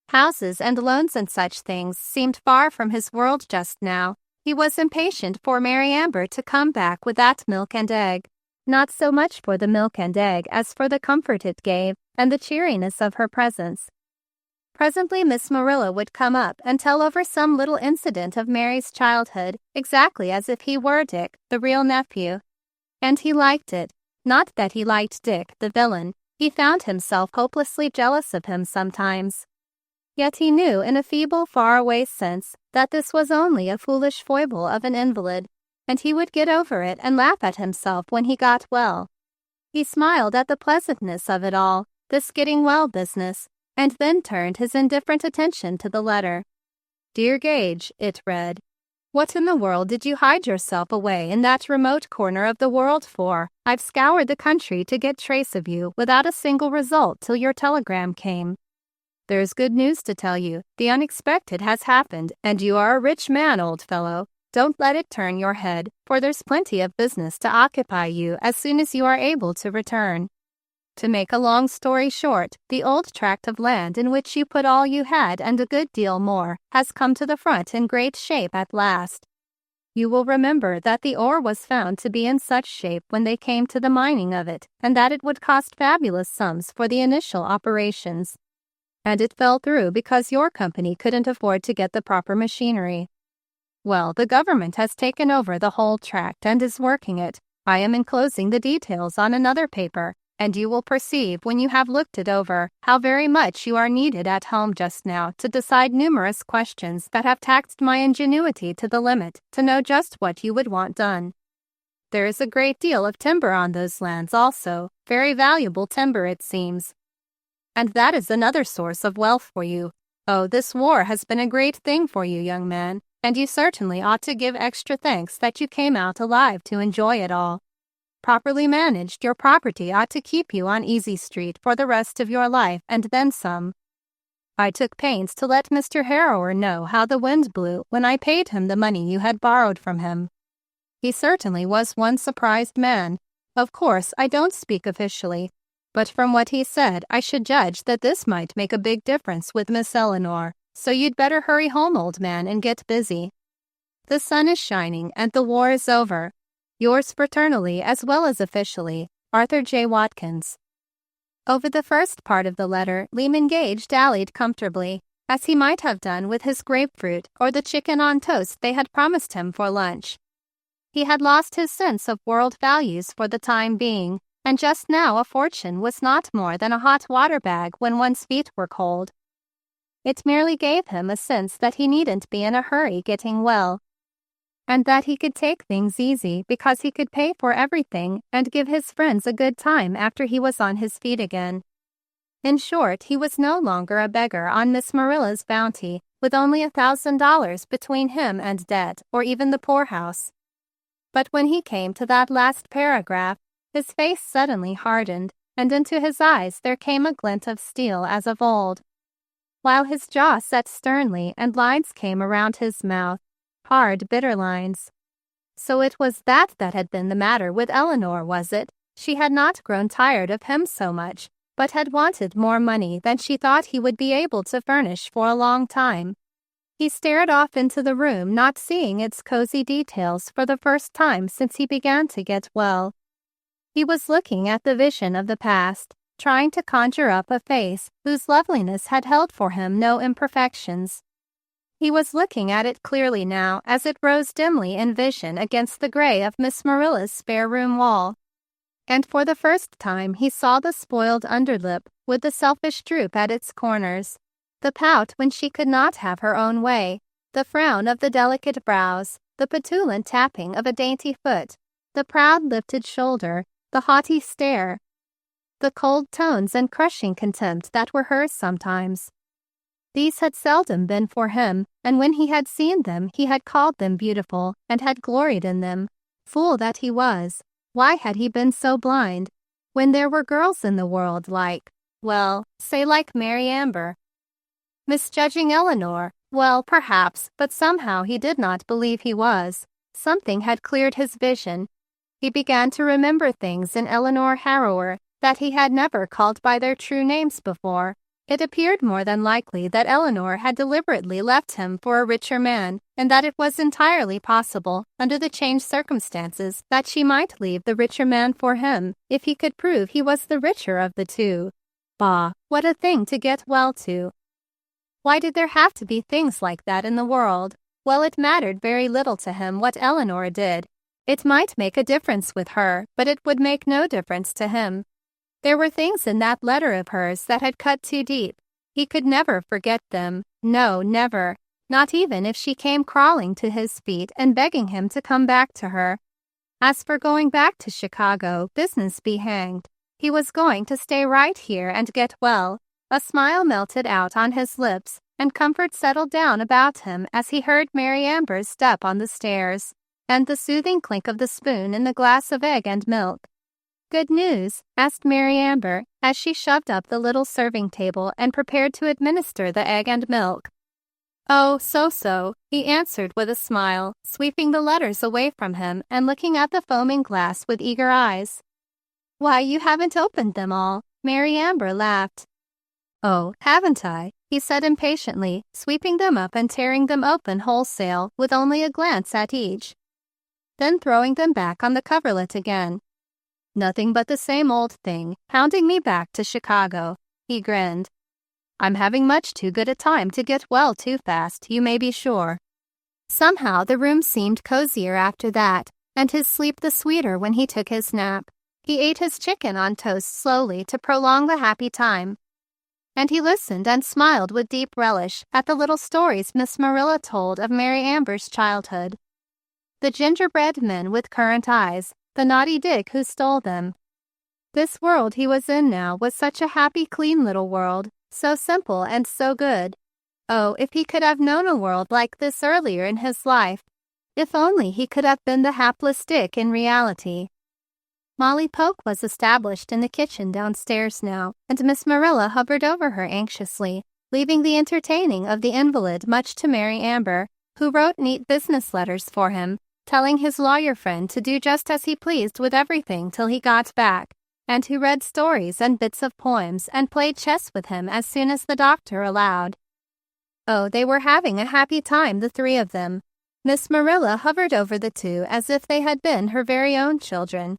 Houses and loans and such things seemed far from his world just now. He was impatient for Mary Amber to come back with that milk and egg, not so much for the milk and egg as for the comfort it gave and the cheeriness of her presence. Presently Miss Marilla would come up and tell over some little incident of Mary's childhood, exactly as if he were Dick, the real nephew. And he liked it. Not that he liked Dick, the villain. He found himself hopelessly jealous of him sometimes. Yet he knew in a feeble, far-away sense that this was only a foolish foible of an invalid, and he would get over it and laugh at himself when he got well. He smiled at the pleasantness of it all, this getting well business, and then turned his indifferent attention to the letter. "Dear Gage," it read, "what in the world did you hide yourself away in that remote corner of the world for? I've scoured the country to get trace of you without a single result till your telegram came. There's good news to tell you. The unexpected has happened, and you are a rich man, old fellow. Don't let it turn your head, for there's plenty of business to occupy you as soon as you are able to return. To make a long story short, the old tract of land in which you put all you had and a good deal more has come to the front in great shape at last. You will remember that the ore was found to be in such shape when they came to the mining of it, and that it would cost fabulous sums for the initial operations. And it fell through because your company couldn't afford to get the proper machinery. Well, the government has taken over the whole tract and is working it, I am enclosing the details on another paper, and you will perceive when you have looked it over how very much you are needed at home just now to decide numerous questions that have taxed my ingenuity to the limit to know just what you would want done. There is a great deal of timber on those lands also, very valuable timber it seems. And that is another source of wealth for you. Oh, this war has been a great thing for you, young man, and you certainly ought to give extra thanks that you came out alive to enjoy it all. Properly managed, your property ought to keep you on Easy Street for the rest of your life and then some. I took pains to let Mr. Harrower know how the wind blew when I paid him the money you had borrowed from him. He certainly was one surprised man. Of course, I don't speak officially, but from what he said, I should judge that this might make a big difference with Miss Eleanor, so you'd better hurry home, old man, and get busy. The sun is shining and the war is over. Yours fraternally as well as officially, Arthur J. Watkins. Over the first part of the letter, Lehman Gage dallied comfortably, as he might have done with his grapefruit or the chicken on toast they had promised him for lunch. He had lost his sense of world values for the time being, and just now a fortune was not more than a hot water bag when one's feet were cold. It merely gave him a sense that he needn't be in a hurry getting well, and that he could take things easy because he could pay for everything and give his friends a good time after he was on his feet again. In short, he was no longer a beggar on Miss Marilla's bounty, with only $1,000 between him and debt or even the poorhouse. But when he came to that last paragraph, his face suddenly hardened, and into his eyes there came a glint of steel as of old, while his jaw set sternly and lines came around his mouth, hard, bitter lines. So it was that had been the matter with Eleanor, was it? She had not grown tired of him so much, but had wanted more money than she thought he would be able to furnish for a long time. He stared off into the room, not seeing its cozy details for the first time since he began to get well. He was looking at the vision of the past, trying to conjure up a face whose loveliness had held for him no imperfections. He was looking at it clearly now as it rose dimly in vision against the gray of Miss Marilla's spare room wall. And for the first time he saw the spoiled underlip with the selfish droop at its corners, the pout when she could not have her own way, the frown of the delicate brows, the petulant tapping of a dainty foot, the proud lifted shoulder, the haughty stare, the cold tones and crushing contempt that were hers sometimes. These had seldom been for him, and when he had seen them he had called them beautiful and had gloried in them. Fool that he was! Why had he been so blind, when there were girls in the world like, well, say like Mary Amber? Misjudging Eleanor? Well, perhaps, but somehow he did not believe he was. Something had cleared his vision. He began to remember things in Eleanor Harrower that he had never called by their true names before. It appeared more than likely that Eleanor had deliberately left him for a richer man, and that it was entirely possible, under the changed circumstances, that she might leave the richer man for him, if he could prove he was the richer of the two. Bah, what a thing to get well to! Why did there have to be things like that in the world? Well, it mattered very little to him what Eleanor did. It might make a difference with her, but it would make no difference to him. There were things in that letter of hers that had cut too deep. He could never forget them. No, never. Not even if she came crawling to his feet and begging him to come back to her. As for going back to Chicago, business be hanged. He was going to stay right here and get well. A smile melted out on his lips, and comfort settled down about him as he heard Mary Amber's step on the stairs, and the soothing clink of the spoon in the glass of egg and milk. "Good news?" asked Mary Amber, as she shoved up the little serving table and prepared to administer the egg and milk. "Oh, so," he answered with a smile, sweeping the letters away from him and looking at the foaming glass with eager eyes. "Why, you haven't opened them all." Mary Amber laughed. "Oh, haven't I?" he said impatiently, sweeping them up and tearing them open wholesale with only a glance at each, then throwing them back on the coverlet again. "Nothing but the same old thing, hounding me back to Chicago," he grinned. "I'm having much too good a time to get well too fast, you may be sure." Somehow the room seemed cozier after that, and his sleep the sweeter when he took his nap. He ate his chicken on toast slowly to prolong the happy time. And he listened and smiled with deep relish at the little stories Miss Marilla told of Mary Amber's childhood. The gingerbread men with currant eyes, the naughty Dick who stole them. This world he was in now was such a happy, clean little world, so simple and so good. Oh, if he could have known a world like this earlier in his life! If only he could have been the hapless Dick in reality. Molly Poke was established in the kitchen downstairs now, and Miss Marilla hovered over her anxiously, leaving the entertaining of the invalid much to Mary Amber, who wrote neat business letters for him, telling his lawyer friend to do just as he pleased with everything till he got back, and who read stories and bits of poems and played chess with him as soon as the doctor allowed. Oh, they were having a happy time, the three of them. Miss Marilla hovered over the two as if they had been her very own children.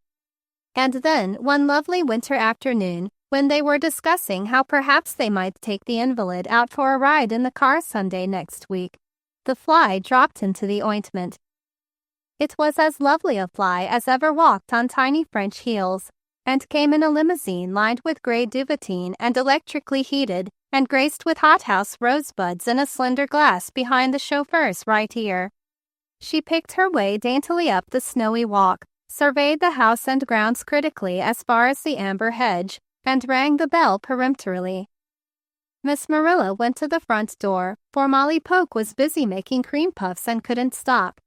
And then, one lovely winter afternoon, when they were discussing how perhaps they might take the invalid out for a ride in the car Sunday next week, the fly dropped into the ointment. It was as lovely a fly as ever walked on tiny French heels, and came in a limousine lined with gray duvetine and electrically heated, and graced with hothouse rosebuds in a slender glass behind the chauffeur's right ear. She picked her way daintily up the snowy walk, surveyed the house and grounds critically as far as the amber hedge, and rang the bell peremptorily. Miss Marilla went to the front door, for Molly Poke was busy making cream puffs and couldn't stop.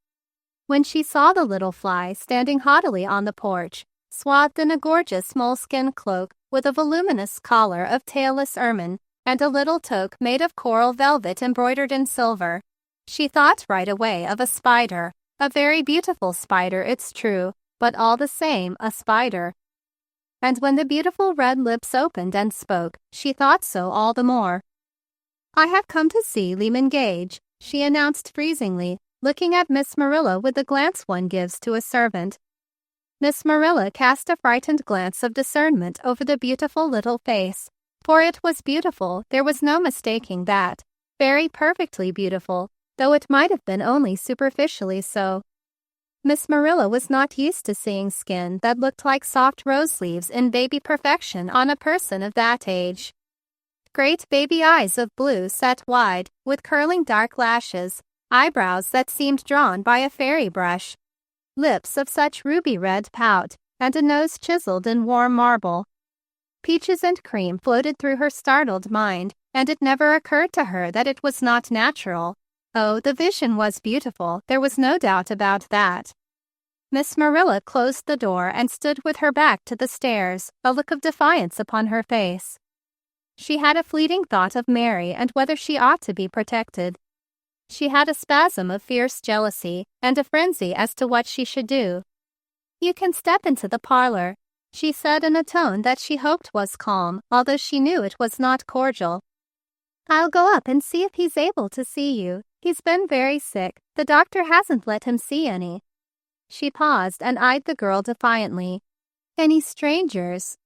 When she saw the little fly standing haughtily on the porch, swathed in a gorgeous moleskin cloak with a voluminous collar of tailless ermine and a little toque made of coral velvet embroidered in silver, she thought right away of a spider, a very beautiful spider, it's true, but all the same a spider. And when the beautiful red lips opened and spoke, she thought so all the more. "I have come to see Lyman Gage," she announced freezingly, looking at Miss Marilla with the glance one gives to a servant. Miss Marilla cast a frightened glance of discernment over the beautiful little face, for it was beautiful, there was no mistaking that, very perfectly beautiful, though it might have been only superficially so. Miss Marilla was not used to seeing skin that looked like soft rose leaves in baby perfection on a person of that age. Great baby eyes of blue set wide, with curling dark lashes, eyebrows that seemed drawn by a fairy brush, lips of such ruby red pout, and a nose chiseled in warm marble. Peaches and cream floated through her startled mind, and it never occurred to her that it was not natural. Oh, the vision was beautiful, there was no doubt about that. Miss Marilla closed the door and stood with her back to the stairs, a look of defiance upon her face. She had a fleeting thought of Mary and whether she ought to be protected. She had a spasm of fierce jealousy and a frenzy as to what she should do. "You can step into the parlor," she said in a tone that she hoped was calm, although she knew it was not cordial. "I'll go up and see if he's able to see you. He's been very sick. The doctor hasn't let him see any." She paused and eyed the girl defiantly. "Any strangers?"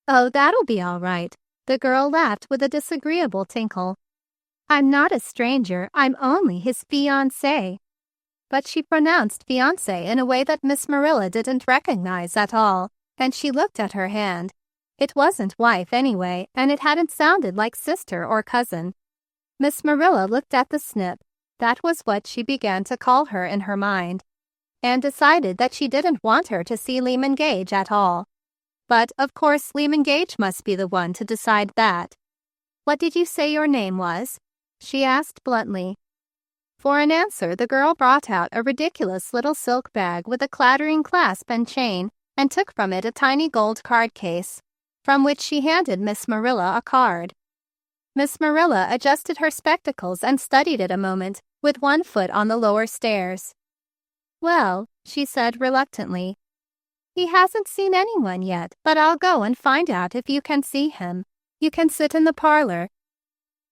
"Oh, that'll be all right." The girl laughed with a disagreeable tinkle. "I'm not a stranger, I'm only his fiancée." But she pronounced fiancé in a way that Miss Marilla didn't recognize at all, and she looked at her hand. It wasn't wife anyway, and it hadn't sounded like sister or cousin. Miss Marilla looked at the snip, that was what she began to call her in her mind, and decided that she didn't want her to see Lyman Gage at all. But, of course, Lyman Gage must be the one to decide that. "What did you say your name was?" she asked bluntly. For an answer, the girl brought out a ridiculous little silk bag with a clattering clasp and chain, and took from it a tiny gold card case, from which she handed Miss Marilla a card. Miss Marilla adjusted her spectacles and studied it a moment, with one foot on the lower stairs. "Well," she said reluctantly, "he hasn't seen anyone yet, but I'll go and find out if you can see him. You can sit in the parlor."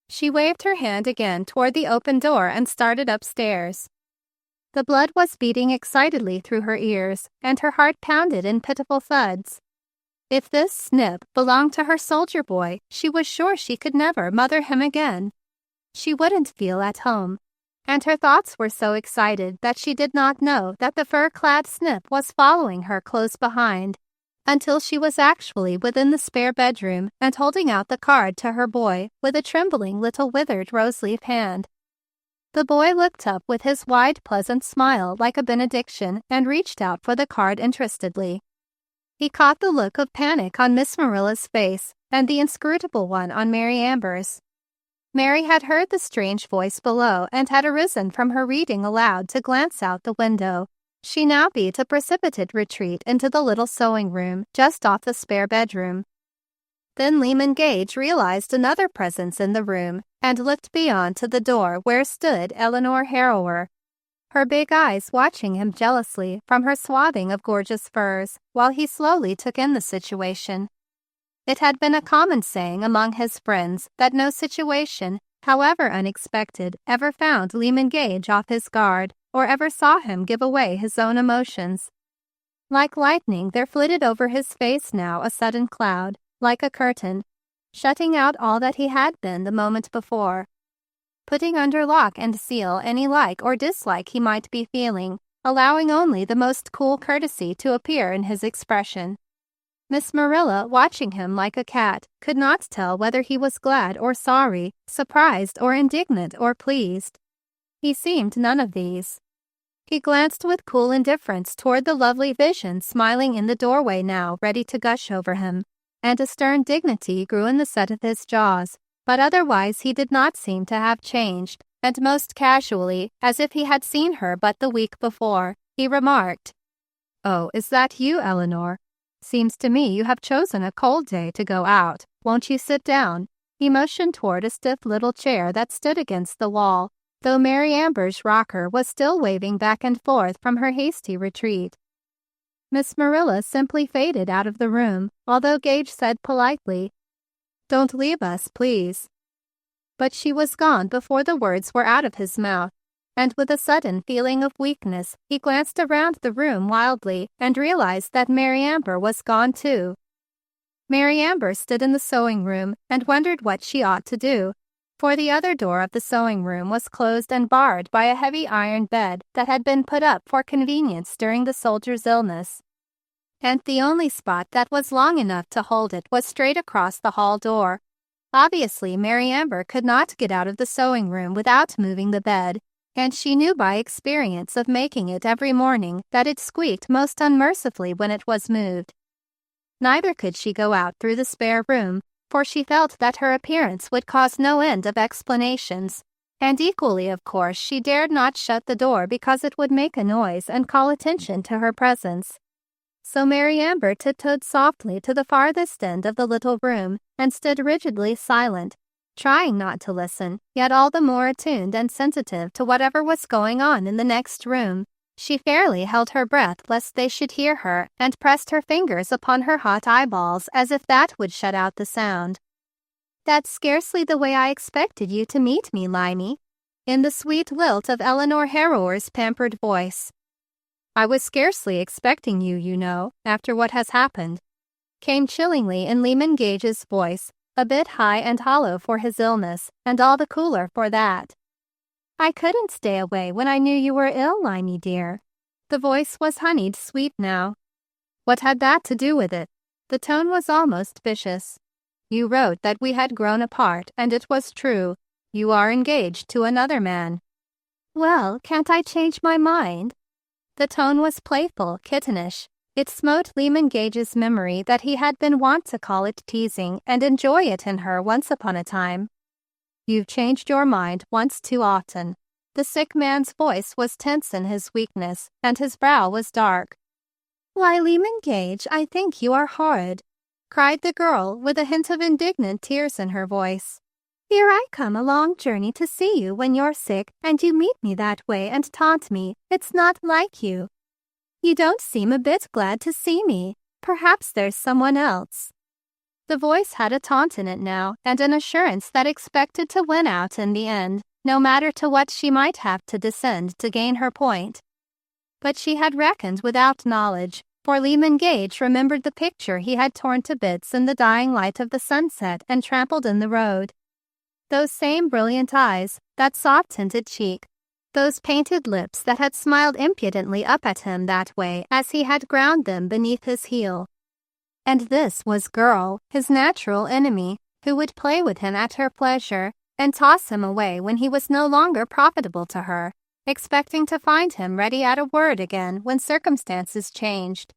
She waved her hand again toward the open door and started upstairs. The blood was beating excitedly through her ears, and her heart pounded in pitiful thuds. If this snip belonged to her soldier boy, she was sure she could never mother him again. She wouldn't feel at home. and her thoughts were so excited that she did not know that the fur-clad Snip was following her close behind, until she was actually within the spare bedroom and holding out the card to her boy with a trembling little withered rose-leaf hand. The boy looked up with his wide, pleasant smile like a benediction and reached out for the card interestedly. He caught the look of panic on Miss Marilla's face and the inscrutable one on Mary Amber's. Mary had heard the strange voice below and had arisen from her reading aloud to glance out the window. She now beat a precipitate retreat into the little sewing room just off the spare bedroom. Then Lyman Gage realized another presence in the room and looked beyond to the door where stood Eleanor Harrower, her big eyes watching him jealously from her swathing of gorgeous furs while he slowly took in the situation. It had been a common saying among his friends that no situation, however unexpected, ever found Lyman Gage off his guard or ever saw him give away his own emotions. Like lightning, there flitted over his face now a sudden cloud, like a curtain, shutting out all that he had been the moment before, putting under lock and seal any like or dislike he might be feeling, allowing only the most cool courtesy to appear in his expression. Miss Marilla, watching him like a cat, could not tell whether he was glad or sorry, surprised or indignant or pleased. He seemed none of these. He glanced with cool indifference toward the lovely vision smiling in the doorway now ready to gush over him, and a stern dignity grew in the set of his jaws, but otherwise he did not seem to have changed, and most casually, as if he had seen her but the week before, he remarked, "Oh, is that you, Eleanor? Seems to me you have chosen a cold day to go out. Won't you sit down?" He motioned toward a stiff little chair that stood against the wall, though Mary Amber's rocker was still waving back and forth from her hasty retreat. Miss Marilla simply faded out of the room, although Gage said politely, "Don't leave us, please." But she was gone before the words were out of his mouth, and with a sudden feeling of weakness, he glanced around the room wildly and realized that Mary Amber was gone too. Mary Amber stood in the sewing room and wondered what she ought to do, for the other door of the sewing room was closed and barred by a heavy iron bed that had been put up for convenience during the soldier's illness, and the only spot that was long enough to hold it was straight across the hall door. Obviously, Mary Amber could not get out of the sewing room without moving the bed, and she knew by experience of making it every morning that it squeaked most unmercifully when it was moved. Neither could she go out through the spare room, for she felt that her appearance would cause no end of explanations, and equally of course she dared not shut the door because it would make a noise and call attention to her presence. So Mary Amber tiptoed softly to the farthest end of the little room and stood rigidly silent, trying not to listen, yet all the more attuned and sensitive to whatever was going on in the next room. She fairly held her breath lest they should hear her, and pressed her fingers upon her hot eyeballs as if that would shut out the sound. "That's scarcely the way I expected you to meet me, Limey," in the sweet lilt of Eleanor Harrower's pampered voice. "I was scarcely expecting you, you know, after what has happened," came chillingly in Lyman Gage's voice, a bit high and hollow for his illness, and all the cooler for that. "I couldn't stay away when I knew you were ill, Limey dear." The voice was honeyed sweet now. "What had that to do with it?" The tone was almost vicious. "You wrote that we had grown apart, and it was true. You are engaged to another man." "Well, can't I change my mind?" The tone was playful, kittenish. It smote Lyman Gage's memory that he had been wont to call it teasing and enjoy it in her once upon a time. "You've changed your mind once too often." The sick man's voice was tense in his weakness, and his brow was dark. "Why, Lyman Gage, I think you are horrid," cried the girl with a hint of indignant tears in her voice. "Here I come a long journey to see you when you're sick, and you meet me that way and taunt me. It's not like you. You don't seem a bit glad to see me. Perhaps there's someone else." The voice had a taunt in it now, and an assurance that expected to win out in the end, no matter to what she might have to descend to gain her point. But she had reckoned without knowledge, for Lyman Gage remembered the picture he had torn to bits in the dying light of the sunset and trampled in the road. Those same brilliant eyes, that soft-tinted cheek, Those painted lips that had smiled impudently up at him that way as he had ground them beneath his heel. And this was Girl, his natural enemy, who would play with him at her pleasure and toss him away when he was no longer profitable to her, expecting to find him ready at a word again when circumstances changed.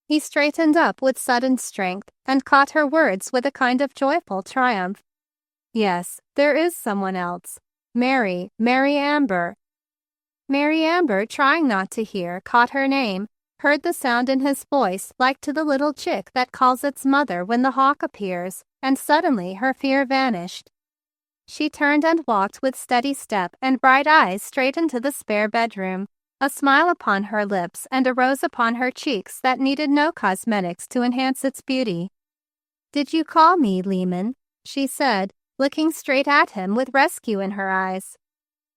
He straightened up with sudden strength and caught her words with a kind of joyful triumph. Yes, there is someone else. Mary Amber. Mary Amber, trying not to hear, caught her name, heard the sound in his voice like to the little chick that calls its mother when the hawk appears, and suddenly her fear vanished. She turned and walked with steady step and bright eyes straight into the spare bedroom, a smile upon her lips and a rose upon her cheeks that needed no cosmetics to enhance its beauty. "Did you call me, Lehman?" she said, looking straight at him with rescue in her eyes.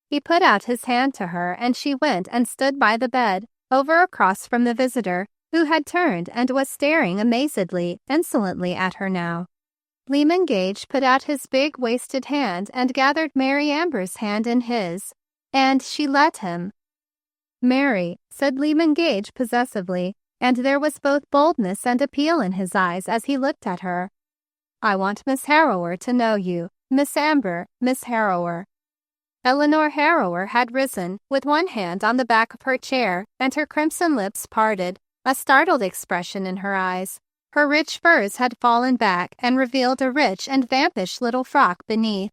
He put out his hand to her and she went and stood by the bed, over across from the visitor, who had turned and was staring amazedly, insolently at her now. Lehman Gage put out his big wasted hand and gathered Mary Amber's hand in his, and she let him. "Mary," said Lehman Gage possessively, and there was both boldness and appeal in his eyes as he looked at her. "I want Miss Harrower to know you. Miss Amber, Miss Harrower." Eleanor Harrower had risen, with one hand on the back of her chair, and her crimson lips parted, a startled expression in her eyes. Her rich furs had fallen back and revealed a rich and vampish little frock beneath.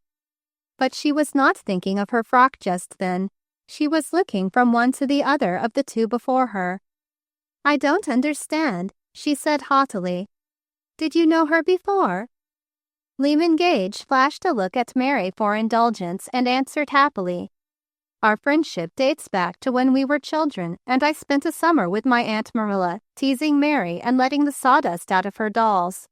But she was not thinking of her frock just then. She was looking from one to the other of the two before her. "I don't understand," she said haughtily. "Did you know her before?" Lehman Gage flashed a look at Mary for indulgence and answered happily. "Our friendship dates back to when we were children, and I spent a summer with my Aunt Marilla, teasing Mary and letting the sawdust out of her dolls."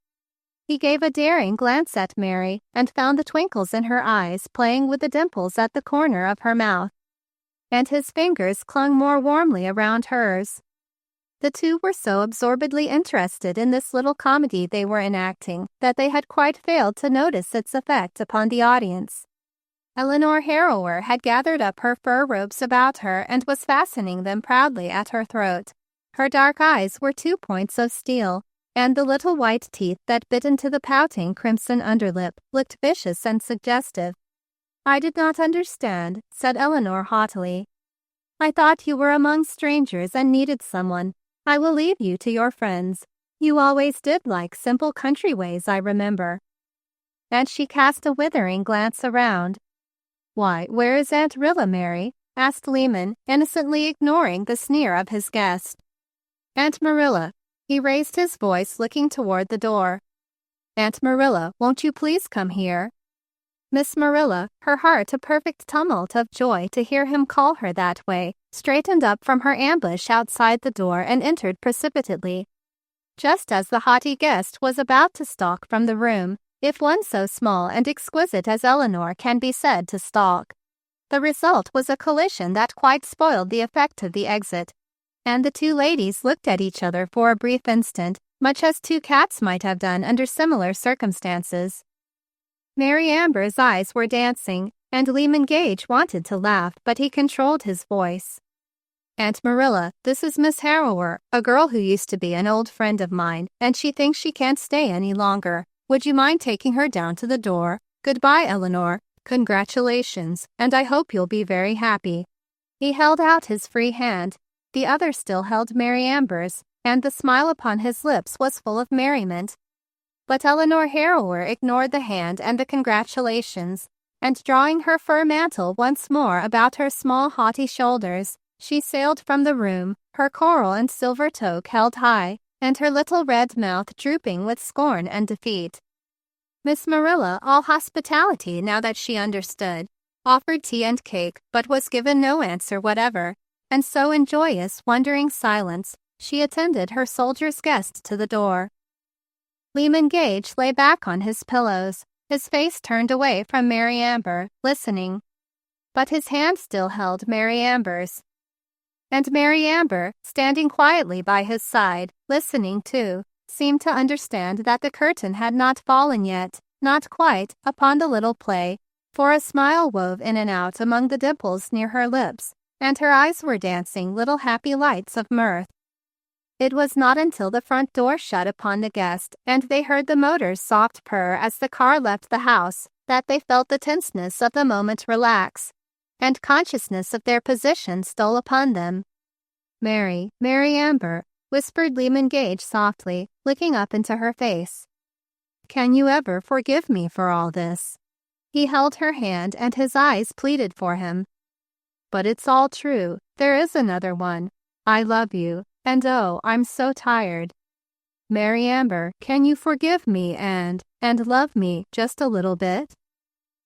He gave a daring glance at Mary and found the twinkles in her eyes playing with the dimples at the corner of her mouth, and his fingers clung more warmly around hers. The two were so absorbedly interested in this little comedy they were enacting that they had quite failed to notice its effect upon the audience. Eleanor Harrower had gathered up her fur robes about her and was fastening them proudly at her throat. Her dark eyes were 2 points of steel, and the little white teeth that bit into the pouting crimson underlip looked vicious and suggestive. "I did not understand," said Eleanor haughtily. "I thought you were among strangers and needed someone. I will leave you to your friends. You always did like simple country ways, I remember." And she cast a withering glance around. "Why, where is Aunt Rilla, Mary?" asked Lehman, innocently ignoring the sneer of his guest. "Aunt Marilla." He raised his voice, looking toward the door. "Aunt Marilla, won't you please come here?" Miss Marilla, her heart a perfect tumult of joy to hear him call her that way, straightened up from her ambush outside the door and entered precipitately. Just as the haughty guest was about to stalk from the room, if one so small and exquisite as Eleanor can be said to stalk. The result was a collision that quite spoiled the effect of the exit, and the two ladies looked at each other for a brief instant, much as two cats might have done under similar circumstances. Mary Amber's eyes were dancing, and Lehman Gage wanted to laugh, but he controlled his voice. "Aunt Marilla, this is Miss Harrower, a girl who used to be an old friend of mine, and she thinks she can't stay any longer. Would you mind taking her down to the door? Goodbye, Eleanor. Congratulations, and I hope you'll be very happy." He held out his free hand. The other still held Mary Amber's, and the smile upon his lips was full of merriment. But Eleanor Harrower ignored the hand and the congratulations, and drawing her fur mantle once more about her small haughty shoulders, she sailed from the room, her coral and silver toque held high, and her little red mouth drooping with scorn and defeat. Miss Marilla, all hospitality now that she understood, offered tea and cake, but was given no answer whatever, and so in joyous, wondering silence, she attended her soldier's guest to the door. Lehman Gage lay back on his pillows, his face turned away from Mary Amber, listening. But his hand still held Mary Amber's. And Mary Amber, standing quietly by his side, listening too, seemed to understand that the curtain had not fallen yet, not quite, upon the little play, for a smile wove in and out among the dimples near her lips, and her eyes were dancing little happy lights of mirth. It was not until the front door shut upon the guest and they heard the motor's soft purr as the car left the house that they felt the tenseness of the moment relax, and consciousness of their position stole upon them. "Mary, Mary Amber," whispered Lyman Gage softly, looking up into her face. "Can you ever forgive me for all this?" He held her hand and his eyes pleaded for him. "But it's all true. There is another one. I love you, and oh, I'm so tired. Mary Amber, can you forgive me and love me just a little bit?"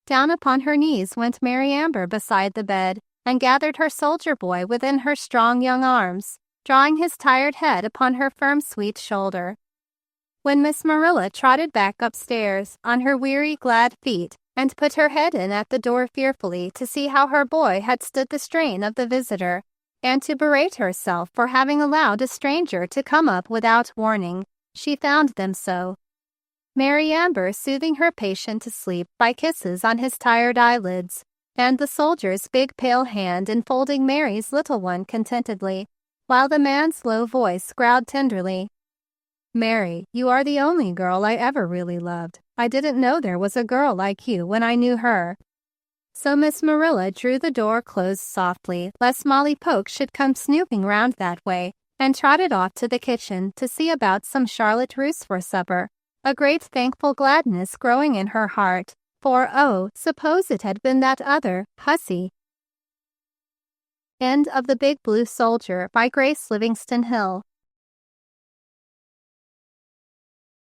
Down upon her knees went Mary Amber beside the bed and gathered her soldier boy within her strong young arms, drawing his tired head upon her firm sweet shoulder. When Miss Marilla trotted back upstairs on her weary glad feet and put her head in at the door fearfully to see how her boy had stood the strain of the visitor, and to berate herself for having allowed a stranger to come up without warning, she found them so. Mary Amber soothing her patient to sleep by kisses on his tired eyelids, and the soldier's big pale hand enfolding Mary's little one contentedly, while the man's low voice growled tenderly, "Mary, you are the only girl I ever really loved. I didn't know there was a girl like you when I knew her." So Miss Marilla drew the door closed softly, lest Molly Poke should come snooping round that way, and trotted off to the kitchen to see about some Charlotte Russe for supper, a great thankful gladness growing in her heart, for oh, suppose it had been that other hussy. End of The Big Blue Soldier by Grace Livingston Hill.